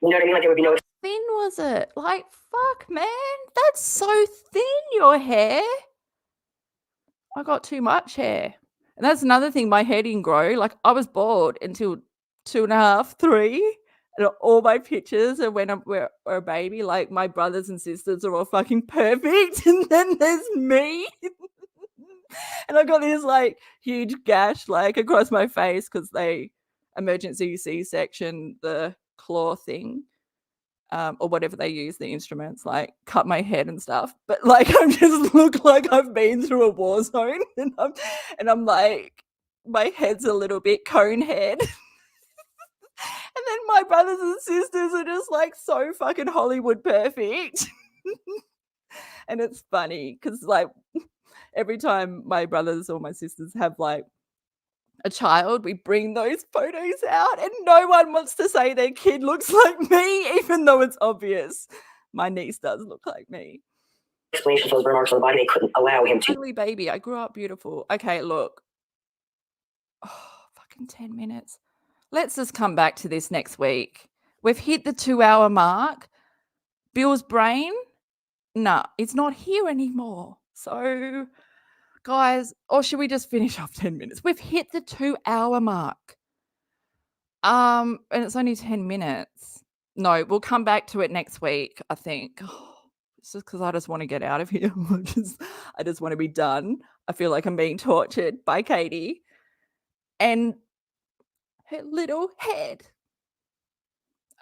you know what I mean? Like, there would be no. Thin was it? Like, fuck, man. That's so thin, your hair. I got too much hair. And that's another thing, my hair didn't grow. Like, I was bald until 2.5, 3. And all my pictures of when we're a baby, like, my brothers and sisters are all fucking perfect. And then there's me. And I got this, like, huge gash, like, across my face because they emergency C-section, the claw thing. Or whatever they use, the instruments, like cut my head and stuff. But like, I just look like I've been through a war zone, and I'm like, my head's a little bit cone head. And then my brothers and sisters are just like so fucking Hollywood perfect. And it's funny because like every time my brothers or my sisters have like a child, we bring those photos out and no one wants to say their kid looks like me, even though it's obvious. My niece does look like me. Explanation for those burn marks on the body, they couldn't allow him to. Ugly baby, I grew up beautiful. Okay, look. Oh, fucking 10 minutes. Let's just come back to this next week. We've hit the 2-hour mark. Bill's brain, nah, it's not here anymore. So, guys, or should we just finish off 10 minutes? We've hit the 2-hour mark. And it's only 10 minutes. No, we'll come back to it next week, I think. It's just because I just want to get out of here. I just want to be done. I feel like I'm being tortured by Katie and her little head.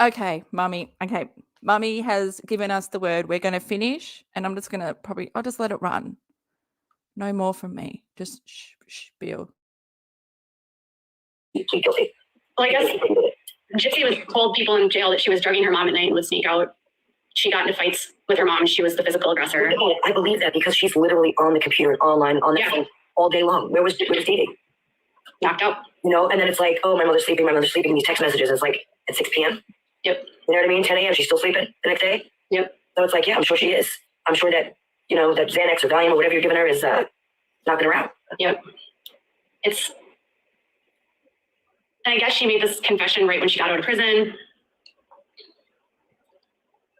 Okay, Mummy. Okay, Mummy has given us the word. We're going to finish, and I'm just going to I'll just let it run. No more from me. Just shh, Bill. Guilty. Well, I guess Gypsy was told people in jail that she was drugging her mom at night and would sneak out. She got into fights with her mom. She was the physical aggressor. I believe that because she's literally on the computer, online, on the phone all day long. Where was DEEDEE? Knocked out. You know, and then it's like, oh, my mother's sleeping. These text messages. It's like at 6 p.m. Yep. You know what I mean? 10 a.m. She's still sleeping the next day. Yep. So it's like, yeah, I'm sure she is. I'm sure that, you know, that Xanax or Valium or whatever you're giving her is knocking her out. Yep. And I guess she made this confession right when she got out of prison.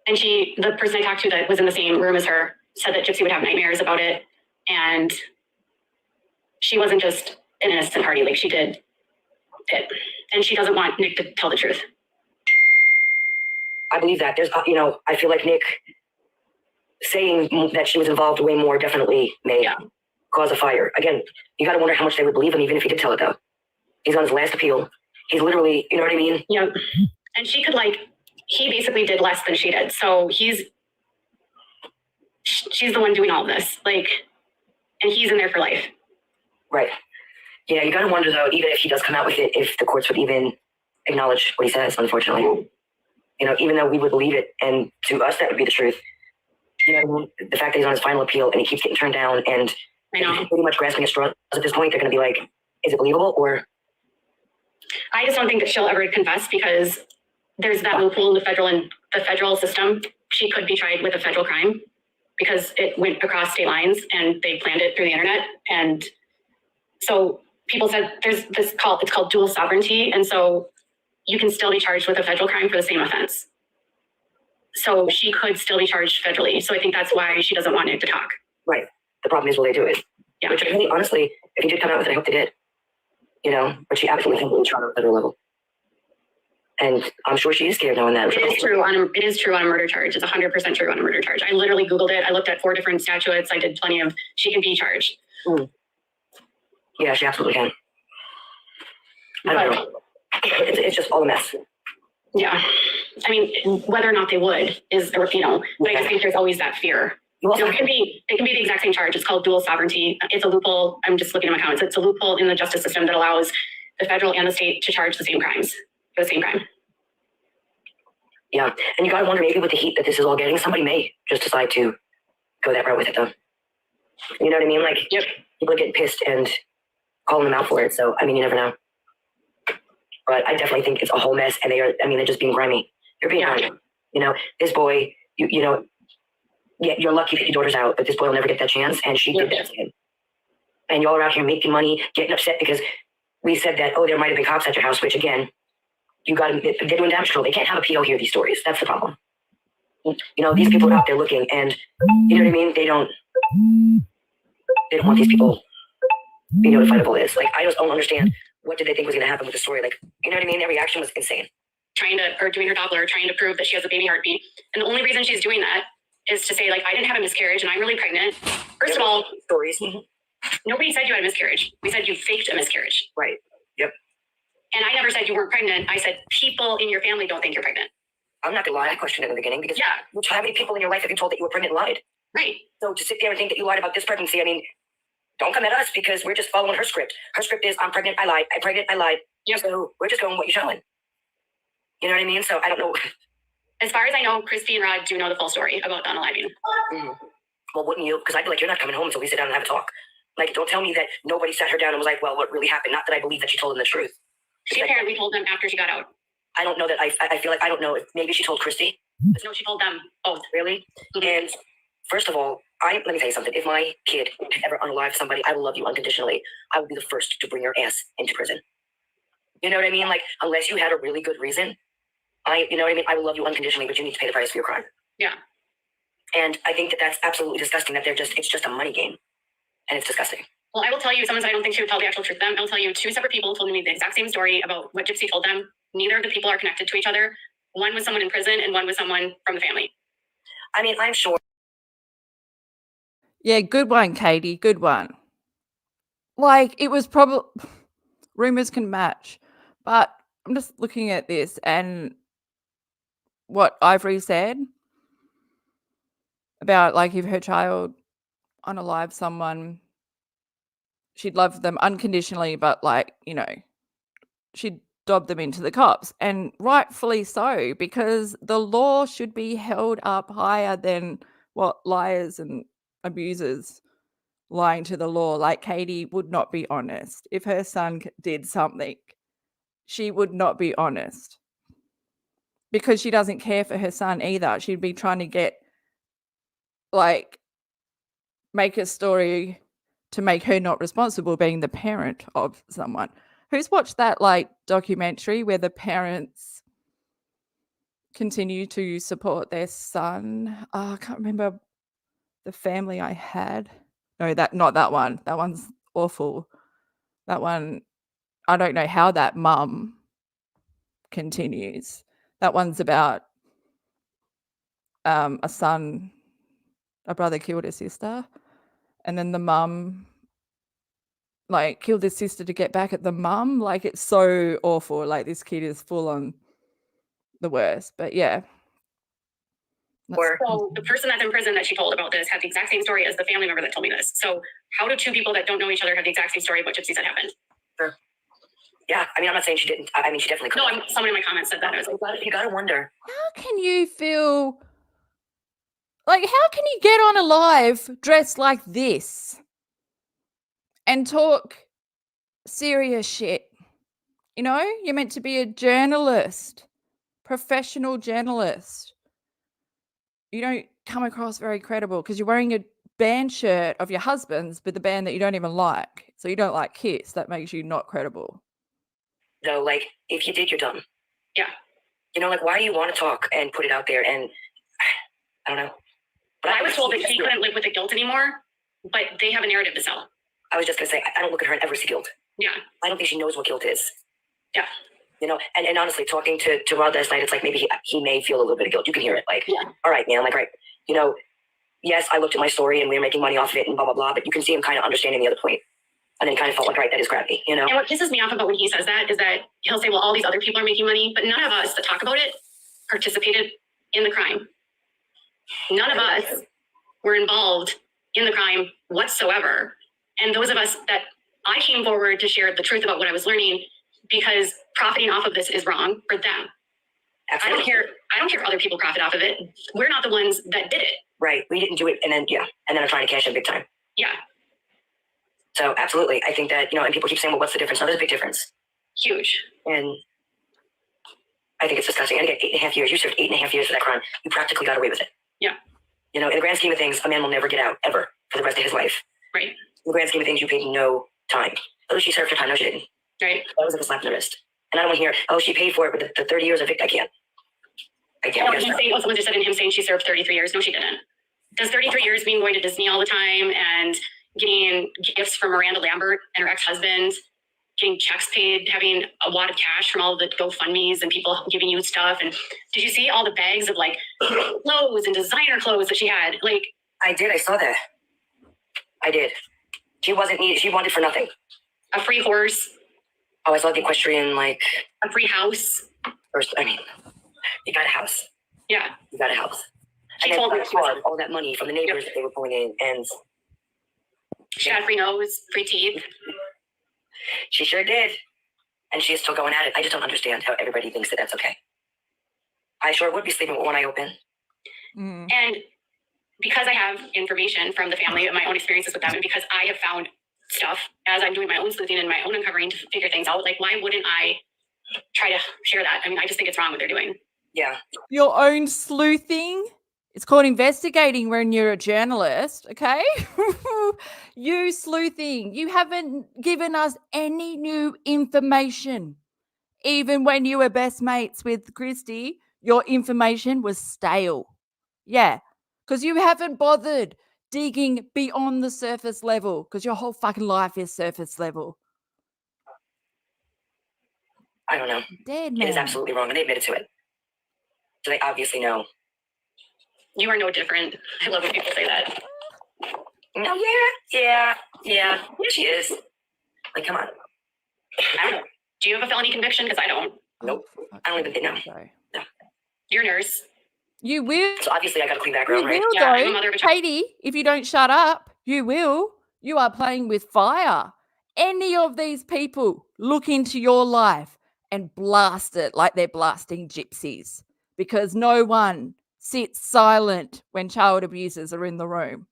And the person I talked to that was in the same room as her said that Gypsy would have nightmares about it. And she wasn't just an innocent party, like she did it. And she doesn't want Nick to tell the truth. I believe that. There's, you know, I feel like Nick saying that she was involved way more definitely may cause a fire. Again, you got to wonder how much they would believe him, even if he did tell it, though. He's on his last appeal. He's literally, you know what I mean? Yep. And she could he basically did less than she did. So she's the one doing all of this. And he's in there for life. Right. Yeah, you got to wonder, though, even if he does come out with it, if the courts would even acknowledge what he says, unfortunately. You know, even though we would believe it, and to us, that would be the truth. You know, the fact that he's on his final appeal and he keeps getting turned down and he's pretty much grasping at straws at this point, they're going to be like, is it believable or? I just don't think that she'll ever confess because there's that loophole in the federal system. She could be tried with a federal crime because it went across state lines and they planned it through the internet. And so people said it's called dual sovereignty. And so you can still be charged with a federal crime for the same offense. So she could still be charged federally. So I think that's why she doesn't want Nick to talk. Right. The problem is, will they do it? Yeah. Which really, honestly, if he did come out with it, I hope they did. You know, but she absolutely can be tried on a federal level. And I'm sure she is scared knowing that. It is true on a murder charge. It's 100% true on a murder charge. I literally Googled it. I looked at 4 different statutes. I did plenty of, she can be charged. Mm. Yeah, she absolutely can. I don't know. It's just all a mess. Yeah. I mean, whether or not they would is, you know, but I just think there's always that fear. It can be the exact same charge. It's called dual sovereignty. It's a loophole. I'm just looking at my comments. It's a loophole in the justice system that allows the federal and the state to charge the same crimes for the same crime. Yeah. And you got to wonder, maybe with the heat that this is all getting, somebody may just decide to go that route with it, though. You know what I mean? Like, people are getting pissed and calling them out for it. So, I mean, you never know. But I definitely think it's a whole mess. And they're just being grimy. You're being grimy. You know, this boy, you know, yeah, you're lucky that your daughter's out, but this boy will never get that chance. And she did that to him. And y'all are out here making money, getting upset because we said that, oh, there might have been cops at your house, which again, they're doing damage control. They can't have a PO hear these stories. That's the problem. You know, these people are out there looking and, you know what I mean? They don't want these people be notified of all this. Like, I just don't understand what did they think was going to happen with the story. Like, you know what I mean? Their reaction was insane. Doing her Doppler, trying to prove that she has a baby heartbeat. And the only reason she's doing that is to say, like, I didn't have a miscarriage and I'm really pregnant. First of all, stories. Nobody said you had a miscarriage. We said you faked a miscarriage. Right. Yep. And I never said you weren't pregnant. I said people in your family don't think you're pregnant. I'm not gonna lie. I questioned it in the beginning because how many people in your life have you told that you were pregnant and lied? Right. So to sit there and think that you lied about this pregnancy, I mean, don't come at us because we're just following her script. Her script is I'm pregnant, I lied. I'm pregnant, I lied. Yep. So we're just going with what you're showing. You know what I mean? So I don't know. As far as I know, Christy and Rod do know the full story about the unaliving. Mm-hmm. Well, wouldn't you? Because I'd be like, you're not coming home until we sit down and have a talk. Like, don't tell me that nobody sat her down and was like, well, what really happened? Not that I believe that she told them the truth. She apparently told them after she got out. I don't know that. I feel like I don't know if maybe she told Kristy. No, she told them both. Really? And first of all, let me tell you something. If my kid had ever unalived somebody, I will love you unconditionally. I would be the first to bring your ass into prison. You know what I mean? Like, unless you had a really good reason, you know what I mean? I will love you unconditionally, but you need to pay the price for your crime. Yeah. And I think that that's absolutely disgusting. That it's just a money game, and it's disgusting. Well, I will tell you, someone said I don't think she would tell the actual truth to them. I'll tell you, 2 separate people told me the exact same story about what Gypsy told them. Neither of the people are connected to each other. One was someone in prison and one was someone from the family. I mean, I'm sure. Yeah, good one, Katie. Good one. Like, it was probably rumors can match, but I'm just looking at this and what Ivory said about, like, if her child unalive someone, she'd love them unconditionally, but, like, you know, she'd dob them into the cops, and rightfully so, because the law should be held up higher than what liars and abusers lying to the law. Like, Katie would not be honest. If her son did something, she would not be honest because she doesn't care for her son either. She'd be trying to get, like, make a story to make her not responsible, being the parent of someone. Who's watched that, like, documentary where the parents continue to support their son? I can't remember the family I had. No, not that one. That one's awful. That one, I don't know how that mum continues. That one's about a brother killed his sister, and then the mum, like, killed his sister to get back at the mum. Like, it's so awful. Like, this kid is full on the worst. But yeah. So the person that's in prison that she told about this had the exact same story as the family member that told me this. So how do 2 people that don't know each other have the exact same story of what Gypsy said happened? Sure. Yeah, I mean, I'm not saying she didn't. I mean, she definitely could. No, someone in my comments said that. I was like, you gotta wonder. How can you feel like, how can you get on a live dressed like this and talk serious shit? You know, you're meant to be a journalist, professional journalist. You don't come across very credible because you're wearing a band shirt of your husband's with the band that you don't even like. So you don't like Kiss. That makes you not credible. No, like, if you did, you're dumb. Yeah. You know, like, why do you want to talk and put it out there? And I don't know. But I was told that she couldn't live with the guilt anymore, but they have a narrative to sell. I was just going to say, I don't look at her and ever see guilt. Yeah. I don't think she knows what guilt is. Yeah. You know, and honestly, talking to Rod last night, it's like maybe he may feel a little bit of guilt. You can hear it. Like, yeah. All right, man. I'm like, right. You know, yes, I looked at my story and we were making money off of it and blah, blah, blah. But you can see him kind of understanding the other point. And then he kind of felt like, right, that is crappy, you know? And what pisses me off about when he says that is that he'll say, well, all these other people are making money, but none of us that talk about it participated in the crime. None of us were involved in the crime whatsoever. And those of us that I came forward to share the truth about what I was learning because profiting off of this is wrong for them. Absolutely. I don't care if other people profit off of it. We're not the ones that did it. Right. We didn't do it. And then, yeah. And then I'm trying to cash in big time. Yeah. So absolutely. I think that, you know, and people keep saying, well, what's the difference? No, there's a big difference. Huge. And I think it's disgusting. And again, 8.5 years. You served 8.5 years for that crime. You practically got away with it. Yeah. You know, in the grand scheme of things, a man will never get out ever for the rest of his life. Right. In the grand scheme of things, you paid no time. Oh, she served her time. No, she didn't. Right. That was like a slap in the wrist. And I don't want to hear, oh, she paid for it, but the 30 years of it, I can't. Someone just said in him saying she served 33 years. No, she didn't. Does 33 years mean going to Disney all the time and getting gifts from Miranda Lambert and her ex-husband, getting checks paid, having a wad of cash from all the GoFundMes and people giving you stuff? And did you see all the bags of like clothes and designer clothes that she had? Like, I did. I saw that. I did. She wasn't needed. She wanted for nothing. a free horse, Oh, I saw the equestrian, like, a free house. first, I mean, you got a house. Yeah. You got a house. She And told then me she had all that money from the neighbors that they were pulling in, and she had free nose, free teeth. she sure did. And she's still going at it. I just don't understand how everybody thinks that that's okay. I sure would be sleeping with one eye open. Mm. And because I have information from the family and my own experiences with them, and because I have found stuff as I'm doing my own sleuthing and my own uncovering to figure things out, like, why wouldn't I try to share that? I mean, I just think it's wrong what they're doing. Yeah. Your own sleuthing. It's called investigating when you're a journalist, okay? You sleuthing. You haven't given us any new information. Even when you were best mates with Kristy, your information was stale. Yeah, because you haven't bothered digging beyond the surface level because your whole fucking life is surface level. I don't know. Dead It man. is absolutely wrong, and they admitted to it. So they obviously know. You are no different. I love when people say that. No, yeah, she is. Like, come on. I don't know. Do you have a felony conviction? Because I don't. Nope. Oh, I don't even know. You're a nurse. You will. So obviously I got a clean You background, right? will, Yeah, I'm a though. mother of a child. Katie, if you don't shut up, you will. You are playing with fire. Any of these people look into your life and blast it like they're blasting gypsies because no one sits silent when child abusers are in the room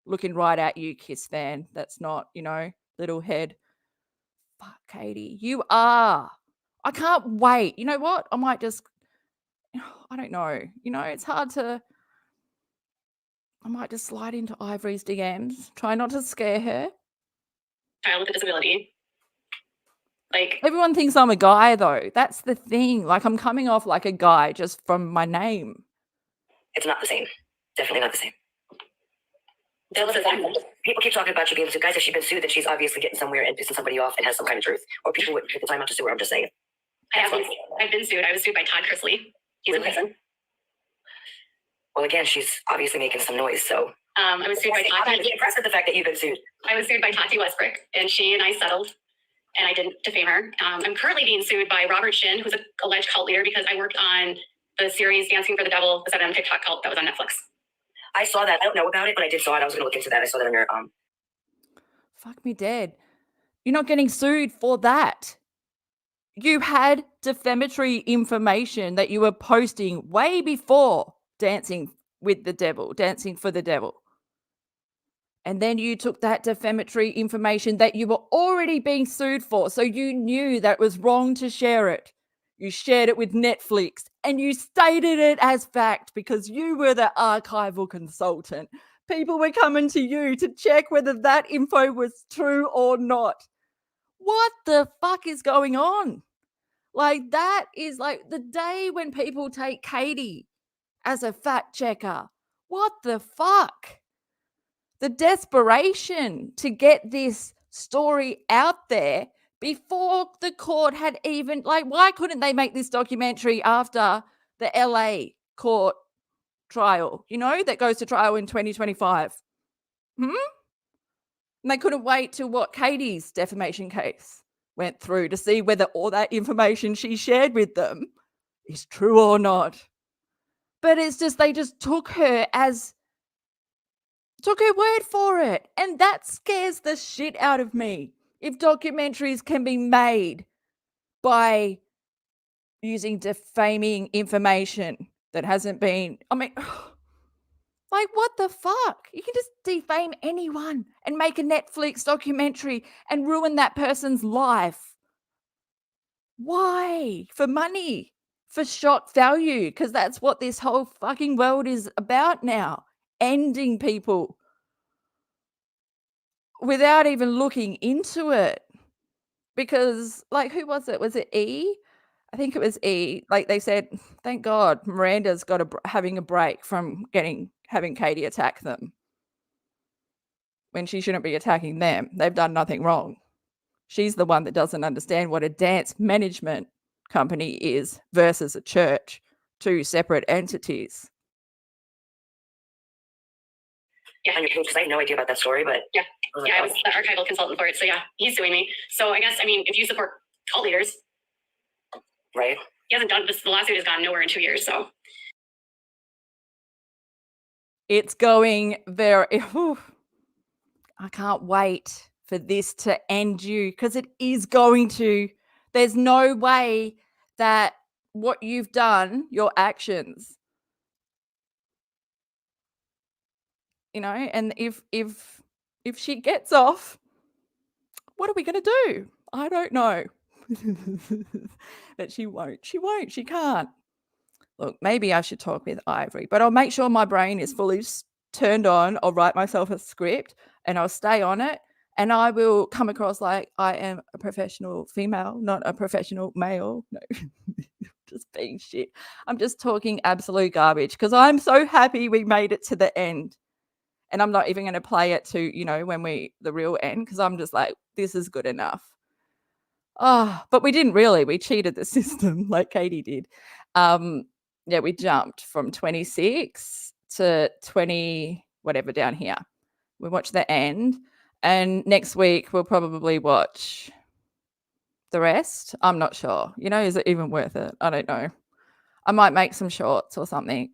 looking right at you, Kiss fan. That's not, little head. Fuck, Katie, you are. I can't wait. You know what? I might just, I don't know. It's hard to, I might just slide into Ivory's DMs. Try not to scare her. Child with a disability. Like, Everyone thinks I'm a guy, though. That's the thing. Like, I'm coming off like a guy just from my name. It's not the same. Definitely not the same. Bill says that. People keep talking about you being sued. Guys, if she's been sued, then she's obviously getting somewhere and pissing somebody off and has some kind of truth. Or people wouldn't take the time out to sue her. I'm just saying. I've been sued. I was sued by Todd Chrisley. He's in prison. Well, again, she's obviously making some noise, so. I was sued by I'm Tati. impressed with the fact that you've been sued. I was sued by Tati Westbrook, and she and I settled, and I didn't defame her. I'm currently being sued by Robert Shin, who's an alleged cult leader, because I worked on the series Dancing for the Devil, the 7 TikTok cult that was on Netflix. I saw that. I don't know about it, but I did saw it. I was going to look into that. I saw that on your Fuck me dead. You're not getting sued for that. You had defamatory information that you were posting way before Dancing with the Devil, Dancing for the Devil. And then you took that defamatory information that you were already being sued for. So you knew that it was wrong to share it. You shared it with Netflix and you stated it as fact because you were the archival consultant. People were coming to you to check whether that info was true or not. What the fuck is going on? Like, that is like the day when people take Katie as a fact checker. What the fuck? The desperation to get this story out there before the court had even, like, why couldn't they make this documentary after the LA court trial, that goes to trial in 2025? And they couldn't wait till what Katie's defamation case went through to see whether all that information she shared with them is true or not. But it's just, they just took her word for it. And that scares the shit out of me. If documentaries can be made by using defaming information that hasn't been, like, what the fuck? You can just defame anyone and make a Netflix documentary and ruin that person's life. Why? For money, for shock value, because that's what this whole fucking world is about now. Ending people without even looking into it. Because, like, who was it? Was it E? I think it was E. Like, they said, thank God Miranda's got having a break from having Katie attack them when she shouldn't be attacking them. They've done nothing wrong. She's the one that doesn't understand what a dance management company is versus a church, 2 separate entities. Yeah, on your page, because I had no idea about that story, but yeah, I I was the archival consultant for it. So yeah, he's suing me. So I guess, if you support cult leaders, right? He hasn't done this. The lawsuit has gone nowhere in 2 years. So it's going very. I can't wait for this to end you, because it is going to. There's no way that what you've done, your actions, you know, and if she gets off, what are we going to do? I don't know. But she won't. She won't. She can't. Look, maybe I should talk with Ivory, but I'll make sure my brain is fully turned on. I'll write myself a script and I'll stay on it. And I will come across like I am a professional female, not a professional male. No, just being shit. I'm just talking absolute garbage because I'm so happy we made it to the end. And I'm not even going to play it to, you know, when the real end, because I'm just like, this is good enough. Oh, but we didn't really. We cheated the system like Katie did. Yeah, we jumped from 26 to 20, whatever down here. We watched the end. And next week, we'll probably watch the rest. I'm not sure. You know, is it even worth it? I don't know. I might make some shorts or something.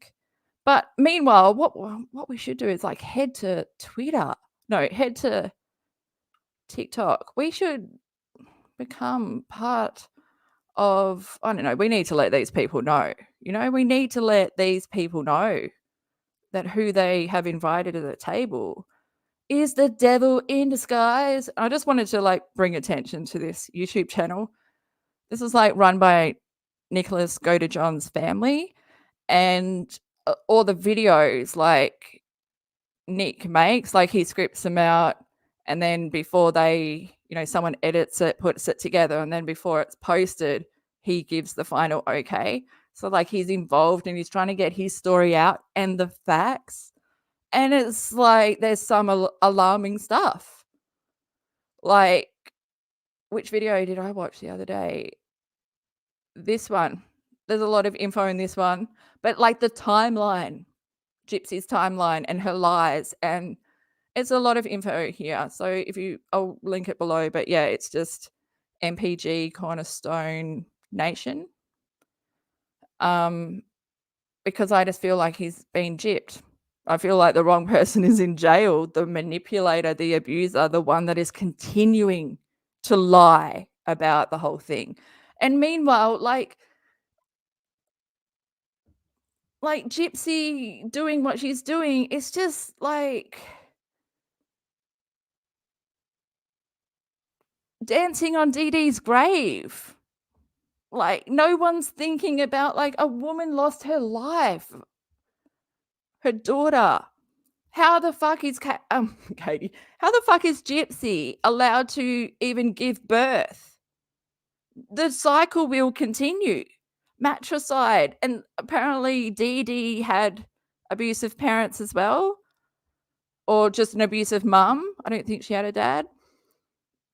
But meanwhile, what we should do is like head to Twitter. No, head to TikTok. We should become part of, I don't know, we need to let these people know. You know, we need to let these people know that who they have invited to the table is the devil in disguise. I just wanted to like bring attention to this YouTube channel. This is like run by Nicholas Godejohn's family, and all the videos like Nick makes, like he scripts them out, and then before they, you know, someone edits it, puts it together, and then before it's posted, he gives the final okay. So like he's involved and he's trying to get his story out and the facts. And it's like there's some alarming stuff. Like, which video did I watch the other day? This one. There's a lot of info in this one, but like the timeline, Gypsy's timeline and her lies, and it's a lot of info here. So I'll link it below, but yeah, it's just MPG Cornerstone Nation. Because I just feel like he's been gypped. I feel like the wrong person is in jail, the manipulator, the abuser, the one that is continuing to lie about the whole thing. And meanwhile, like Gypsy doing what she's doing, it's just like dancing on DeeDee's grave. Like no one's thinking about like a woman lost her life, her daughter. How the fuck is Katie? How the fuck is Gypsy allowed to even give birth? The cycle will continue. Matricide, and apparently DeeDee had abusive parents as well, or just an abusive mum. I don't think she had a dad,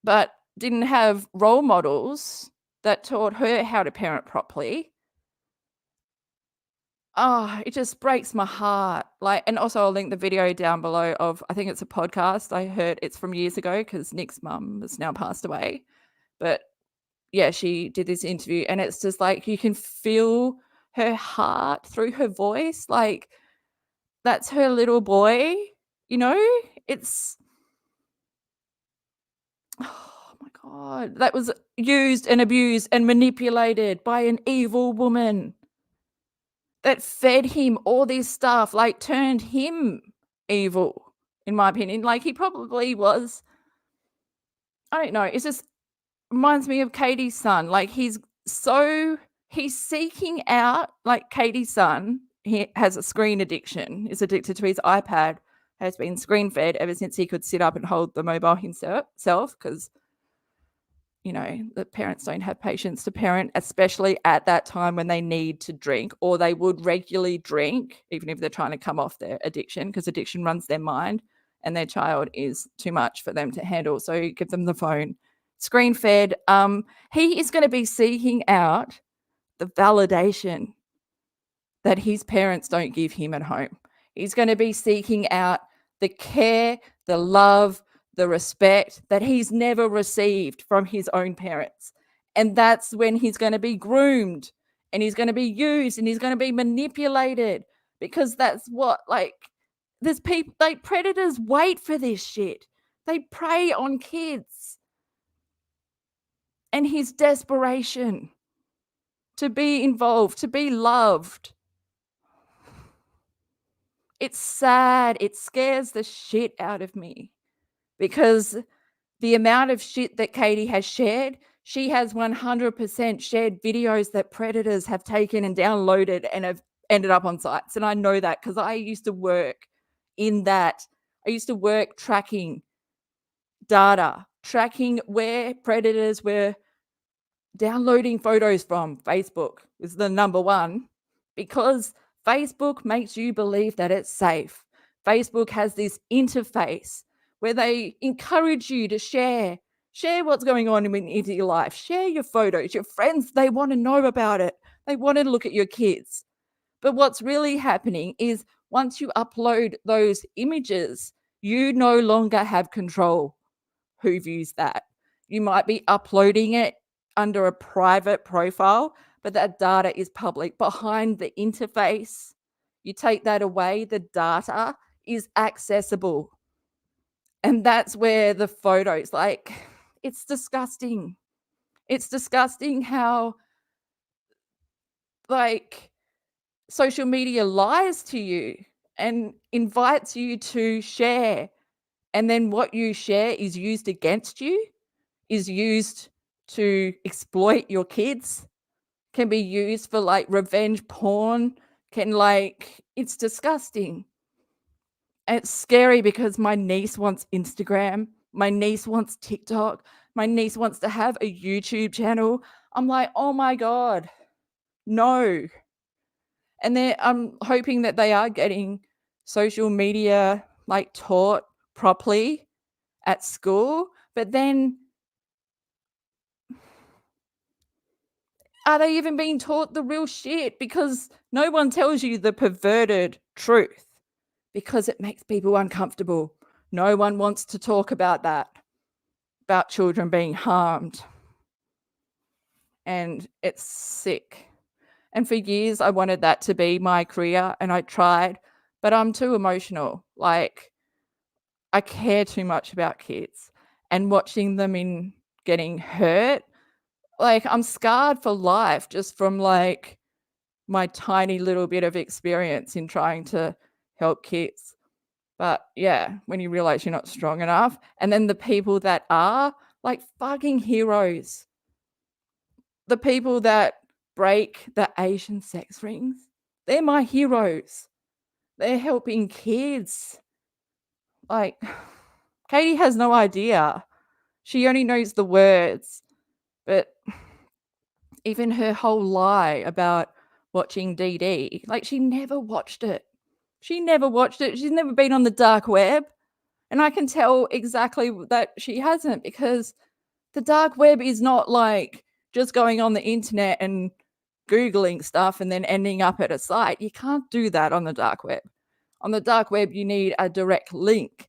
but didn't have role models that taught her how to parent properly. Oh, it just breaks my heart. Like, and also I'll link the video down below of, I think it's a podcast. I heard it's from years ago because Nick's mum has now passed away. But yeah, she did this interview and it's just like you can feel her heart through her voice. Like that's her little boy, you know? It's, oh my God, that was used and abused and manipulated by an evil woman that fed him all this stuff, like turned him evil, in my opinion. Like he probably was, I don't know, it just reminds me of Katie's son. Like he's seeking out, like Katie's son, he has a screen addiction, is addicted to his iPad, has been screen fed ever since he could sit up and hold the mobile himself because, you know, the parents don't have patience to parent, especially at that time when they need to drink, or they would regularly drink, even if they're trying to come off their addiction, because addiction runs their mind and their child is too much for them to handle. So give them the phone. Screen fed. He is going to be seeking out the validation that his parents don't give him at home. He's going to be seeking out the care, the love, the respect that he's never received from his own parents. And that's when he's going to be groomed and he's going to be used and he's going to be manipulated, because that's what, like, there's people, like predators wait for this shit. They prey on kids. And his desperation to be involved, to be loved. It's sad. It scares the shit out of me because the amount of shit that Katie has shared, she has 100% shared videos that predators have taken and downloaded and have ended up on sites. And I know that because I used to work in that. I used to work tracking data, tracking where predators were downloading photos from. Facebook is the number one because Facebook makes you believe that it's safe. Facebook has this interface where they encourage you to share what's going on in your life, share your photos. Your friends, they want to know about it. They want to look at your kids. But what's really happening is once you upload those images, you no longer have control who views that. You might be uploading it under a private profile, but that data is public. Behind the interface, you take that away, the data is accessible. And that's where the photos, like, it's disgusting. It's disgusting how, like, social media lies to you and invites you to share. And then what you share is used against you, is used to exploit your kids, can be used for like revenge porn, it's disgusting. And it's scary because my niece wants Instagram, my niece wants TikTok, my niece wants to have a YouTube channel. I'm like, oh my God, no. And then I'm hoping that they are getting social media like taught properly at school, but then are they even being taught the real shit? Because no one tells you the perverted truth because it makes people uncomfortable. No one wants to talk about that, about children being harmed. And it's sick. And for years, I wanted that to be my career and I tried, but I'm too emotional. Like, I care too much about kids and watching them in getting hurt. Like, I'm scarred for life just from like my tiny little bit of experience in trying to help kids. But yeah, when you realize you're not strong enough, and then the people that are like fucking heroes, the people that break the Asian sex rings, they're my heroes. They're helping kids. Like, Katie has no idea. She only knows the words. But even her whole lie about watching DEEDEE, like, she never watched it. She never watched it. She's never been on the dark web. And I can tell exactly that she hasn't, because the dark web is not like just going on the internet and Googling stuff and then ending up at a site. You can't do that on the dark web. On the dark web, you need a direct link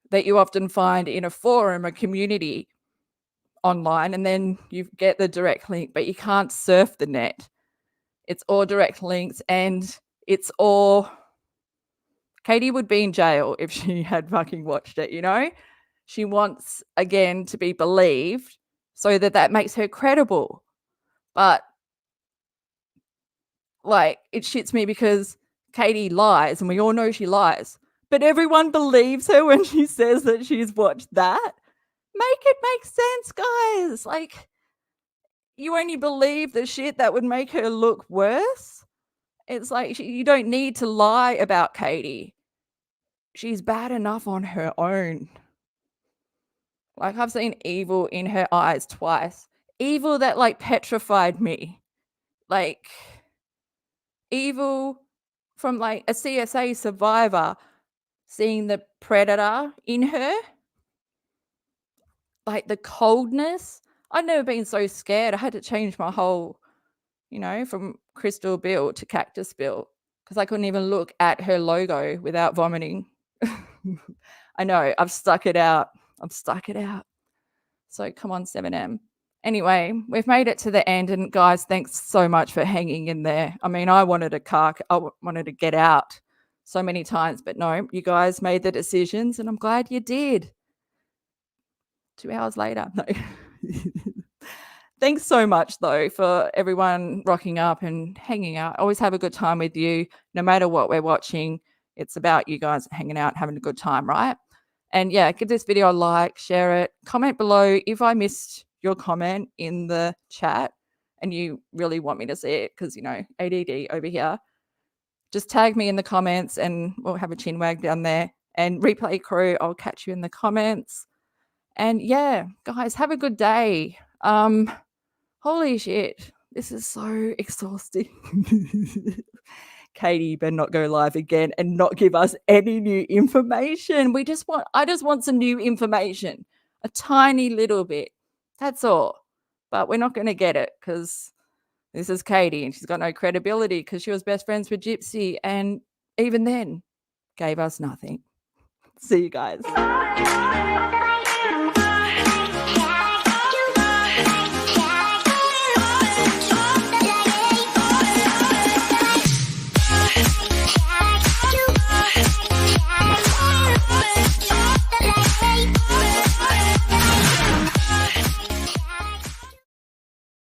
that you often find in a forum, a community online, and then you get the direct link, but you can't surf the net. It's all direct links, and it's all... Katie would be in jail if she had fucking watched it, you know? She wants, again, to be believed so that makes her credible. But, like, it shits me because Katie lies, and we all know she lies. But everyone believes her when she says that she's watched that. Make it make sense, guys. Like, you only believe the shit that would make her look worse. It's like, you don't need to lie about Katie. She's bad enough on her own. Like, I've seen evil in her eyes twice. Evil that, like, petrified me. Like, evil from, like, a CSA survivor, seeing the predator in her. Like, the coldness. I'd never been so scared. I had to change my whole, from Crystal Bill to Cactus Bill, because I couldn't even look at her logo without vomiting. I know, I've stuck it out. So come on, 7M. Anyway, we've made it to the end, and guys, thanks so much for hanging in there. I mean, I wanted to get out so many times, but no, you guys made the decisions, and I'm glad you did. 2 hours later. No. Thanks so much, though, for everyone rocking up and hanging out. I always have a good time with you, no matter what we're watching. It's about you guys hanging out, having a good time, right? And yeah, give this video a like, share it, comment below if I missed your comment in the chat and you really want me to see it because, you know, ADD over here. Just tag me in the comments and we'll have a chin wag down there. And replay crew, I'll catch you in the comments. And yeah, guys, have a good day. Holy shit, this is so exhausting. Katie, you better not go live again and not give us any new information. I just want some new information, a tiny little bit. That's all. But we're not going to get it because this is Katie and she's got no credibility because she was best friends with Gypsy and even then gave us nothing. See you guys.